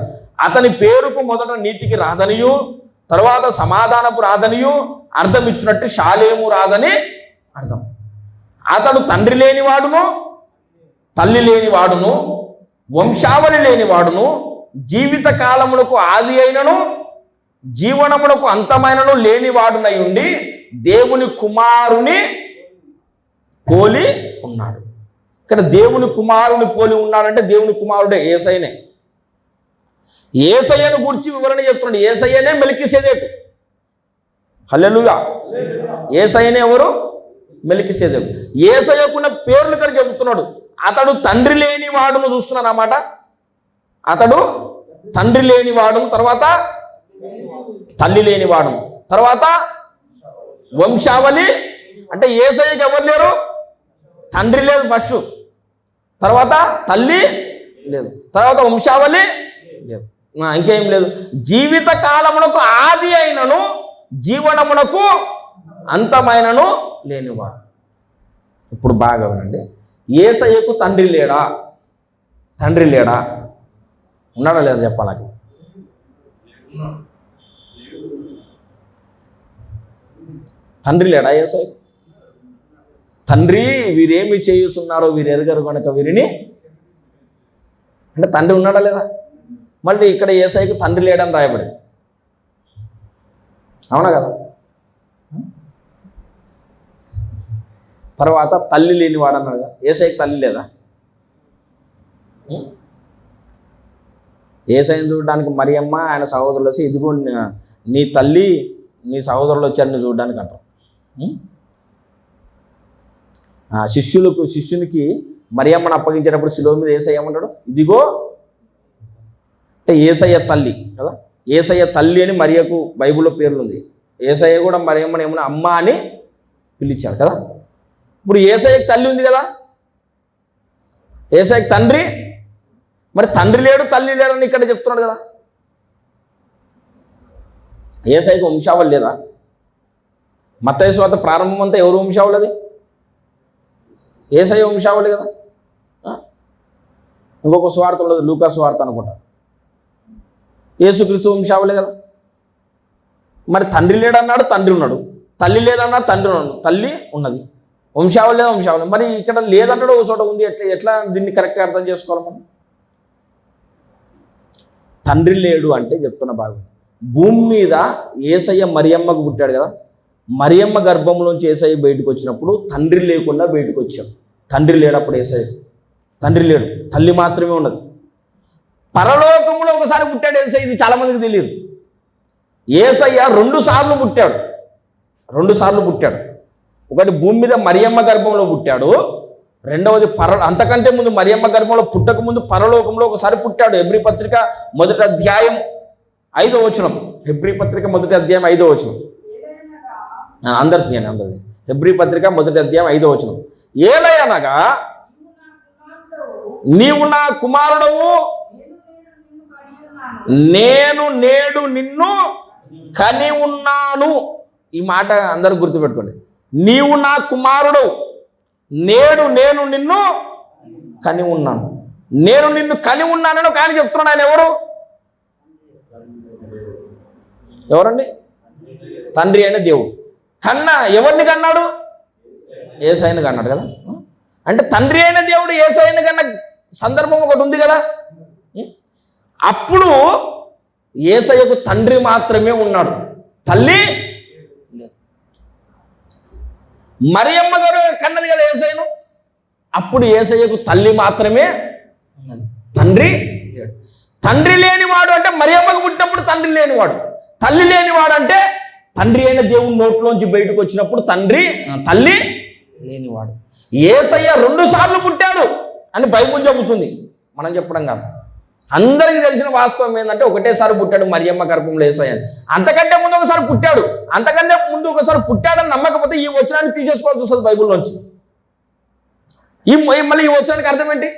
అతని పేరుకు మొదట నీతికి రాజనియు తర్వాత సమాధానపు రాజనియు అర్థం ఇచ్చినట్టు షాలేము రాజని అర్థం. అతడు తండ్రి లేనివాడును తల్లి లేనివాడును వంశావళి లేనివాడును జీవిత కాలములకు ఆది అయినను జీవనములకు అంతమైనను లేనివాడునై ఉండి దేవుని కుమారుని పోలి ఉన్నాడు. ఇక్కడ దేవుని కుమారుని పోలి ఉన్నాడంటే దేవుని కుమారుడే యేసయ్యనే. యేసయ్యను గురించి వివరణ చెప్తున్నాడు. యేసయ్యనే మెల్కీసెదెకు. హల్లెలూయా. యేసయ్యనే ఎవరు? మెల్కీసెదెకు. యేసయ్యకున్న పేర్లు ఇక్కడ చెబుతున్నాడు. అతడు తండ్రి లేని వాడును చూస్తున్నాడు అన్నమాట. అతడు తండ్రి లేని వాడును, తర్వాత తల్లి లేని వాడును, తర్వాత వంశావళి. అంటే యేసయ్యకి ఎవరు లేరు? తండ్రి లేదు ఫస్ట్, తర్వాత తల్లి లేదు, తర్వాత వంశావళి లేదు, ఇంకేం లేదు. జీవిత కాలమునకు ఆది అయినను జీవనమునకు అంతమైనను లేనివాడు. ఇప్పుడు బాగా వినండి, యేసయ్యకు తండ్రి లేడా? తండ్రి లేడా? ఉన్నాడా లేదా చెప్పాలి నాకు. తండ్రి లేడా యేసయ్య? తండ్రి వీరేమి చేయుచున్నారో వీరు ఎరుగరు కనుక వీరిని, అంటే తండ్రి ఉన్నాడా లేదా? మళ్ళీ ఇక్కడ యేసయ్యకు తండ్రి లేడని రాయబడి, అవునా కదా? తర్వాత తల్లి లేనివాడు అన్నాడు కదా, యేసయ్యకు తల్లి లేదా? యేసయ్యను చూడడానికి మరియమ్మ ఆయన సహోదరులు వచ్చి, ఇదిగో నీ తల్లి నీ సహోదరులు వచ్చారు నీ చూడడానికి అంటారు. శిష్యునికి మరియమ్మను అప్పగించేటప్పుడు శిలువ మీద యేసయ్య ఏమంటాడు? ఇదిగో, అంటే యేసయ్య తల్లి కదా, యేసయ్య తల్లి అని మరియకు బైబిల్లో పేర్లు ఉంది. యేసయ్య కూడా మరియమ్మని ఏమన్నా అమ్మ అని పిలిచాడు కదా. ఇప్పుడు యేసయ్యకి తల్లి ఉంది కదా, యేసయ్యకి తండ్రి, మరి తండ్రి లేడు తల్లి లేడని ఇక్కడ చెప్తున్నాడు కదా. యేసయ్యకి వంశావళి లేదా? మత్తయి సువార్త ప్రారంభం అంతా ఎవరు వంశావళి? అది యేసయ్య వంశావళి కదా. ఇంకొక సువార్త ఉండదు, లూకా సువార్త అనుకుంటా, యేసుక్రీస్తు వంశావళి కదా. మరి తండ్రి లేడన్నాడు, తండ్రి ఉన్నాడు. తల్లి లేదన్నాడు, తండ్రి ఉన్నాడు. తల్లి ఉన్నది, వంశావళి లేదా? వంశావళి. మరి ఇక్కడ లేదంటాడు, ఒక చోట ఉంది. ఎట్లా దీన్ని కరెక్ట్గా అర్థం చేసుకోవాలి మనం? తండ్రి లేడు అంటే చెప్తున్న భాగం, భూమి మీద యేసయ్య మరియమ్మకు పుట్టాడు కదా, మరియమ్మ గర్భంలోంచి యేసయ్య బయటకు వచ్చినప్పుడు తండ్రి లేకుండా బయటకు వచ్చాం. తండ్రి లేడు అప్పుడు యేసయ్య, తండ్రి లేడు, తల్లి మాత్రమే ఉన్నది. పరలోకంలో ఒకసారి పుట్టాడు యేసయ్య, ఇది చాలామందికి తెలియదు. యేసయ్య 2 సార్లు పుట్టాడు, 2 సార్లు పుట్టాడు. ఒకటి భూమి మీద మరియమ్మ గర్భంలో పుట్టాడు, రెండవది అంతకంటే ముందు మరియమ్మ గర్భంలో పుట్టక ముందు పరలోకంలో ఒకసారి పుట్టాడు. హెబ్రీ పత్రిక 1వ అధ్యాయం 5వ వచనం, హెబ్రీ పత్రిక 1వ అధ్యాయం 5వ వచనం, అందరిది హెబ్రీ పత్రిక 1వ అధ్యాయం 5వ వచనం. ఏలయనగా నీవు నా కుమారుడవు, నేను నేడు నిన్ను కని ఉన్నాను. ఈ మాట అందరూ గుర్తుపెట్టుకోండి. నీవు నా కుమారుడవు, నేడు నేను నిన్ను కని ఉన్నాను. నేను నిన్ను కని ఉన్నానని కానీ చెప్తున్నాడు. ఆయన ఎవరండి? తండ్రి అయిన దేవుడు. కన్నా ఎవరిని కన్నాడు? యేసయ్యను కన్నాడు కదా. అంటే తండ్రి అయిన దేవుడు యేసయ్యను కన్న సందర్భం ఒకటి ఉంది కదా. అప్పుడు యేసయ్యకు తండ్రి మాత్రమే ఉన్నాడు, తల్లి లేదు. మరియమ్మ గారు కన్నది కదా యేసయ్యను, అప్పుడు యేసయ్యకు తల్లి మాత్రమే ఉన్నది, తండ్రి లేడు. తండ్రి లేనివాడు అంటే మరియమ్మకు పుట్టినప్పుడు తండ్రి లేనివాడు. తల్లి లేనివాడు అంటే తండ్రి అయిన దేవుని నోట్లోంచి బయటకు వచ్చినప్పుడు తల్లి లేనివాడు. యేసయ్య 2 సార్లు పుట్టాడు అని బైబిల్ చెబుతుంది, మనం చెప్పడం కాదు. అందరికీ తెలిసిన వాస్తవం ఏంటంటే ఒకటేసారి పుట్టాడు మరియమ్మ గర్భంలో యేసయ్య. అంతకంటే ముందు ఒకసారి పుట్టాడు, అంతకంటే ముందు ఒకసారి పుట్టాడని నమ్మకపోతే ఈ వచనాన్ని తీసేసుకోవాల్సి వస్తుంది బైబిల్లోంచి. మళ్ళీ ఈ వచనానికి అర్థం ఏంటి?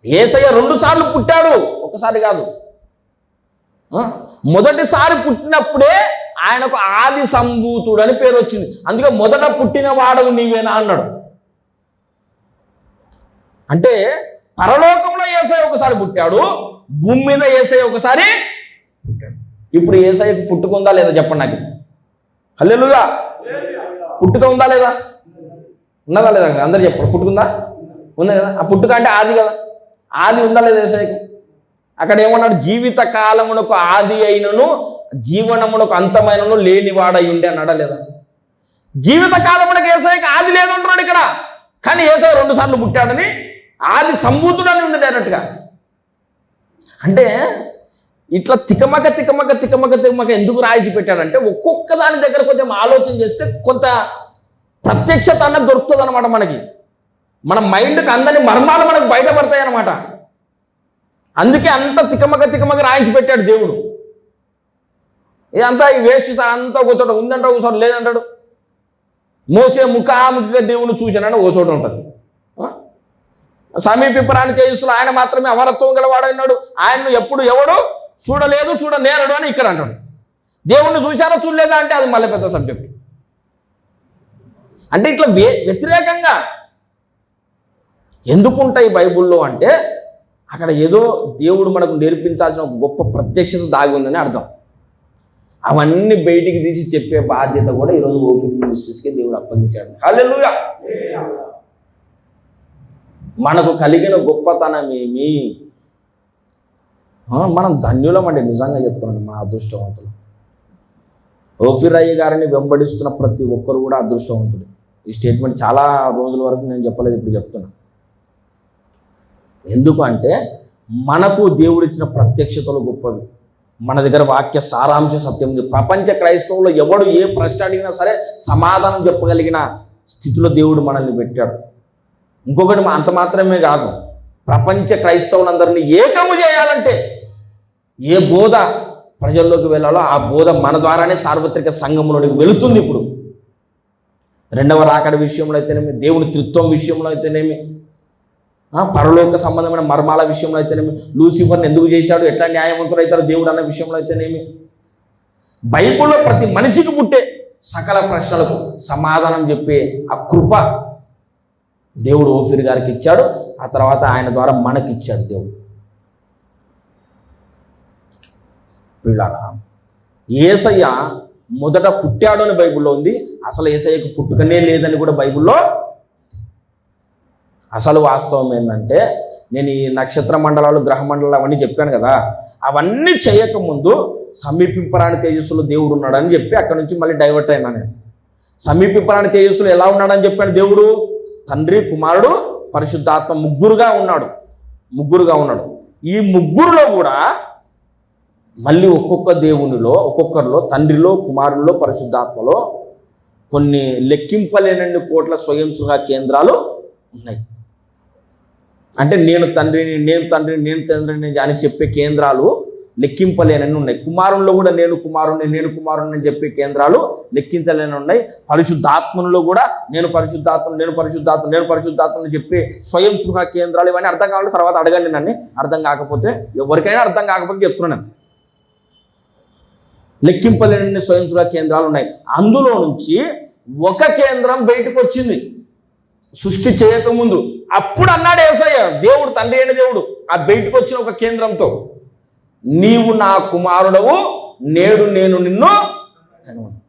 యేసయ్య 2 సార్లు పుట్టాడు, ఒకసారి కాదు. మొదటిసారి పుట్టినప్పుడే ఆయనకు ఆది సంభూతుడు అని పేరు వచ్చింది. అందుకే మొదట పుట్టిన వాడవు నీవేనా అన్నాడు. అంటే పరలోకంలో యేసయ్య ఒకసారి పుట్టాడు, భూమి మీద యేసయ్య ఒకసారి పుట్టాడు. ఇప్పుడు యేసయ్యకు పుట్టుకుందా లేదా చెప్పండి నాకు. హల్లెలూయా. పుట్టుక ఉందా లేదా? ఉన్నదా లేదా? అందరు చెప్పండి. పుట్టుకుందా? ఉంది కదా. ఆ పుట్టుక అంటే ఆది కదా. ఆది ఉందా లేదా యేసయ్యకు? అక్కడ ఏమన్నాడు? జీవిత కాలమునకు ఆది అయినను జీవనమునకు అంతమైనను లేనివాడై ఉండి అన్నాడా లేదా? జీవిత కాలమునకు యేసయ్యకు ఆది లేదంటున్నాడు ఇక్కడ. కానీ యేసయ్య 2 సార్లు పుట్టాడని ఆది సంభూతుడని ఉంది డైరెక్ట్గా. అంటే ఇట్లా తికమక ఎందుకు రాయించి పెట్టాడంటే ఒక్కొక్క దాని దగ్గర కొంచెం ఆలోచన చేస్తే కొంత ప్రత్యక్షత అన్నది దొరుకుతుంది అనమాట. మనకి మన మైండ్కి అందని మర్మాలు మనకు బయటపడతాయి అన్నమాట. అందుకే అంత తికమక రాయించి పెట్టాడు దేవుడు. ఇదంతా ఈ వేస్ట్ అంతా ఒక చోట ఉందంటాడు, ఒక చోట లేదంటాడు. మోసే ముఖాముఖిగా దేవుని చూశానని ఒక చోట ఉంటుంది. సమీపిపురాన్ని తేజస్సులో ఆయన మాత్రమే అమరత్వం గలవాడన్నాడు. ఆయన్ను ఎప్పుడు ఎవడు చూడలేదు చూడనేరడు అని ఇక్కడ అంటాడు. దేవుణ్ణి చూశారో చూడలేదా అంటే అది మళ్ళీ పెద్ద సబ్జెక్ట్. అంటే ఇట్లా వ్యతిరేకంగా ఎందుకు ఉంటాయి బైబిల్లో అంటే అక్కడ ఏదో దేవుడు మనకు నేర్పించాల్సిన ఒక గొప్ప ప్రత్యక్షత దాగి ఉందని అర్థం. అవన్నీ బయటికి తీసి చెప్పే బాధ్యత కూడా ఈరోజు ఓపెన్ మినిస్ట్రీస్కి దేవుడు అప్పగించాడు. హల్లెలూయా. మనకు కలిగిన గొప్పతనం ఏమి? మనం ధన్యులమండి, నిజంగా చెప్తున్నాను, మన అదృష్టవంతులు. ఓఫీర్ అయ్య గారిని వెంబడిస్తున్న ప్రతి ఒక్కరు కూడా అదృష్టవంతుడు. ఈ స్టేట్మెంట్ చాలా రోజుల వరకు నేను చెప్పలేదు, ఇప్పుడు చెప్తున్నా. ఎందుకు అంటే మనకు దేవుడిచ్చిన ప్రత్యక్షతలు గొప్పవి. మన దగ్గర వాక్య సారాంశ సత్యం ఉంది. ప్రపంచ క్రైస్తవులు ఎవడు ఏ ప్రశ్న అడిగినా సరే సమాధానం చెప్పగలిగిన స్థితిలో దేవుడు మనల్ని పెట్టాడు. ఇంకొకటి అంత మాత్రమే కాదు, ప్రపంచ క్రైస్తవులందరినీ ఏకము చేయాలంటే ఏ బోధ ప్రజల్లోకి వెళ్ళాలో ఆ బోధ మన ద్వారానే సార్వత్రిక సంఘంలోనికి వెళుతుంది. ఇప్పుడు రెండవ రాకడ విషయంలో అయితేనేమి, దేవుని త్రిత్వం విషయంలో అయితేనేమి, పరలోక సంబంధమైన మర్మాల విషయంలో అయితేనేమి, లూసిఫర్ని ఎందుకు చేశాడు, ఎట్లా న్యాయవంతుడు అవుతాడు దేవుడు అన్న విషయంలో అయితేనేమి, బైబిల్లో ప్రతి మనిషికి పుట్టే సకల ప్రశ్నలకు సమాధానం చెప్పే ఆ కృప దేవుడు ఓఫీర్ గారికి ఇచ్చాడు. ఆ తర్వాత ఆయన ద్వారా మనకి ఇచ్చాడు దేవుడు. పిల్లారా, యేసయ్య మొదట పుట్టాడు అని బైబిల్లో ఉంది. అసలు యేసయ్యకు పుట్టుకనే లేదని కూడా బైబిల్లో. అసలు వాస్తవం ఏంటంటే, నేను ఈ నక్షత్ర మండలాలు, గ్రహ మండలాలు అవన్నీ చెప్పాను కదా, అవన్నీ చేయకముందు సమీపింపరాని తేజస్సులో దేవుడు ఉన్నాడని చెప్పి అక్కడ నుంచి మళ్ళీ డైవర్ట్ అయినా నేను. సమీపింపరాని తేజస్సులో ఎలా ఉన్నాడని చెప్పాను? దేవుడు తండ్రి, కుమారుడు, పరిశుద్ధాత్మ ముగ్గురుగా ఉన్నాడు. ఈ ముగ్గురులో కూడా మళ్ళీ ఒక్కొక్క దేవునిలో, ఒక్కొక్కరిలో, తండ్రిలో, కుమారుల్లో, పరిశుద్ధాత్మలో కొన్ని లెక్కింపలేనన్ని కోట్ల స్వయం సుఖ కేంద్రాలు ఉన్నాయి. అంటే నేను తండ్రిని అని చెప్పే కేంద్రాలు లెక్కింపలేనని ఉన్నాయి. కుమారుల్లో కూడా నేను కుమారుణ్ణి అని చెప్పే కేంద్రాలు లెక్కించలేని ఉన్నాయి. పరిశుద్ధాత్మలో కూడా నేను పరిశుద్ధాత్మని చెప్పే స్వయం సుఖ కేంద్రాలు. ఇవన్నీ అర్థం కావాలి, తర్వాత అడగండి నన్ను. అర్థం కాకపోతే, ఎవరికైనా అర్థం కాకపోతే చెప్తున్నాను. లెక్కింపలేని స్వయం సుఖ కేంద్రాలు ఉన్నాయి. అందులో నుంచి ఒక కేంద్రం బయటకు వచ్చింది సృష్టి చేయకముందు. అప్పుడు అన్నాడు యేసయ్య, దేవుడు, తండ్రి అయిన దేవుడు, ఆ బయటకు వచ్చిన ఒక కేంద్రంతో, నీవు నా కుమారుడవు, నేడు నేను నిన్ను కనుగొన్నాను.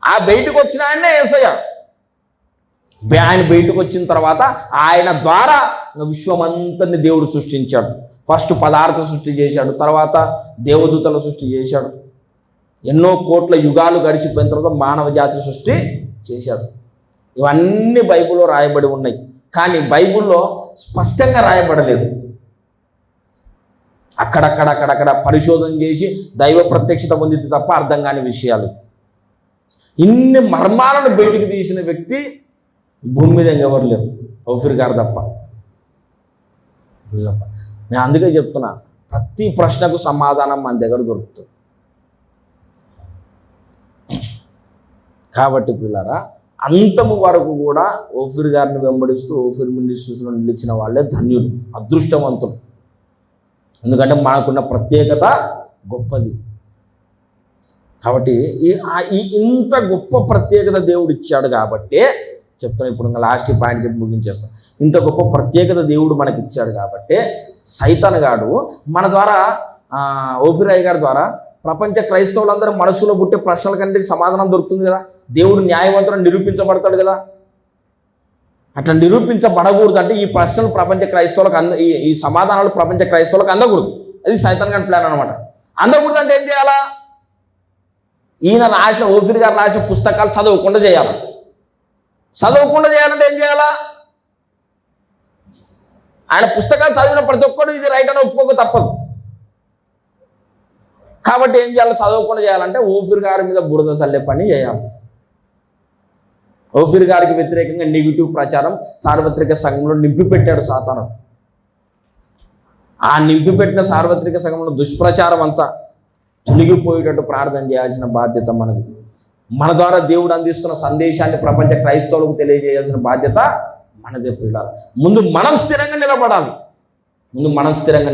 ఆ బయటకు వచ్చిన ఆయనే యేసయ్య. ఆయన బయటకు వచ్చిన తర్వాత ఆయన ద్వారా విశ్వమంతని దేవుడు సృష్టించాడు. ఫస్ట్ పదార్థ సృష్టి చేశాడు, తర్వాత దేవదూతల సృష్టి చేశాడు. ఎన్నో కోట్ల యుగాలు గడిచిపోయిన తర్వాత మానవ జాతి సృష్టి చేశాడు. ఇవన్నీ బైబిల్లో రాయబడి ఉన్నాయి, కానీ బైబిల్లో స్పష్టంగా రాయబడలేదు. అక్కడక్కడ పరిశోధన చేసి దైవ ప్రత్యక్షత పొందితే తప్ప అర్థం కాని విషయాలు. ఇన్ని మర్మాలను బయటికి తీసిన వ్యక్తి భూమి మీద ఎవరు లేరు, ఓఫీర్ గారు తప్ప. నేను అందుకే చెప్తున్నా, ప్రతి ప్రశ్నకు సమాధానం మన దగ్గర దొరుకుతుంది. కాబట్టి పిల్లరా, అంతము వరకు కూడా ఓఫీర్ గారిని వెంబడిస్తూ ఓఫీర్ మినిస్ట్రీస్లో నిలిచిన వాళ్ళే ధన్యులు, అదృష్టవంతులు. ఎందుకంటే మనకున్న ప్రత్యేకత గొప్పది. కాబట్టి ఇంత గొప్ప ప్రత్యేకత దేవుడు ఇచ్చాడు కాబట్టి చెప్తాను. ఇప్పుడు ఇంకా లాస్ట్ పాయింట్ చెప్పి ముగించేస్తాం. ఇంత గొప్ప ప్రత్యేకత దేవుడు మనకి ఇచ్చాడు కాబట్టి సైతాన్ గాడు మన ద్వారా, ఓఫీర్ అయ్య గారి ద్వారా ప్రపంచ క్రైస్తవులందరూ మనసులో పుట్టే ప్రశ్నల కంటే సమాధానం దొరుకుతుంది కదా. దేవుడు న్యాయవంతులను నిరూపించబడతాడు కదా. అట్లా నిరూపించబడకూడదు అంటే ఈ ప్రశ్నలు ప్రపంచ క్రైస్తవులకు ఈ సమాధానాలు ప్రపంచ క్రైస్తవులకు అందకూడదు. అది సైతాన్ గారి ప్లాన్ అనమాట. అందకూడదు అంటే ఏం చేయాలా? ఈయన రాసిన, ఓఫీర్ గారు రాసిన పుస్తకాలు చదవకుండా చేయాలి. చదవకుండా చేయాలంటే ఏం చేయాలా? ఆయన పుస్తకాలు చదివిన ప్రతి ఒక్కరు ఇది రైట్ అని ఒప్పుకోక తప్పదు. కాబట్టి ఏం చేయాలి? చదవకుండా చేయాలంటే ఓఫీర్ గారి మీద బురద చల్లే పని చేయాలి. ఓఫీర్ గారికి వ్యతిరేకంగా నెగిటివ్ ప్రచారం సార్వత్రిక సంఘంలో నింపిపెట్టాడు సాతాను. ఆ నింపిపెట్టిన సార్వత్రిక సంఘంలో దుష్ప్రచారం అంతా తొలగిపోయేటట్టు ప్రార్థన చేయాల్సిన బాధ్యత మనది. మన ద్వారా దేవుడు అందిస్తున్న సందేశాన్ని ప్రపంచ క్రైస్తవులకు తెలియజేయాల్సిన బాధ్యత మనదే. పిల్లలు, ముందు మనం స్థిరంగా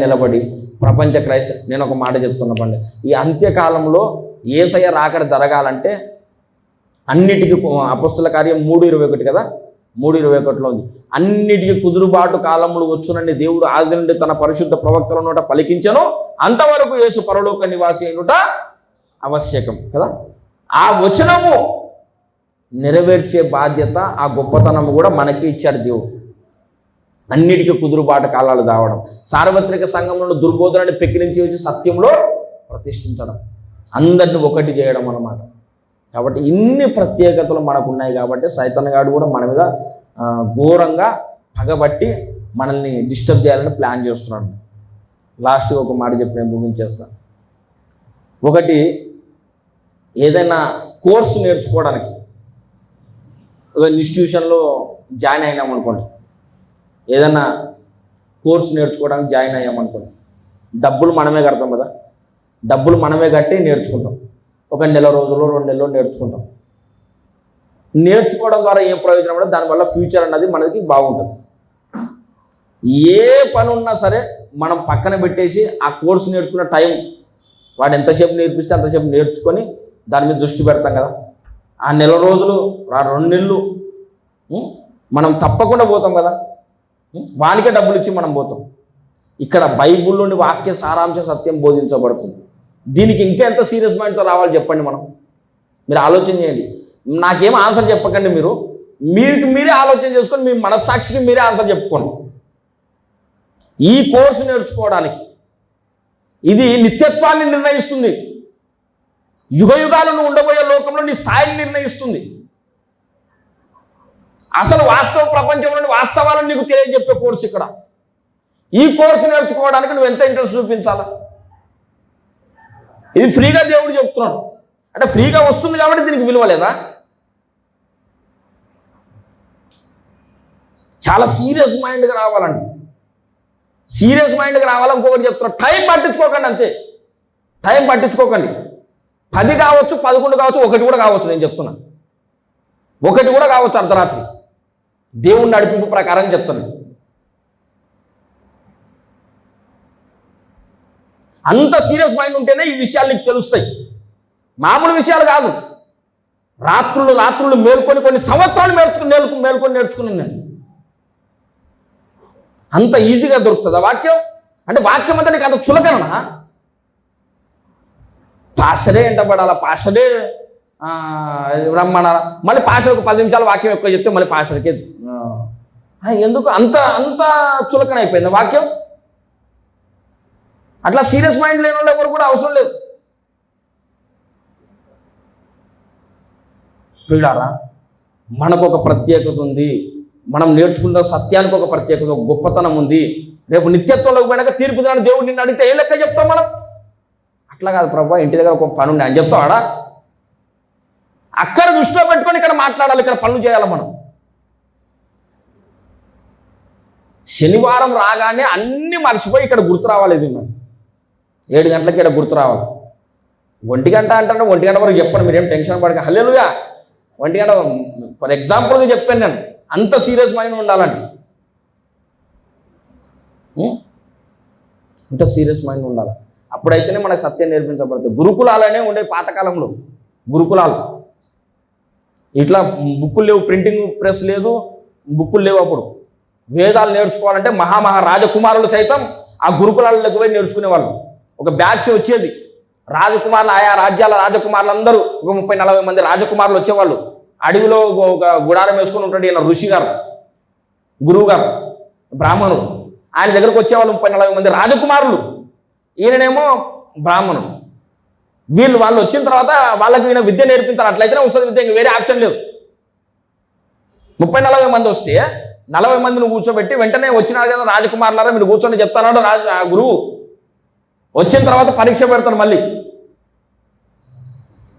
నిలబడి ప్రపంచ నేను ఒక మాట చెప్తున్నా పండి, ఈ అంత్యకాలంలో యేసయ్య రాకడ జరగాలంటే అన్నిటికీ అపొస్తలుల కార్యం 3:21 కదా, 3:21లో ఉంది. అన్నిటికీ కుదురుబాటు కాలములు వచ్చునని దేవుడు ఆది నుండి తన పరిశుద్ధ ప్రవక్తల నోట పలికించెను, అంతవరకు యేసు పరలోక నివాసి అయినట ఆవశ్యకం కదా. ఆ వచనము నెరవేర్చే బాధ్యత, ఆ గొప్పతనము కూడా మనకి ఇచ్చాడు దేవుడు. అన్నిటికీ కుదురుబాటు కాలాలు దావడం, సార్వత్రిక సంఘంలో దుర్బోధనని పెకిలించి వచ్చి సత్యంలో ప్రతిష్ఠించడం, అందరిని ఒకటి చేయడం అన్నమాట. కాబట్టి ఇన్ని ప్రత్యేకతలు మనకు ఉన్నాయి. కాబట్టి సైతాన్ గాడు కూడా మన మీద ఘోరంగా పగబట్టి మనల్ని డిస్టర్బ్ చేయాలని ప్లాన్ చేస్తున్నాడు. లాస్ట్గా ఒక మాట చెప్పి నేను ముగించేస్తాను. ఒకటి, ఏదైనా కోర్సు నేర్చుకోవడానికి ఒక ఇన్స్టిట్యూషన్లో జాయిన్ అయినామనుకోండి, ఏదైనా కోర్సు నేర్చుకోవడానికి జాయిన్ అయ్యామనుకోండి, డబ్బులు మనమే కడతాం కదా, డబ్బులు మనమే కట్టి నేర్చుకుంటాం. ఒక నెల రోజులు 2 నెలలు నేర్చుకుంటాం. నేర్చుకోవడం ద్వారా ఏం ప్రయోజనం అంటే దానివల్ల ఫ్యూచర్ అన్నది మనకి బాగుంటుంది. ఏ పని ఉన్నా సరే మనం పక్కన పెట్టేసి ఆ కోర్సు నేర్చుకున్న టైం, వాడు ఎంతసేపు నేర్పిస్తే అంతసేపు నేర్చుకొని దాని మీద దృష్టి పెడతాం కదా. ఆ నెల రోజులు, ఆ 2 నెలలు మనం తప్పకుండా పోతాం కదా, వానికే డబ్బులు ఇచ్చి మనం పోతాం. ఇక్కడ బైబిల్లోని వాక్య సారాంశ సత్యం బోధించబడుతుంది. దీనికి ఇంకా ఎంత సీరియస్ మైండ్తో రావాలి చెప్పండి. మీరు ఆలోచన చేయండి. నాకేం ఆన్సర్ చెప్పకండి, మీకు మీరే ఆలోచన చేసుకొని మీ మనస్సాక్షికి మీరే ఆన్సర్ చెప్పుకోండి. ఈ కోర్సు నేర్చుకోవడానికి ఇది నిత్యత్వాన్ని నిర్ణయిస్తుంది. యుగ యుగాలను ఉండబోయే లోకంలో నీ స్థాయిని నిర్ణయిస్తుంది. అసలు వాస్తవ ప్రపంచంలోని వాస్తవాలను నీకు తెలియజెప్పే కోర్సు ఇక్కడ. ఈ కోర్సు నేర్చుకోవడానికి నువ్వు ఎంత ఇంట్రెస్ట్ చూపించాలా? ఇది ఫ్రీగా దేవుడు చెప్తున్నాడు. అంటే ఫ్రీగా వస్తుంది కాబట్టి దీనికి విలువ లేదా? చాలా సీరియస్ మైండ్గా రావాలండి. సీరియస్ మైండ్గా రావాలని ఇంకొకటి చెప్తున్నాడు. టైం పట్టించుకోకండి, అంతే. టైం పట్టించుకోకండి. 10 కావచ్చు, 11 కావచ్చు, 1 కూడా కావచ్చు. నేను చెప్తున్నా, 1 కూడా కావచ్చు అర్ధరాత్రి. దేవుని నడిపింపు ప్రకారం చెప్తాను. అంత సీరియస్ మైండ్ ఉంటేనే ఈ విషయాలు నీకు తెలుస్తాయి. మామూలు విషయాలు కాదు. రాత్రులు మేల్కొని కొన్ని సంవత్సరాలు మేల్కొని నేర్చుకున్నాను నేను. అంత ఈజీగా దొరుకుతుందా వాక్యం? అంటే వాక్యం అంతా నీకు అంత చులకననా? పాస్టరే ఎంటబడాలా, పాస్టరే రమ్మనాలా, మళ్ళీ పాస్టర్ ఒక 10 నిమిషాలు వాక్యం ఎక్కువ చెప్తే మళ్ళీ పాస్టర్కి ఎందుకు అంత చులకన అయిపోయింది వాక్యం? అట్లా సీరియస్ మైండ్ లేని వాళ్ళు ఎవరు కూడా అవసరం లేదు. ప్రియులారా, మనకు ఒక ప్రత్యేకత ఉంది. మనం నేర్చుకున్న సత్యానికి ఒక ప్రత్యేకత, ఒక గొప్పతనం ఉంది. రేపు నిత్యత్వంలోకి పోయినాక తీర్పు దినాన్ని దేవుడు నిన్ను అడిగితే ఏ లెక్క చెప్తాం మనం? అట్లా కాదు ప్రభు, ఇంటి దగ్గర ఒక పని ఉండి అని చెప్తావాడా? అక్కడ దృష్టిలో పెట్టుకొని ఇక్కడ మాట్లాడాలి, ఇక్కడ పనులు చేయాలి మనం. శనివారం రాగానే అన్నీ మర్చిపోయి ఇక్కడ గుర్తు రావాలి. ఇది మనం 7 గంటలకి ఇక్కడ గుర్తు రావాలి. 1 గంట అంటే 1 గంట వరకు చెప్పండి, మీరేం టెన్షన్ పడక. హల్లెలూయా. 1 గంట ఫర్ ఎగ్జాంపుల్గా చెప్పాను నేను. అంత సీరియస్ మైండ్ ఉండాలండి. అంత సీరియస్ మైండ్ ఉండాలి. అప్పుడైతేనే మనకు సత్యం నేర్పించబడుతుంది. గురుకులాలనే ఉండే పాతకాలంలో గురుకులాలు. ఇట్లా బుక్కులు లేవు, ప్రింటింగ్ ప్రెస్ లేదు, బుక్కులు లేవు. అప్పుడు వేదాలు నేర్చుకోవాలంటే రాజకుమారులు సైతం ఆ గురుకులాలకు పోయి నేర్చుకునేవాళ్ళు. ఒక బ్యాచ్ వచ్చేది. రాజకుమారులు, ఆయా రాజ్యాల రాజకుమారులందరూ ఒక 30-40 మంది రాజకుమారులు వచ్చేవాళ్ళు. అడవిలో ఒక గుడారం వేసుకొని ఉంటాడు ఈయన ఋషి గారు, గురువు గారు, బ్రాహ్మణుడు. ఆయన దగ్గరకు వచ్చేవాళ్ళు 30-40 మంది రాజకుమారులు. ఈయననేమో బ్రాహ్మణుడు. వాళ్ళు వచ్చిన తర్వాత వాళ్ళకి ఈయన విద్య నేర్పించారు. అట్లయితేనే వస్తుంది విద్య, ఇంక వేరే ఆప్షన్ లేదు. 30-40 మంది వస్తే 40 మందిని కూర్చోబెట్టి వెంటనే వచ్చినారు కదా రాజకుమారులారా మీరు కూర్చొని చెప్తానాడు ఆ గురువు. వచ్చిన తర్వాత పరీక్ష పెడతాడు. మళ్ళీ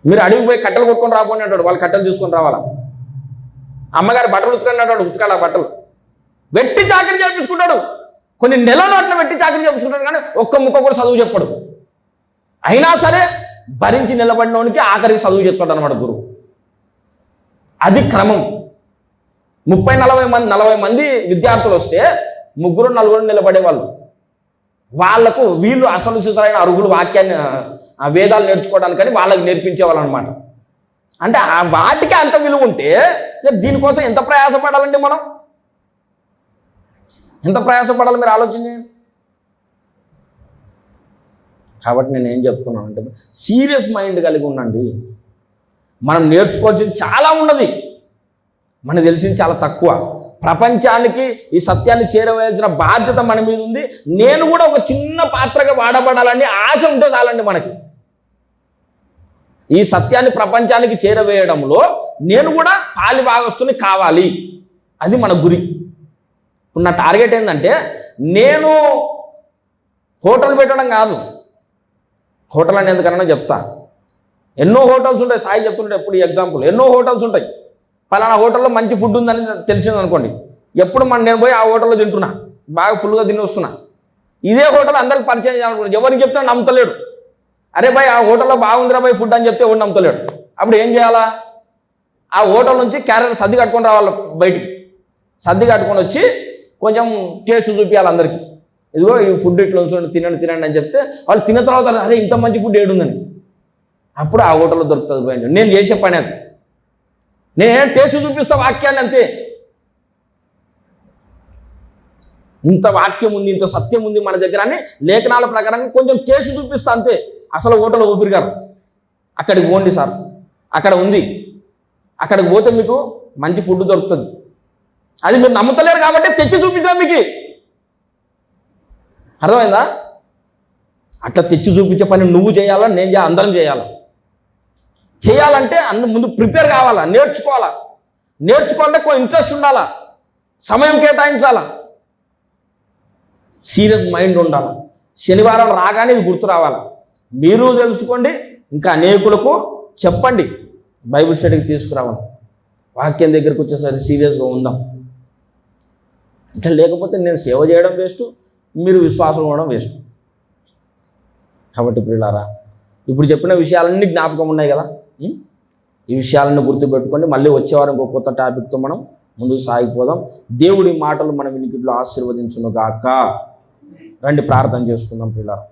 మీరు అడవికి పోయి కట్టెలు కొట్టుకొని రాబోని అంటాడు. వాళ్ళు కట్టెలు తీసుకొని రావాలా. అమ్మగారు బట్టలు ఉతుకండి అంటాడు. ఉతకాలి ఆ బట్టలు. వెట్టి చాకరీ చేయించుకుంటాడు. కొన్ని నెలలు అట్లా వెట్టి చాకరీ చేయించుకుంటాడు, కానీ ఒక్క ముక్క కూడా చదువు చెప్పడు. అయినా సరే భరించి నిలబడినోనికి ఆఖరికి చదువు చెప్తాడు అనమాట గురువు. అది క్రమం. 30-40 మంది విద్యార్థులు వస్తే 3-4 నిలబడేవాళ్ళు. వాళ్లకు వీళ్ళు అసలు సిసరైన అరుగులు వాక్యాన్ని వేదాలు నేర్చుకోవడానికని వాళ్ళకి నేర్పించేవాళ్ళు అనమాట. అంటే ఆ వాటికి అంత విలువ ఉంటే దీనికోసం ఎంత ప్రయాసపడాలండి మనం? ఎంత ప్రయాసపడాలి మీరు ఆలోచించండి. కాబట్టి నేను ఏం చెప్తున్నాను అంటే సీరియస్ మైండ్ కలిగి ఉండండి. మనం నేర్చుకోవాల్సింది చాలా ఉన్నది, మనకు తెలిసింది చాలా తక్కువ. ప్రపంచానికి ఈ సత్యాన్ని చేరవేయాల్సిన బాధ్యత మన మీద ఉంది. నేను కూడా ఒక చిన్న పాత్రగా వాడబడాలని ఆశ ఉంటే చాలండి మనకి. ఈ సత్యాన్ని ప్రపంచానికి చేరవేయడంలో నేను కూడా పాలి భాగస్తుని కావాలి, అది మన గురి. ఇప్పుడు నా టార్గెట్ ఏంటంటే నేను హోటల్ పెట్టడం కాదు. హోటల్ అని ఎందుకన్నా చెప్తా. ఎన్నో హోటల్స్ ఉంటాయి. సాయి చెప్తుంటే ఎప్పుడు ఎగ్జాంపుల్ ఎన్నో హోటల్స్ ఉంటాయి. పలానా హోటల్లో మంచి ఫుడ్ ఉందని తెలిసింది అనుకోండి, ఎప్పుడు నేను పోయి ఆ హోటల్లో తింటున్నా, బాగా ఫుల్గా తిని వస్తున్నా. ఇదే హోటల్ అందరికి పరిచయం చేయాలనుకుంటున్నా, ఎవరికి చెప్తే నమ్ముతలేడు. అరే భాయ్ ఆ హోటల్లో బాగుందిరా భాయ్ ఫుడ్ అని చెప్తే ఎవరు నమ్ముతలేడు. అప్పుడు ఏం చేయాలా? ఆ హోటల్ నుంచి క్యారెట్ సర్ది కట్టుకొని రావాలి, బయటికి సర్ది కట్టుకొని వచ్చి కొంచెం టేస్ట్ చూపించాలి అందరికీ. ఇదిగో ఈ ఫుడ్ ఇట్లా ఉంచండి, తినండి అని చెప్తే వాళ్ళు తిన్న తర్వాత అదే ఇంత మంచి ఫుడ్ ఏడుందని అప్పుడు ఆ హోటల్లో దొరుకుతుంది పోయింది. నేను చేసే పని అది. నేనేం టేస్ట్ చూపిస్తా వాక్యాన్ని, అంతే. ఇంత వాక్యం ఉంది, ఇంత సత్యం ఉంది మన దగ్గర అని లేఖనాల ప్రకారంగా కొంచెం టేస్ట్ చూపిస్తా, అంతే. అసలు హోటల్ ఊపిరి గారు అక్కడికి పోండి సార్, అక్కడ ఉంది, అక్కడికి పోతే మీకు మంచి ఫుడ్ దొరుకుతుంది. అది మీరు నమ్ముతలేరు కాబట్టి తెచ్చి చూపించాం మీకు. అర్థమైందా? అట్లా తెచ్చి చూపించే పని నువ్వు చేయాలా, నేను చేయాలి, అందరం చేయాలా. చేయాలంటే ముందు ప్రిపేర్ కావాలా, నేర్చుకోవాలా. నేర్చుకోవాలంటే కొంచెం ఇంట్రెస్ట్ ఉండాలా, సమయం కేటాయించాలా, సీరియస్ మైండ్ ఉండాలి. శనివారం రాగానే ఇది గుర్తు రావాలా. మీరు తెలుసుకోండి, ఇంకా అనేకులకు చెప్పండి, బైబిల్ స్టడీకి తీసుకురావాలి. వాక్యం దగ్గరికి వచ్చేసరికి సీరియస్గా ఉందాం. ఇట్లా లేకపోతే నేను సేవ చేయడం వేస్ట్, మీరు విశ్వాసం ఉండడం వేస్ట్. కాబట్టి ప్రియులారా, ఇప్పుడు చెప్పిన విషయాలన్నీ జ్ఞాపకం ఉన్నాయి కదా. ఈ విషయాలను గుర్తుపెట్టుకోండి. మళ్ళీ వచ్చేవారం ఇంకో కొత్త టాపిక్తో మనం ముందుకు సాగిపోదాం. దేవుడి మాటలు మన వినికిడిలో ఆశీర్వదించును గాక. రండి ప్రార్థన చేసుకుందాం ప్రియులారా.